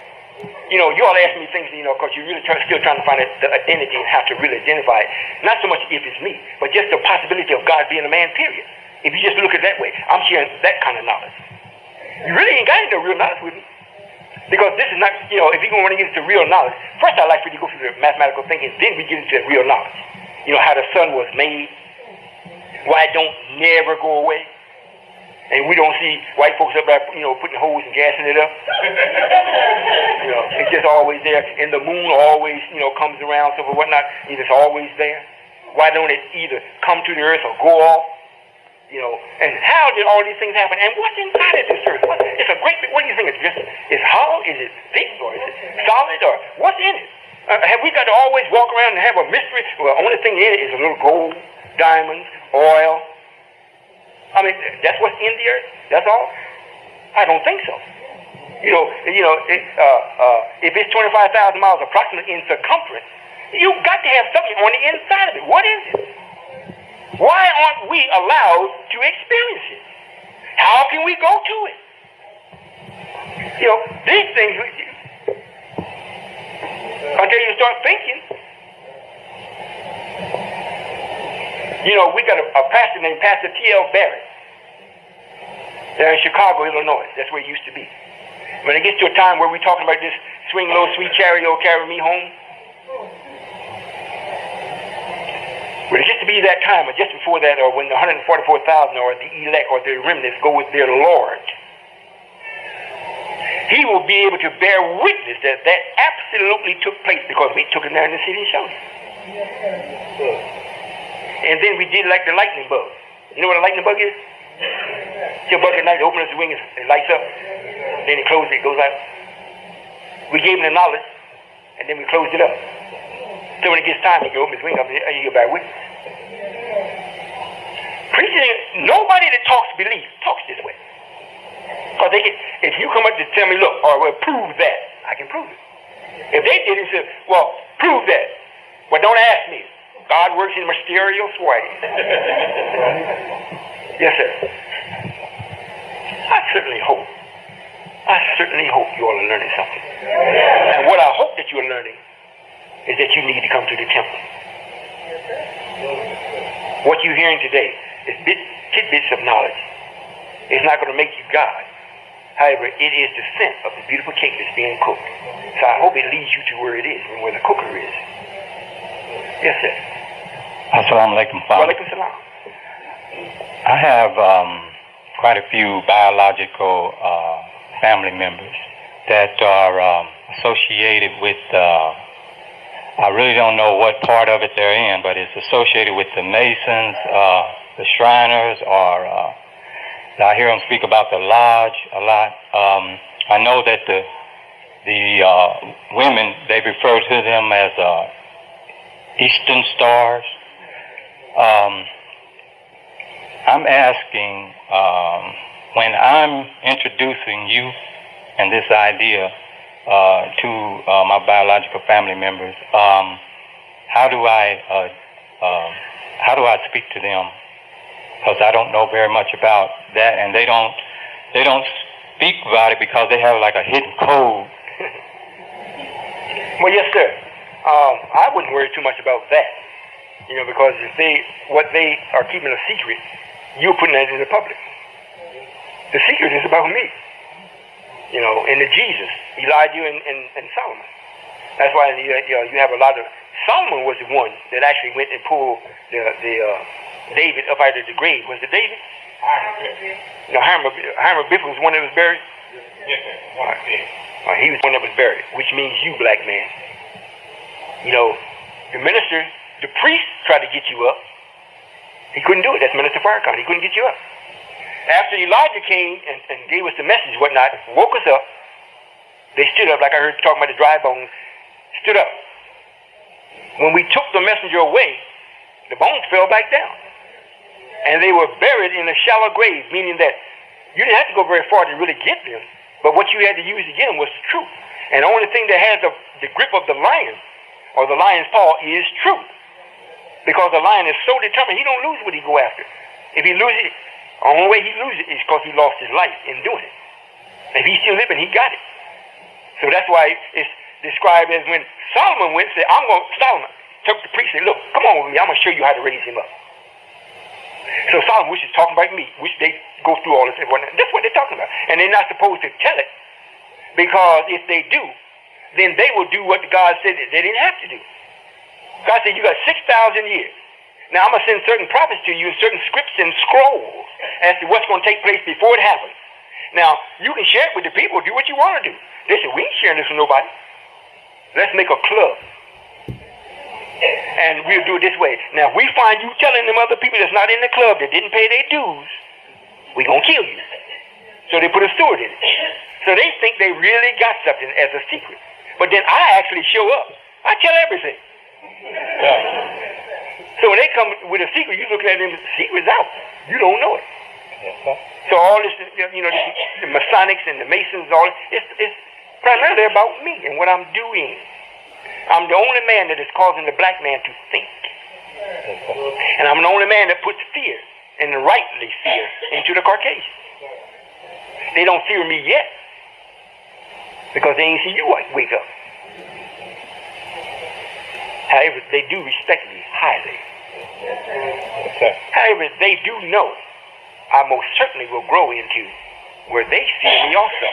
Speaker 1: You know, you all ask me things, you know, because you're really still trying to find the identity and how to really identify it. Not so much if it's me, but just the possibility of God being a man, period. If you just look at it that way, I'm sharing that kind of knowledge. You really ain't got any real knowledge with me. Because this is not, you know, if you want to get into real knowledge, first I'd like for you to go through the mathematical thinking, then we get into the real knowledge. You know, how the sun was made, why it don't never go away. And we don't see white folks up there, you know, putting holes and gassing it up. You know, it's just always there. And the moon always, you know, comes around, so for whatnot, it's just always there. Why don't it either come to the earth or go off? You know, and how did all these things happen? And what's inside of this earth? It's a great big, what do you think? It's hollow? Is it thick? Or is it solid? Or what's in it? Have we got to always walk around and have a mystery? Well, the only thing in it is a little gold, diamonds, oil. I mean, that's what's in the earth? That's all? I don't think so. You know, if it's 25,000 miles approximately in circumference, you've got to have something on the inside of it. What is it? Why aren't we allowed to experience it? How can we go to it? You know, these things, until you start thinking. You know, we got a pastor named Pastor T.L. Barrett. There in Chicago, Illinois. That's where he used to be. When it gets to a time where we're talking about this swing low, sweet chariot, carry me home. When it gets to be that time, or just before that, or when the 144,000 or the elect or the remnants go with their Lord, he will be able to bear witness that that absolutely took place because we took him there in the city and showed him. And then we did like the lightning bug. You know what a lightning bug is? It's a bug at night, it opens its wings, it lights up, then it closes, it goes out. We gave him the knowledge, and then we closed it up. So when it gets time, he can open his wing up and he can bear witness. Preaching, nobody that talks belief talks this way. Because if you come up to tell me, look, or well, prove that, I can prove it. If they did it, say, well, prove that. Well, don't ask me. God works in mysterious ways. Yes, sir. I certainly hope you all are learning something. And what I hope that you are learning is that you need to come to the temple. What you're hearing today is tidbits of knowledge. It's not going to make you God. However, it is the scent of the beautiful cake that's being cooked. So I hope it leads you to where it is and where the cooker is. Yes, sir.
Speaker 8: Assalamu alaikum, Father.
Speaker 1: Wa alaikum salam.
Speaker 8: I have quite a few biological family members that are associated with, I really don't know what part of it they're in, but it's associated with the Masons, the Shriners, or I hear them speak about the Lodge a lot. I know that the women, they refer to them as Eastern Stars. I'm asking, when I'm introducing you and this idea to my biological family members, how do I speak to them? Because I don't know very much about that, and they don't speak about it because they have like a hidden code.
Speaker 1: Well, yes, sir. I wouldn't worry too much about that. You know, because what they are keeping a secret, you're putting that in the public. The secret is about me. into Jesus, Elijah and Solomon. That's why you have a lot of. Solomon was the one that actually went and pulled David up out of the grave. Was it David? Hiram Biff was one that was buried.
Speaker 3: Yes, sir.
Speaker 1: He was one that was buried, which means you, black man. The minister, the priest tried to get you up. He couldn't do it. That's Minister Farrakhan. He couldn't get you up. After Elijah came and gave us the message, whatnot, woke us up, they stood up, like I heard talking about the dry bones, stood up. When we took the messenger away, the bones fell back down. And they were buried in a shallow grave, meaning that you didn't have to go very far to really get them, but what you had to use to get them was the truth. And the only thing that has the grip of the lion, or the lion's paw, is truth. Because the lion is so determined, he don't lose what he go after. If he loses it, the only way he loses it is because he lost his life in doing it. If he's still living, he got it. So that's why it's described as when Solomon went and said, Solomon took the priest and said, look, come on with me, I'm going to show you how to raise him up. So Solomon, which is talking about me, which they go through all this and whatnot. That's what they're talking about. And they're not supposed to tell it, because if they do, then they will do what God said that they didn't have to do. God said, you got 6,000 years. Now I'm going to send certain prophets to you, certain scripts and scrolls as to what's going to take place before it happens. Now, you can share it with the people, do what you want to do. They said, we ain't sharing this with nobody. Let's make a club. And we'll do it this way. Now, if we find you telling them other people that's not in the club that didn't pay their dues, we're going to kill you. So they put a steward in it. So they think they really got something as a secret. But then I actually show up. I tell everything. So when they come with a secret, you look at them, the secret's out. You don't know it. So all this, the Masonics and the Masons, all it's primarily about me and what I'm doing. I'm the only man that is causing the black man to think. And I'm the only man that puts fear, and rightly fear, into the Caucasians. They don't fear me yet, because they ain't seen you wake up. However, they do respect me highly. However, they do know I most certainly will grow into where they fear me also.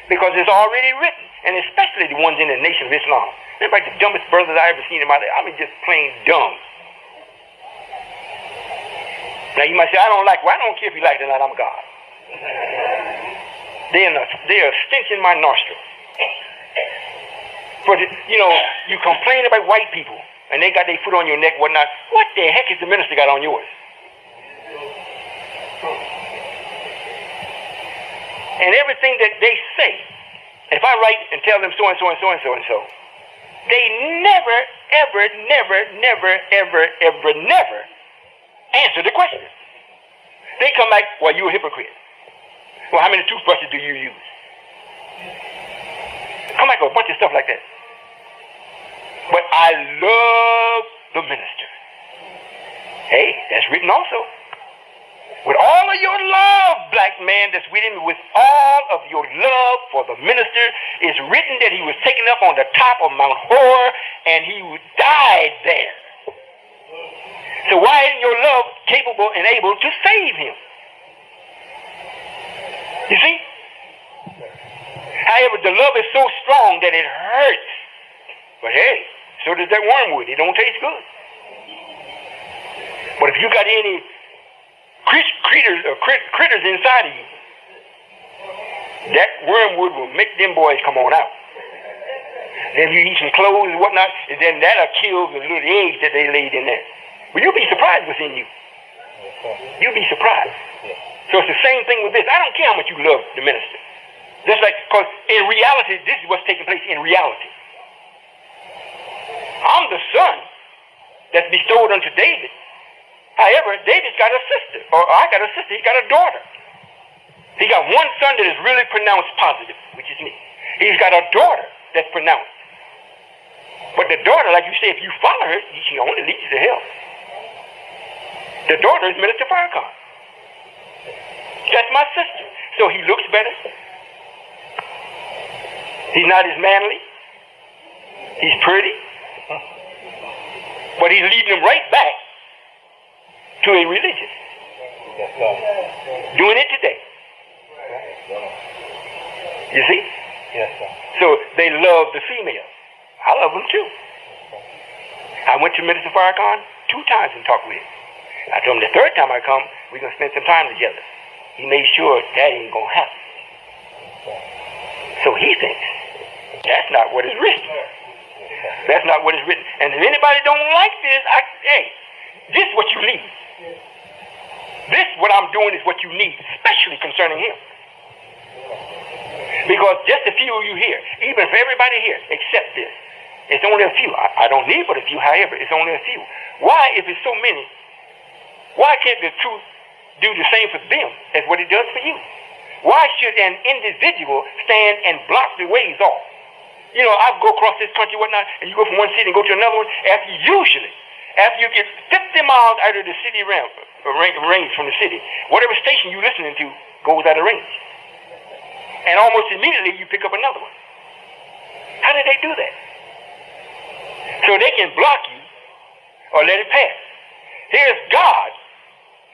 Speaker 1: Because it's already written, and especially the ones in the Nation of Islam. They're like the dumbest brothers I ever seen in my life. I mean, just plain dumb. Now you might say, I don't like, well, I don't care if you like it or not, I'm God. They are stench in my nostrils. But, you complain about white people, and they got their foot on your neck, whatnot. What the heck is the minister got on yours? And everything that they say, if I write and tell them so and so and so and so and so, they never, ever, never, never, ever, ever, never answer the question. They come back, well, you're a hypocrite. Well, how many toothbrushes do you use? Come back with a bunch of stuff like that. But I love the minister. Hey, that's written also. With all of your love, black man, that's written, with all of your love for the minister, is written that he was taken up on the top of Mount Horror and he died there. So why isn't your love capable and able to save him? You see? However, the love is so strong that it hurts. But hey, so does that wormwood. It don't taste good. But if you got any critters inside of you, that wormwood will make them boys come on out. Then if you eat some clothes and whatnot, then that'll kill the little eggs that they laid in there. But you'll be surprised what's in you. You'll be surprised. So it's the same thing with this. I don't care how much you love the minister. Just like, because in reality, this is what's taking place in reality. I'm the son that's bestowed unto David. However, David's got a sister, or I got a sister, he got a daughter. He got one son that is really pronounced positive, which is me. He's got a daughter that's pronounced. But the daughter, like you say, if you follow her, she only leads you to hell. The daughter is Minister Farrakhan. That's my sister. So he looks better. He's not as manly. He's pretty. But he's leading them right back to a religion. Doing it today. You see?
Speaker 3: Yes, sir.
Speaker 1: So they love the female. I love them too. I went to Minister Farrakhan 2 times and talked with him. I told him the 3rd time I come, we're going to spend some time together. He made sure that ain't going to happen. So he thinks that's not what is written. That's not what is written. And if anybody don't like this, hey, this is what you need. This, what I'm doing, is what you need, especially concerning him. Because just a few of you here, even for everybody here, except this, it's only a few. I don't need but a few, however, it's only a few. Why, if it's so many, why can't the truth do the same for them as what it does for you? Why should an individual stand and block the ways off? You know, I go across this country, whatnot, and you go from one city and go to another one, after you get 50 miles out of the city range from the city, whatever station you're listening to goes out of range. And almost immediately you pick up another one. How did they do that? So they can block you or let it pass. Here's God.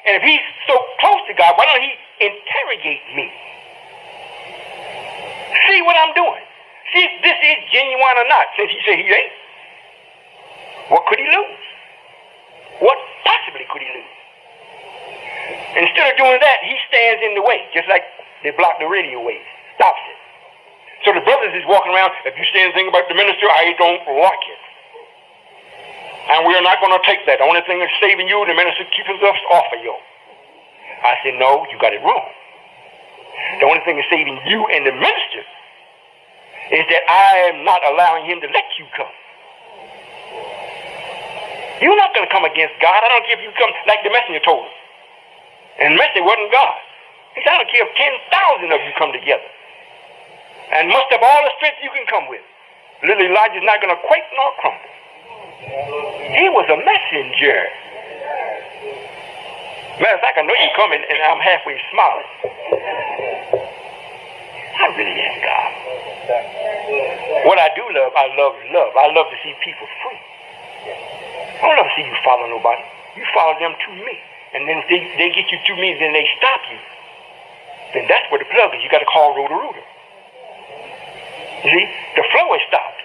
Speaker 1: And if he's so close to God, why don't he interrogate me? See what I'm doing. See if this is genuine or not, since he said he ain't. What could he lose? What possibly could he lose? Instead of doing that, he stands in the way, just like they block the radio waves, stops it. So the brothers is walking around, if you say anything about the minister, I don't like it. And we are not going to take that. The only thing that's saving you, the minister keeping us off of you. I said, no, you got it wrong. The only thing that's saving you and the minister is that I am not allowing him to let you come. You're not going to come against God. I don't care if you come, like the messenger told us. And the messenger wasn't God. He said, I don't care if 10,000 of you come together and muster up all the strength you can come with. Little Elijah's not going to quake nor crumble. He was a messenger. Matter of fact, I know you're coming, and I'm halfway smiling. I really am God. What I do love, I love love. I love to see people free. I don't love to see you follow nobody. You follow them to me. And then if they get you to me, then they stop you. Then that's where the plug is. You got to call Roto-Rooter. You see, the flow is stopped.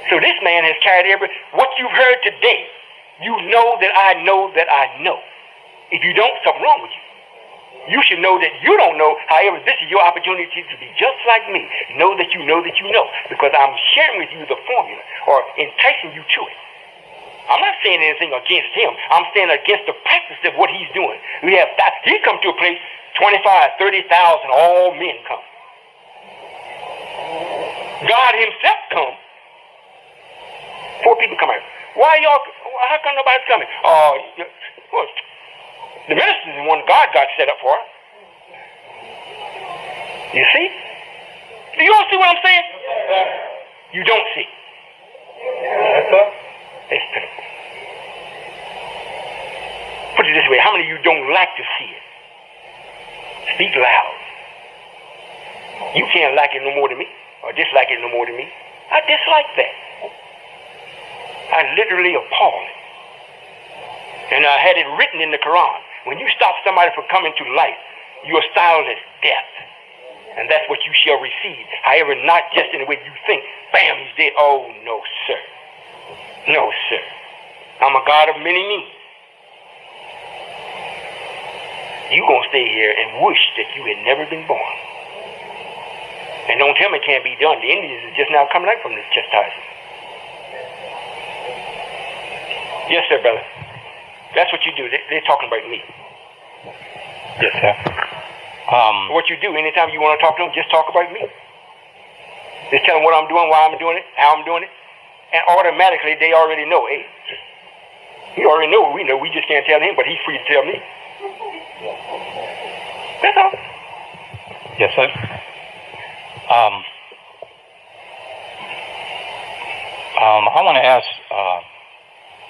Speaker 1: So this man has carried what you've heard today. You know that I know that I know. If you don't, something wrong with you. You should know that you don't know. However, this is your opportunity to be just like me. Know that you know that you know. Because I'm sharing with you the formula or enticing you to it. I'm not saying anything against him. I'm saying against the practice of what he's doing. He come to a place, 25, 30,000, all men come. God himself come. 4 people come out. How come nobody's coming? The minister is the one God got set up for. You see? You don't see what I'm saying? You don't see. It's pitiful. Put it this way, how many of you don't like to see it? Speak loud. You can't like it no more than me, or dislike it no more than me. I dislike that. I literally appalled. And I had it written in the Quran. When you stop somebody from coming to life, your style is death. And that's what you shall receive. However, not just in the way you think. Bam, he's dead. Oh, no, sir. No, sir. I'm a God of many means. You're going to stay here and wish that you had never been born. And don't tell me it can't be done. The Indians are just now coming out from this chastisement. Yes, sir, brother. That's what you do. They're talking about me.
Speaker 8: Yes, sir.
Speaker 1: What you do, anytime you want to talk to them, just talk about me. Just tell them what I'm doing, why I'm doing it, how I'm doing it. And automatically, they already know. Hey, he already know what we know. We just can't tell him, but he's free to tell me. That's all.
Speaker 8: Yes, sir. I want to ask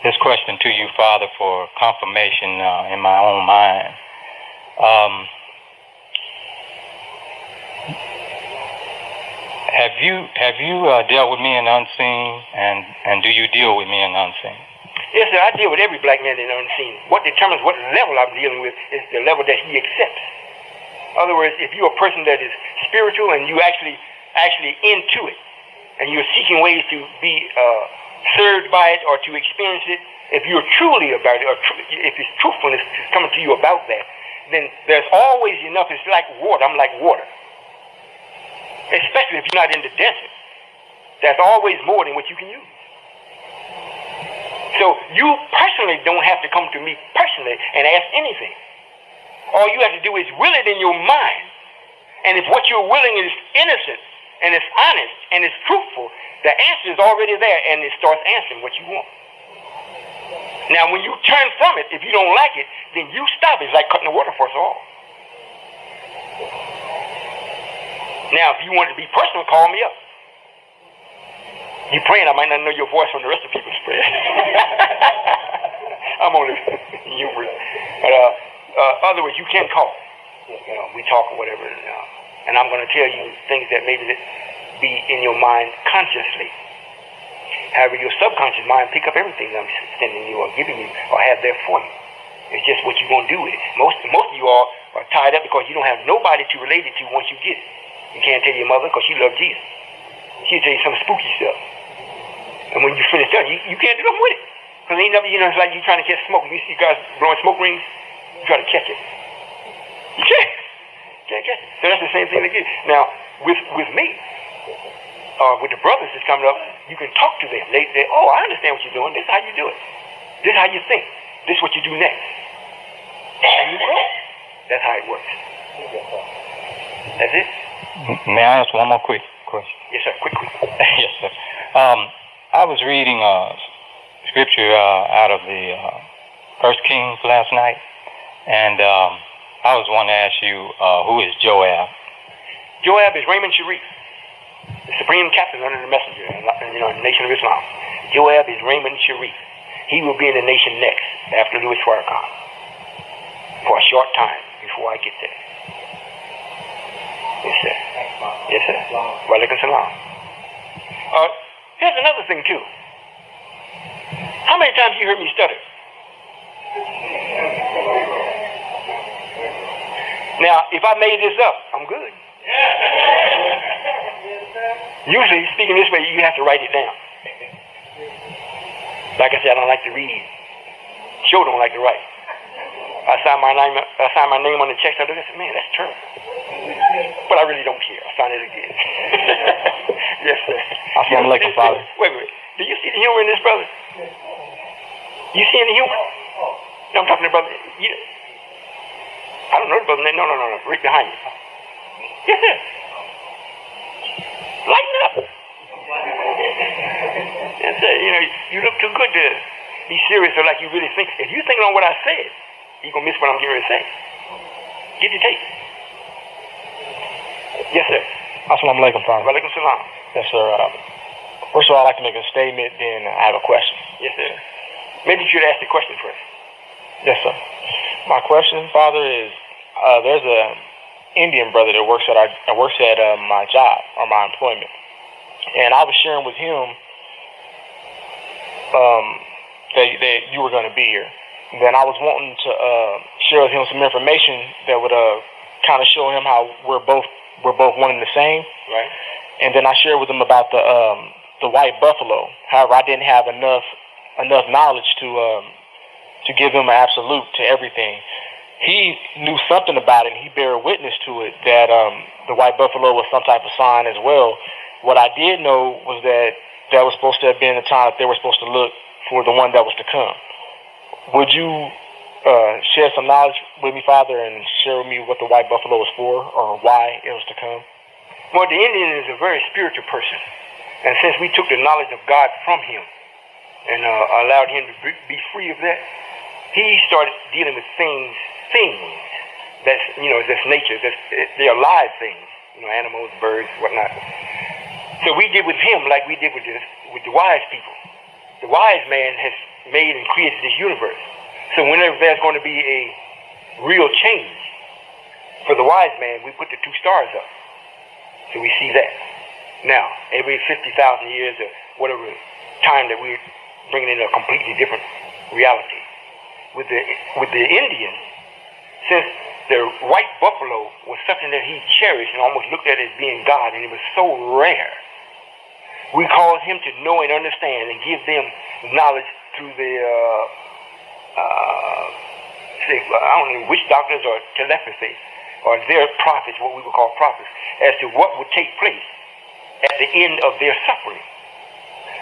Speaker 8: this question to you, Father, for confirmation in my own mind. Have you dealt with me in unseen, and do you deal with me in unseen?
Speaker 1: Yes, sir. I deal with every black man in unseen. What determines what level I'm dealing with is the level that he accepts. In other words, if you're a person that is spiritual and you actually into it, and you're seeking ways to be served by it or to experience it, if you're truly about it, or if it's truthfulness is coming to you about that, then there's always enough. It's like water. I'm like water. Especially if you're not in the desert. There's always more than what you can use. So you personally don't have to come to me personally and ask anything. All you have to do is will it in your mind. And if what you're willing is innocent and it's honest and it's truthful, the answer is already there and it starts answering what you want. Now when you turn from it, if you don't like it, then you stop. It's like cutting the water for us all. Now if you want to be personal, call me up. You praying, I might not know your voice from the rest of people's prayers. I'm only humorous. But otherwise, you can call. We talk or whatever. And I'm going to tell you things that maybe that be in your mind consciously. However, your subconscious mind pick up everything that I'm sending you or giving you or have there for you. It's just what you're going to do with it. Most of you all are tied up because you don't have nobody to relate it to once you get it. You can't tell your mother because she loves Jesus. She'll tell you some spooky stuff. And when you finish that, you can't do nothing with it. Because ain't never, it's like you trying to catch smoke. You see guys blowing smoke rings, you try to catch it. You can't catch it. So that's the same thing again. Now, with me, with the brothers that's coming up, you can talk to them. They I understand what you're doing. This is how you do it. This is how you think. This is what you do next. And you grow. That's how it works. That's it.
Speaker 8: May I ask one more quick question?
Speaker 1: Yes, sir. Quick.
Speaker 8: Yes, sir. I was reading scripture out of the First Kings last night, and I was wanting to ask you, who is Joab?
Speaker 1: Joab is Raymond Sharif, the supreme captain under the messenger, in the Nation of Islam. Joab is Raymond Sharif. He will be in the nation next, after Louis Farrakhan, for a short time before I get there. Yes, sir. Yes, sir. Wa alaikum salam. Here's another thing, too. How many times you heard me stutter? Now, if I made this up, I'm good. Usually, speaking this way, you have to write it down. Like I said, I don't like to read. Sure don't like to write. I signed my name on the check. I looked and said, man, that's terrible. But I really don't care. I signed it again. Yes, sir.
Speaker 8: Assalamu alaikum, Father.
Speaker 1: Wait. Do you see the humor in this, brother? You see any humor? No, I'm talking to brother. I don't know the brother. No. Right behind you. Yes, sir. Lighten up. Yes, sir. You look too good to be serious or like you really think. If you think on what I said, you're going to miss what I'm getting ready to say. Get your tape. Yes, sir.
Speaker 9: Assalamu alaikum, Father.
Speaker 1: Wa alaikum salam.
Speaker 9: Yes, sir. First of all, I'd like to make a statement, then I have a question.
Speaker 1: Yes, sir. Maybe you should ask the question first.
Speaker 9: Yes, sir. My question, Father, is there's an Indian brother that works at my job or my employment, and I was sharing with him that you were going to be here. Then I was wanting to share with him some information that would kind of show him how we're both one and the same.
Speaker 1: Right.
Speaker 9: And then I shared with him about the white buffalo. However, I didn't have enough knowledge to give him an absolute to everything. He knew something about it, and he bare witness to it, that the white buffalo was some type of sign as well. What I did know was that was supposed to have been the time that they were supposed to look for the one that was to come. Would you share some knowledge with me, Father, and share with me what the white buffalo was for or why it was to come?
Speaker 1: Well, the Indian is a very spiritual person. And since we took the knowledge of God from him and allowed him to be free of that, he started dealing with things that's, that's nature. They are live things, animals, birds, whatnot. So we did with him like we did with the wise people. The wise man has made and created this universe. So whenever there's going to be a real change for the wise man, we put the two stars up. So we see that. Now, every 50,000 years or whatever time that we're bringing in a completely different reality. With the Indian, since the white buffalo was something that he cherished and almost looked at as being God, and it was so rare. We caused him to know and understand and give them knowledge through the, I don't know which doctors or telepathy, or their prophets, what we would call prophets, as to what would take place at the end of their suffering.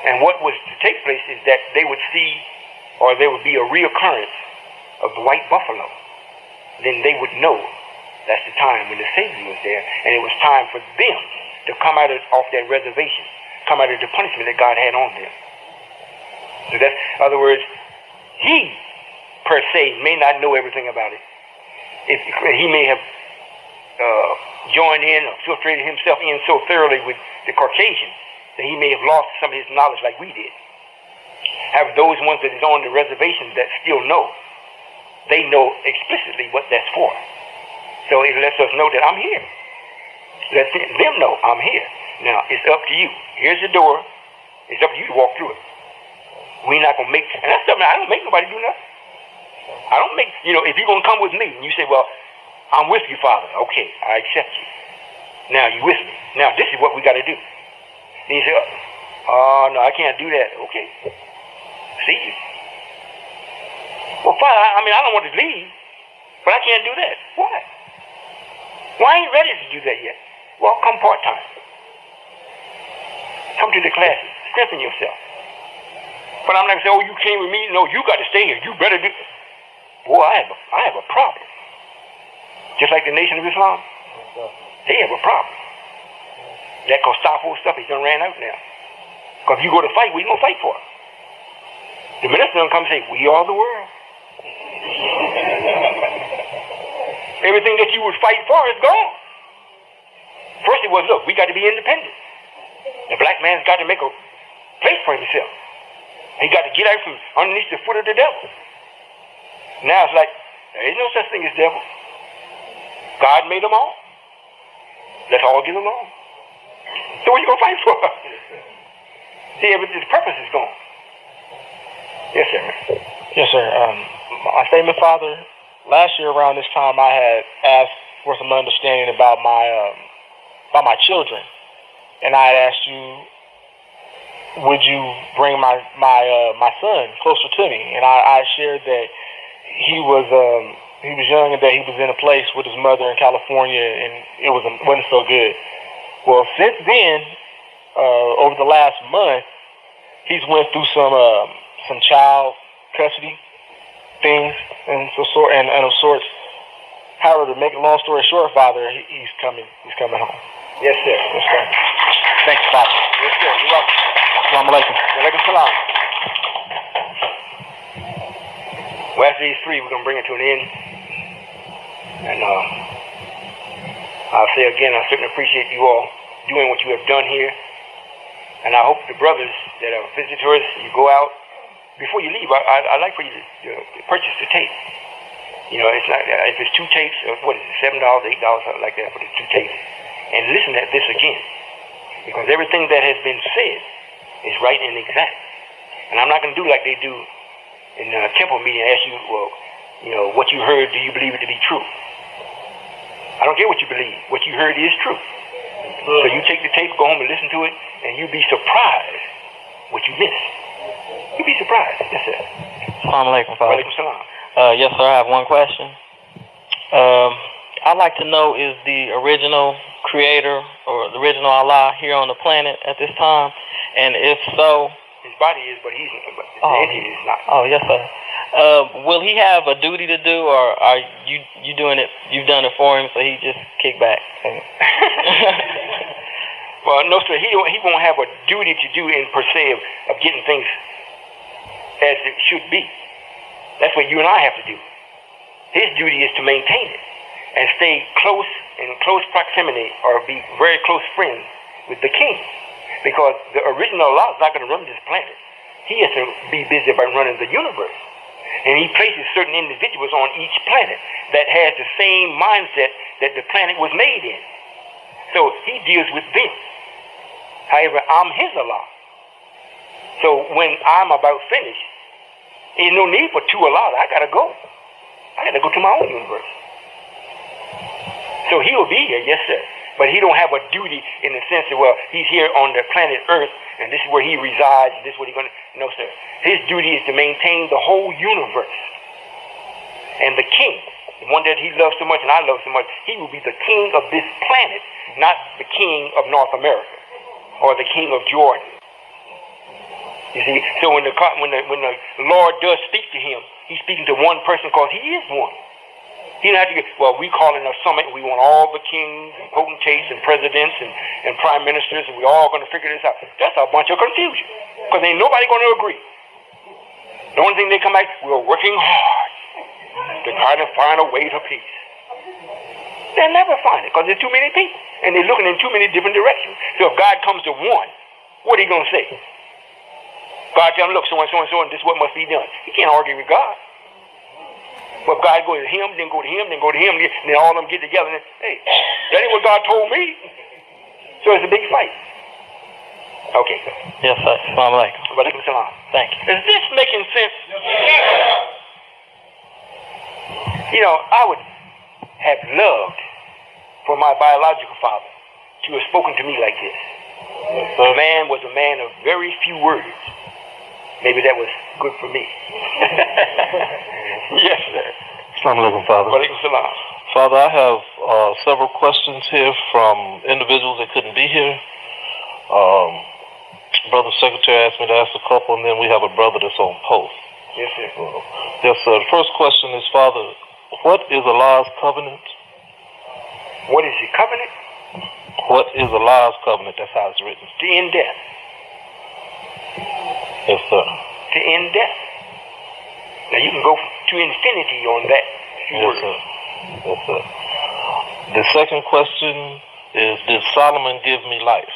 Speaker 1: And what was to take place is that they would see, or there would be a reoccurrence of the white buffalo. Then they would know that's the time when the Savior was there, and it was time for them to come off that reservation, come out of the punishment that God had on them. So that's, in other words, he per se may not know everything about it. He may have joined in or filtrated himself in so thoroughly with the Caucasian that he may have lost some of his knowledge like we did. Have those ones that is on the reservation that still know, they know explicitly what that's for. So it lets us know that I'm here. Let them know I'm here. Now, it's up to you. Here's the door. It's up to you to walk through it. We're not going to make, and that's something, I don't make nobody do nothing. I don't make, if you're going to come with me and you say, well, I'm with you, Father. Okay, I accept you. Now you with me. Now this is what we got to do. Then you say, oh, no, I can't do that. Okay. See you. Well, Father, I don't want to leave, but I can't do that. Why? Well, I ain't ready to do that yet. Well, come part-time. Come to the classes. Strengthen yourself. But I'm not going to say, oh, you came with me. No, you got to stay here. You better do. Boy, I have a problem. Just like the Nation of Islam, they have a problem. That Gestapo stuff is done ran out now. Because if you go to fight, what you going to fight for? The minister will come and say, we are the world. Everything that you would fight for is gone. First it was, look, we got to be independent. The black man's got to make a place for himself. He got to get out from underneath the foot of the devil. Now it's like, there is no such thing as devil. God made them all. Let's all get along. So what are you going to fight for? See, the purpose is gone. Yes, sir.
Speaker 9: Yes, sir. My statement, Father, last year around this time I had asked for some understanding about my children. And I had asked you, would you bring my son closer to me? And I shared that he was young and that he was in a place with his mother in California, and it wasn't so good. Well, since then, over the last month, he's went through some child custody things and of sorts. However, to make a long story short, Father, he's coming home.
Speaker 1: Yes, sir.
Speaker 9: Yes, sir. Thanks, Father.
Speaker 1: Yes, sir. You're welcome.
Speaker 9: Assalamu alaikum.
Speaker 1: Walaikum salam. Well, after these three, we're going to bring it to an end. And I'll say again, I certainly appreciate you all doing what you have done here. And I hope the brothers that are visitors, you go out. Before you leave, I'd like for you to purchase the tape. It's not, if it's 2 tapes, what is it, $7, $8, something like that for the 2 tapes. And listen at this again. Because everything that has been said is right and exact. And I'm not going to do like they do in the temple meeting and ask you, well, what you heard, do you believe it to be true? I don't care what you believe. What you heard is true. So you take the tape, go home and listen to it, and you'll be surprised what you missed. You'll be surprised. Yes, sir.
Speaker 10: Assalamu alaikum, Father.
Speaker 1: Walaikum salam.
Speaker 10: Yes, sir, I have one question. I'd like to know, is the original creator or the original Allah here on the planet at this time? And if so...
Speaker 1: His body is, but the entity is not.
Speaker 10: Oh, yes, sir. Will he have a duty to do, or are you doing it? You've done it for him, so he just kick back.
Speaker 1: Well, no, sir. He won't have a duty to do in per se of getting things as it should be. That's what you and I have to do. His duty is to maintain it and stay in close proximity, or be very close friends with the king. Because the original Allah is not going to run this planet. He has to be busy about running the universe. And he places certain individuals on each planet that has the same mindset that the planet was made in. So he deals with them. However, I'm his Allah. So when I'm about finished, there's no need for 2 Allahs. I got to go. I got to go to my own universe. So he will be here, yes, sir. But he don't have a duty in the sense that, well, he's here on the planet Earth, and this is where he resides, and this is what he's going to... No, sir. His duty is to maintain the whole universe. And the king, the one that he loves so much and I love so much, he will be the king of this planet, not the king of North America or the king of Jordan. You see, so when the Lord does speak to him, he's speaking to one person because he is one. He don't have to get, well, we call it a summit, we want all the kings and potentates and presidents and prime ministers, and we're all going to figure this out. That's a bunch of confusion, because ain't nobody going to agree. The only thing they come back, we're working hard to try to find a way to peace. They'll never find it, because there's too many people, and they're looking in too many different directions. So if God comes to one, what are you going to say? God tell him, look, so and so and so, and this is what must be done. He can't argue with God. But if God goes to him, then go to him, then go to him, and then all of them get together, and hey, that ain't what God told me. So it's a big fight. Okay, sir.
Speaker 10: Yes, sir. Assalamu alaikum.
Speaker 1: Wa alaikum salam.
Speaker 10: Thank you.
Speaker 1: Is this making sense? You know, I would have loved for my biological father to have spoken to me like this. The man was a man of very few words. Maybe that was good for me. Yes, sir.
Speaker 11: Assalamu alaikum, Father.
Speaker 1: Wa alaikum salam.
Speaker 11: Father, I have several questions here from individuals that couldn't be here. Brother Secretary asked me to ask a couple, and then we have a brother that's on post.
Speaker 1: Yes, sir.
Speaker 11: Yes, sir. The first question is, Father, what is Allah's covenant?
Speaker 1: What is the covenant?
Speaker 11: What is Allah's covenant? That's how it's written.
Speaker 1: To end death.
Speaker 11: Yes, sir.
Speaker 1: To end death. Now you can go to infinity on that.
Speaker 11: Yes, sir. Yes, sir. The second question is, did Solomon give me life?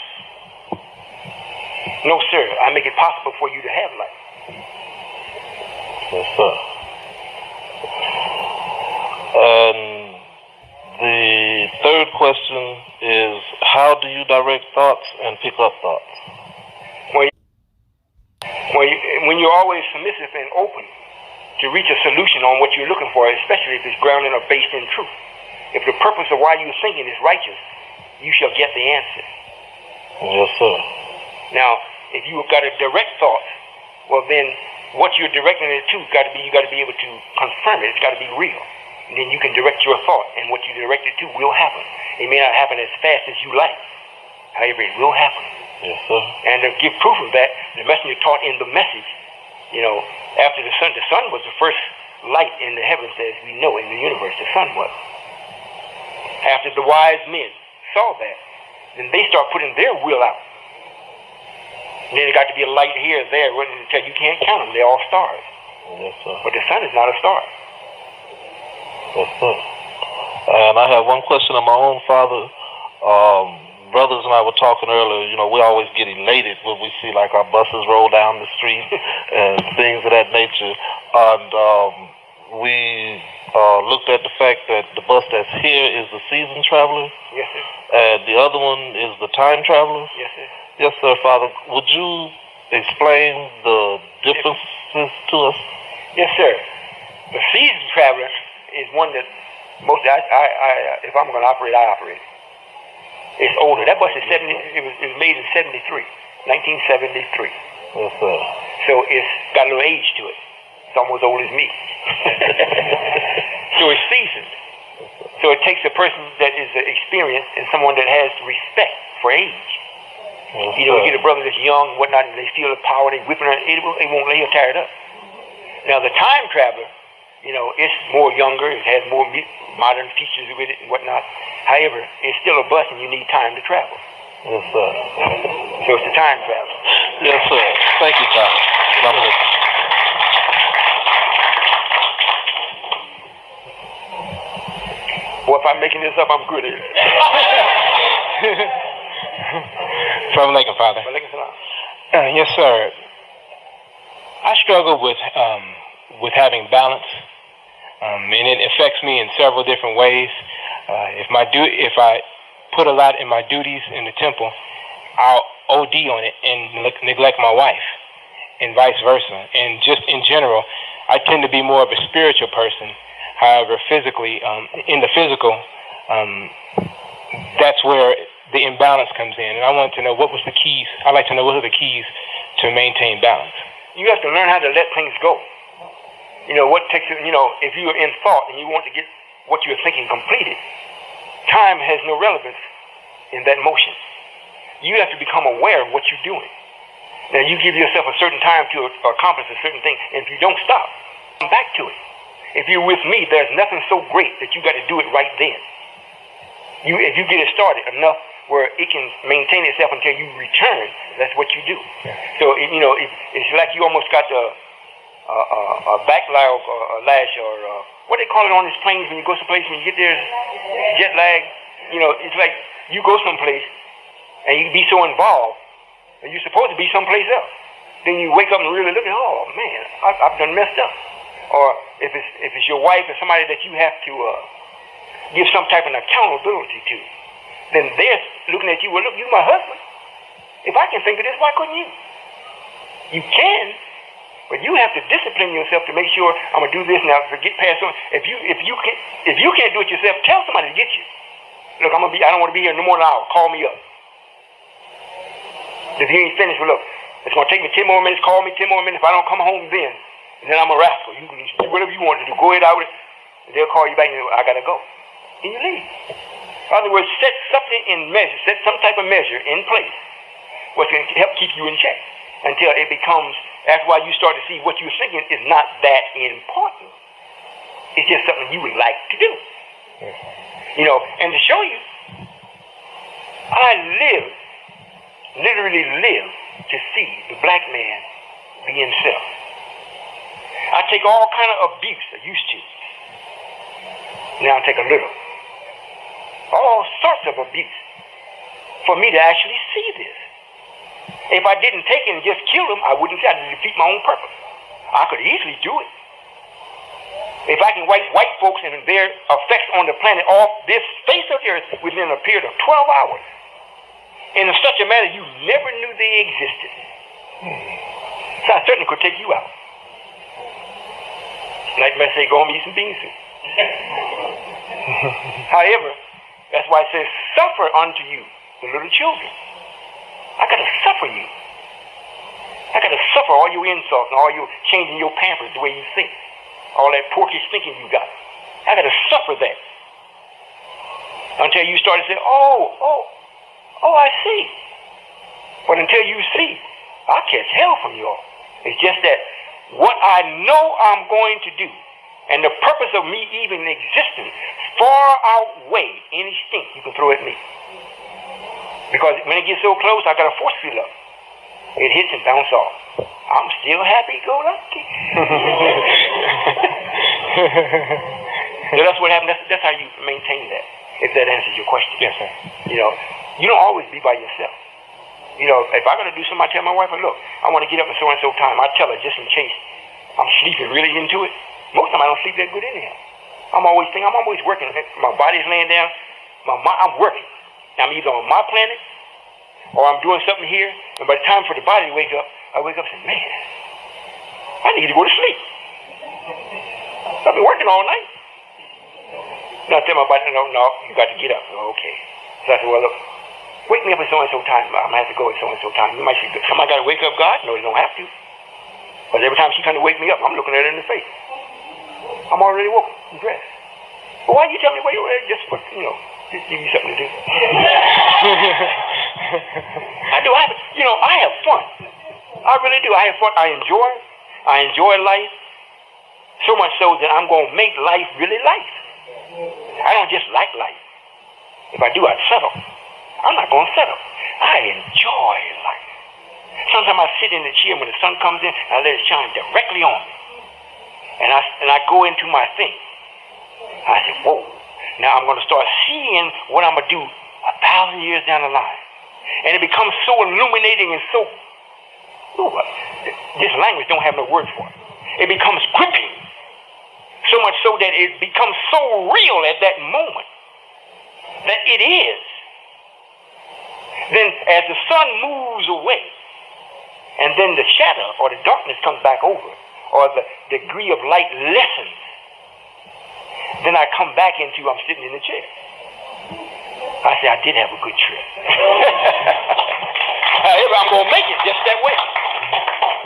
Speaker 1: No, sir. I make it possible for you to have life.
Speaker 11: Yes, sir. And the third question is, how do you direct thoughts and pick up thoughts?
Speaker 1: When you're always submissive and open to reach a solution on what you're looking for, especially if it's grounded or based in truth. If the purpose of why you're thinking is righteous, you shall get the answer.
Speaker 11: Yes, sir.
Speaker 1: Now, if you've got a direct thought, well then what you're directing it to you got to be able to confirm it. It's got to be real. And then you can direct your thought, and what you direct it to will happen. It may not happen as fast as you like. However, it will happen.
Speaker 11: Yes, sir.
Speaker 1: And to give proof of that, the messenger taught in the message, you know, after the sun was the first light in the heavens, as we know in the universe, the sun was. After the wise men saw that, then they start putting their will out. And then it got to be a light here, there, until you can't count them. They're all stars.
Speaker 11: Yes, sir.
Speaker 1: But the sun is not a star.
Speaker 11: Yes, sir. And I have one question of my own, Father. Brothers and I were talking earlier, you know, we always get elated when we see like our buses roll down the street and things of that nature. And we looked at the fact that the bus that's here is the season traveler.
Speaker 1: Yes, sir.
Speaker 11: And the other one is the time traveler.
Speaker 1: Yes, sir.
Speaker 11: Yes, sir, Father. Would you explain the differences to us?
Speaker 1: Yes, sir. The season traveler is one that mostly if I'm going to operate, I operate. It's older. That bus is it was made in 1973.
Speaker 11: Yes, sir.
Speaker 1: So it's got a little age to it. It's almost old as me. So it's seasoned. So it takes a person that is experienced and someone that has respect for age.
Speaker 11: Yes,
Speaker 1: you know, you get a brother that's young and whatnot, and they feel the power, they whipping her, it won't lay her tired up. Now the time traveler, you know, it's more younger, it has more modern features with it and whatnot. However, it's still a bus and you need time to travel.
Speaker 11: Yes, sir.
Speaker 1: So it's the time travel.
Speaker 11: Yes, sir. Thank you, Father.
Speaker 1: Well, if I'm making this up, I'm good at it.
Speaker 12: Assalamu alaikum, Father. Yes, sir. I struggle with having balance, and it affects me in several different ways. If I put a lot in my duties in the temple, I'll OD on it and neglect my wife, and vice versa. And just in general, I tend to be more of a spiritual person. However, physically, in the physical, that's where the imbalance comes in. And I wanted to know what was the keys. I'd like to know what are the keys to maintain balance.
Speaker 1: You have to learn how to let things go. What takes it, if you're in thought and you want to get what you're thinking completed, time has no relevance in that motion. You have to become aware of what you're doing. Now, you give yourself a certain time to accomplish a certain thing, and if you don't stop, come back to it. If you're with me, there's nothing so great that you got to do it right then. If you get it started enough where it can maintain itself until you return, that's what you do. So, it's like you almost got a backlog or a lash or what they call it on these planes when you go someplace, when you get there, jet lag. It's like you go someplace and you be so involved and you're supposed to be someplace else. Then you wake up and really look at, oh man, I've done messed up. Or if it's your wife or somebody that you have to give some type of accountability to, then they're looking at you, well, look, you're my husband. If I can think of this, why couldn't you? You can, but you have to discipline yourself to make sure I'm gonna do this now. To get past on. If you can't do it yourself, tell somebody to get you. Look, I don't want to be here no more than an hour. Call me up. If you ain't finished, well, look, it's gonna take me 10 more minutes. Call me 10 more minutes. If I don't come home then I'm a rascal. You can do whatever you want to do. Go ahead out with it. They'll call you back and I gotta go. And you leave. In other words, set something in measure, set some type of measure in place, what's going to help keep you in check until it becomes. That's why you start to see what you're thinking is not that important. It's just something you would like to do. And to show you, I literally live to see the black man be himself. I take all kind of abuse I used to. Now I take a little. All sorts of abuse for me to actually see this. If I didn't take it and just kill them, I wouldn't try to defeat my own purpose. I could easily do it. If I can wipe white folks and their effects on the planet off this face of the earth within a period of 12 hours, in such a manner you never knew they existed, so I certainly could take you out. Like I say, go home and eat some bean soup. However, that's why it says, suffer unto you, the little children. I got to suffer you. I got to suffer all your insults and all your changing your pampers the way you think. All that porkish thinking you got. I got to suffer that. Until you start to say, oh, I see. But until you see, I'll catch hell from you all. It's just that what I know I'm going to do and the purpose of me even existing far outweigh any stink you can throw at me. Because when it gets so close, I got a force field up. It hits and bounces off. I'm still happy-go-lucky. So that's what happens. That's how you maintain that, if that answers your question.
Speaker 12: Yes, sir.
Speaker 1: You don't always be by yourself. If I got to do something, I tell my wife, look, I want to get up at so-and-so time. I tell her just in case I'm sleeping really into it. Most of the time I don't sleep that good anyhow. I'm always working. My body's laying down. I'm working. I'm either on my planet or I'm doing something here. And by the time for the body to wake up, I wake up and say, man, I need to go to sleep. I've been working all night. Now I tell my body, no, you got to get up. Okay. So I said, well, look, wake me up at so-and-so time. I'm going to have to go at so-and-so time. You might say, somebody got to wake up God? No, they don't have to. Because every time she comes to wake me up, I'm looking at her in the face. I'm already woken and dressed. But why you tell me where you're at? Just just give you something to do. I do. I have fun. I really do. I have fun. I enjoy life so much so that I'm going to make life really life. I don't just like life. If I do, I'd settle. I'm not going to settle. I enjoy life. Sometimes I sit in the chair when the sun comes in, I let it shine directly on me. And I go into my thing. I say, whoa. Now I'm going to start seeing what I'm going to do 1,000 years down the line. And it becomes so illuminating and so, this language don't have no word for it. It becomes gripping. So much so that it becomes so real at that moment that it is. Then as the sun moves away, and then the shadow or the darkness comes back over, or the degree of light lessens, then I come back into I'm sitting in the chair. I said, I did have a good trip. However, I'm going to make it just that way.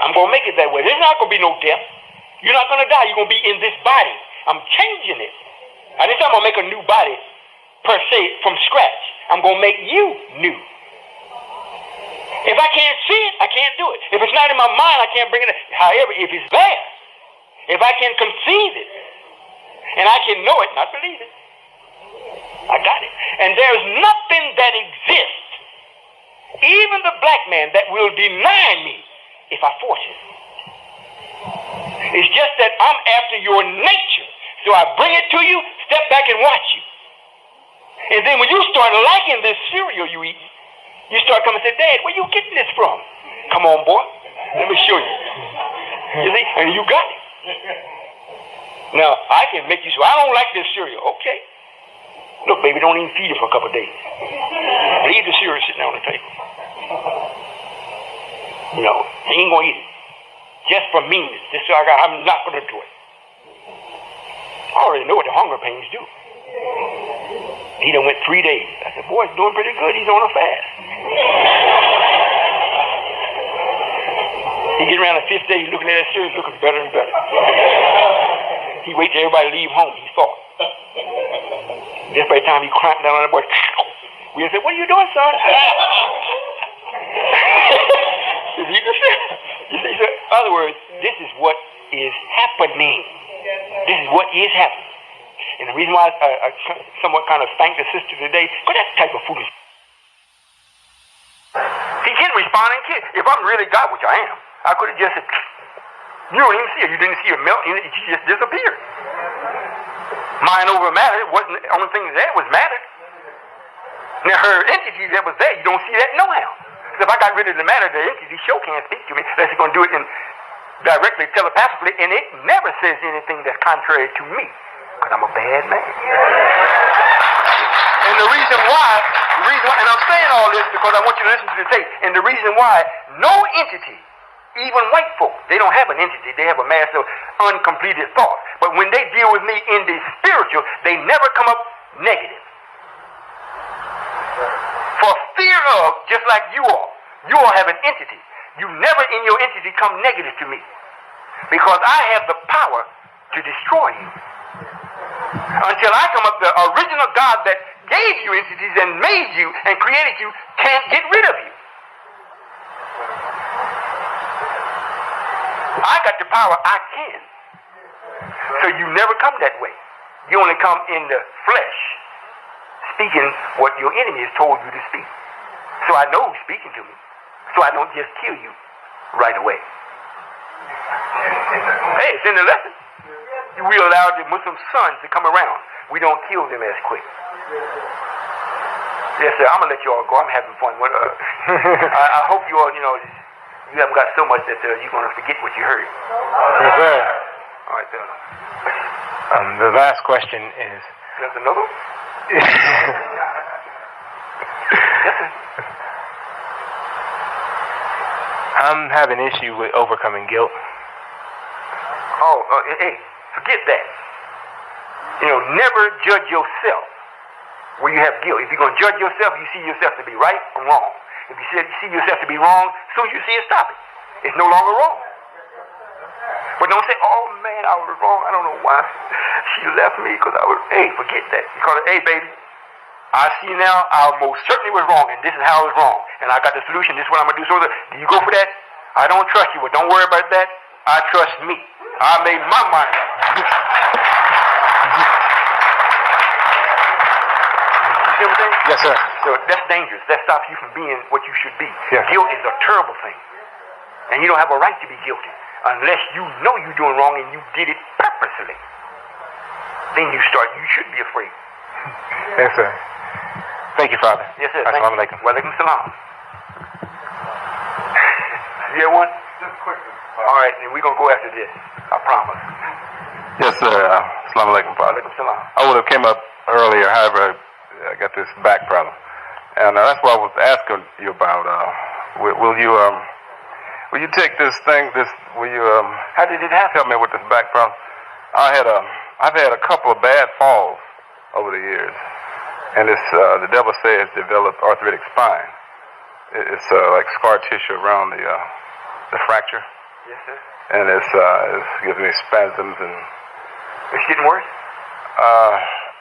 Speaker 1: I'm going to make it that way. There's not going to be no death. You're not going to die. You're going to be in this body. I'm changing it. I didn't say I'm going to make a new body per se from scratch. I'm going to make you new. If I can't see it, I can't do it. If it's not in my mind, I can't bring it in. However, if it's there, if I can conceive it, and I can know it, not believe it, I got it. And there's nothing that exists, even the black man, that will deny me if I force it. It's just that I'm after your nature. So I bring it to you, step back and watch you. And then when you start liking this cereal you eat, you start coming and say, Dad, where you getting this from? Come on, boy. Let me show you. You see? And you got it. Now, I can make you say, I don't like this cereal. Okay. Look, baby, don't even feed it for a couple of days. Leave the cereal sitting on the table. No, he ain't going to eat it. Just for meanness. Just so I'm not going to do it. I already know what the hunger pains do. He done went 3 days. I said, boy, he's doing pretty good. He's on a fast. He get around the 5th day, he's looking at that cereal, looking better and better. He wait till everybody leave home, he thought. Just by the time he cramped down on the boy, we said, what are you doing, son? You see, so, in other words, this is what is happening. This is what is happening. And the reason why I somewhat kind of spanked the sister today, because that's the type of foolish. He can't respond and kid. If I'm really God, which I am, I could have just said, you don't even see her. You didn't see her melt. She just disappeared. Mind over matter wasn't the only thing that was matter. Now her entity that was there, you don't see that no how. So if I got rid of the matter, the entity sure can't speak to me unless it's going to do it directly, telepathically, and it never says anything that's contrary to me, because I'm a bad man. And the reason why, and I'm saying all this because I want you to listen to the tape, and the reason why no entity, even white folk, they don't have an entity, they have a mass of uncompleted thoughts. But when they deal with me in the spiritual, they never come up negative. For fear of, just like you all have an entity. You never in your entity come negative to me. Because I have the power to destroy you. Until I come up, the original God that gave you entities and made you and created you can't get rid of you. I got the power, I can. So you never come that way. You only come in the flesh, speaking what your enemy has told you to speak. So I know who's speaking to me. So I don't just kill you right away. Hey, it's in the lesson. We allow the Muslim sons to come around. We don't kill them as quick. Yes, sir. I'm going to let you all go. I'm having fun. I hope you all, you haven't got so much that you're going to forget what you heard.
Speaker 12: Yes, sir.
Speaker 1: All right, sir.
Speaker 12: The last question is...
Speaker 1: There's another one? Yes, sir.
Speaker 12: I'm having an issue with overcoming guilt.
Speaker 1: Hey, forget that. Never judge yourself where you have guilt. If you're going to judge yourself, you see yourself to be right or wrong. If you see yourself to be wrong, soon you see it, stop it. It's no longer wrong. But don't say, oh man, I was wrong. I don't know why she left me because I was, hey, forget that. You call it, hey baby, I see now I most certainly was wrong and this is how I was wrong. And I got the solution, this is what I'm going to do. So do you go for that? I don't trust you, but don't worry about that. I trust me. I made my mind up. You see what I'm saying?
Speaker 12: Yes, sir.
Speaker 1: So that's dangerous. That stops you from being what you should be.
Speaker 12: Yes.
Speaker 1: Guilt is a terrible thing. And you don't have a right to be guilty unless you know you're doing wrong and you did it purposely. Then you should be afraid.
Speaker 12: Yes, sir. Thank you, Father.
Speaker 1: Yes, sir.
Speaker 12: Assalamu alaikum.
Speaker 1: Wa alaikum salam. You have one?
Speaker 3: Just quickly.
Speaker 1: All right, and we're going to go after this. I promise.
Speaker 3: Yes, sir. Assalamu alaikum, Father.
Speaker 1: Alaikum salam.
Speaker 3: I would have came up earlier, however, I got this back problem. And that's what I was asking you about. Will you take this thing, will you,
Speaker 1: how did it happen?
Speaker 3: Help me with this back problem? I've had a couple of bad falls over the years.
Speaker 13: and it's the devil says developed arthritic spine. It's like scar tissue around the fracture.
Speaker 1: Yes, sir.
Speaker 13: And it gives me spasms and.
Speaker 1: It's getting worse?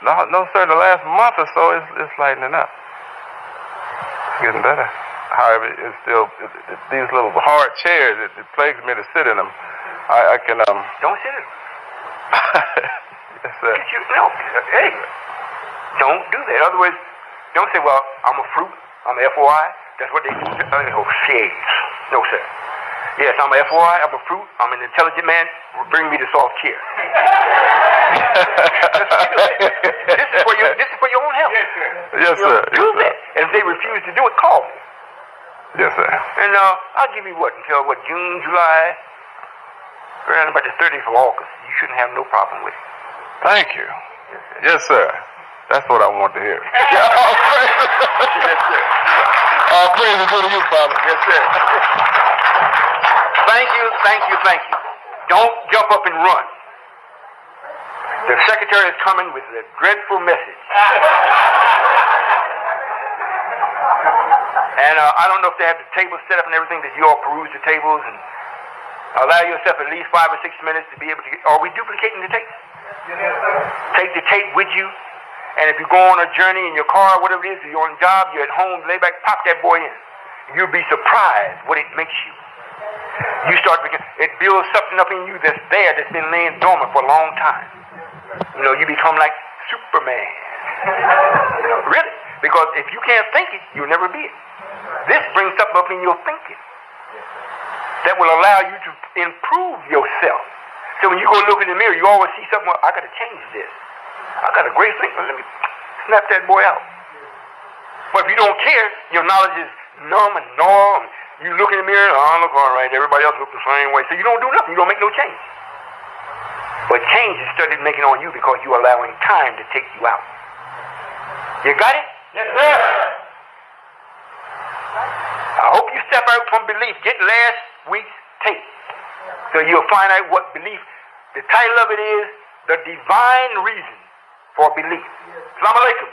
Speaker 13: No, sir. The last month or so, it's lightening up. It's getting better. However, it's still these little hard chairs. It plagues me to sit in them. I can
Speaker 1: Don't sit in them.
Speaker 13: Yes, sir.
Speaker 1: Hey, don't do that. In other words, don't say, "Well, I'm a fruit. I'm a FOI." That's what they do. Oh, shit. No, sir. Yes, I'm a FOI. I'm a fruit. I'm an intelligent man. Bring me the soft chair. This is for your own health.
Speaker 13: Yes, sir.
Speaker 1: Do that. And if they refuse to do it, call me.
Speaker 13: Yes, sir.
Speaker 1: And I'll give you until June, July, around about the 30th of August. You shouldn't have no problem with it.
Speaker 13: Thank you. Yes, sir. That's what I want to hear.
Speaker 1: Yes, sir.
Speaker 13: All praise is due to you, Father.
Speaker 1: Yes, sir. Thank you. Don't jump up and run. The secretary is coming with a dreadful message. And I don't know if they have the tables set up and everything that you all peruse the tables and allow yourself at least 5 or 6 minutes to be able to get. Are we duplicating the tape? Take the tape with you. And if you go on a journey in your car, whatever it is, you're on a job, you're at home, lay back, pop that boy in. You'll be surprised what it makes you. You start it builds something up in you that's been laying dormant for a long time. You become like Superman. Really. Because if you can't think it, you'll never be it. This brings something up in your thinking that will allow you to improve yourself. So when you go look in the mirror, you always see something, I got to change this. I got a great thing. Let me snap that boy out. But if you don't care, your knowledge is numb and norm. You look in the mirror, I look all right. Everybody else looks the same way. So you don't do nothing. You don't make no change. But change is started making on you because you're allowing time to take you out. You got it? Yes, sir. I hope you step out from belief. Get last week's tape. So you'll find out what belief, the title of it is, The Divine Reason for Belief. Assalamu alaikum.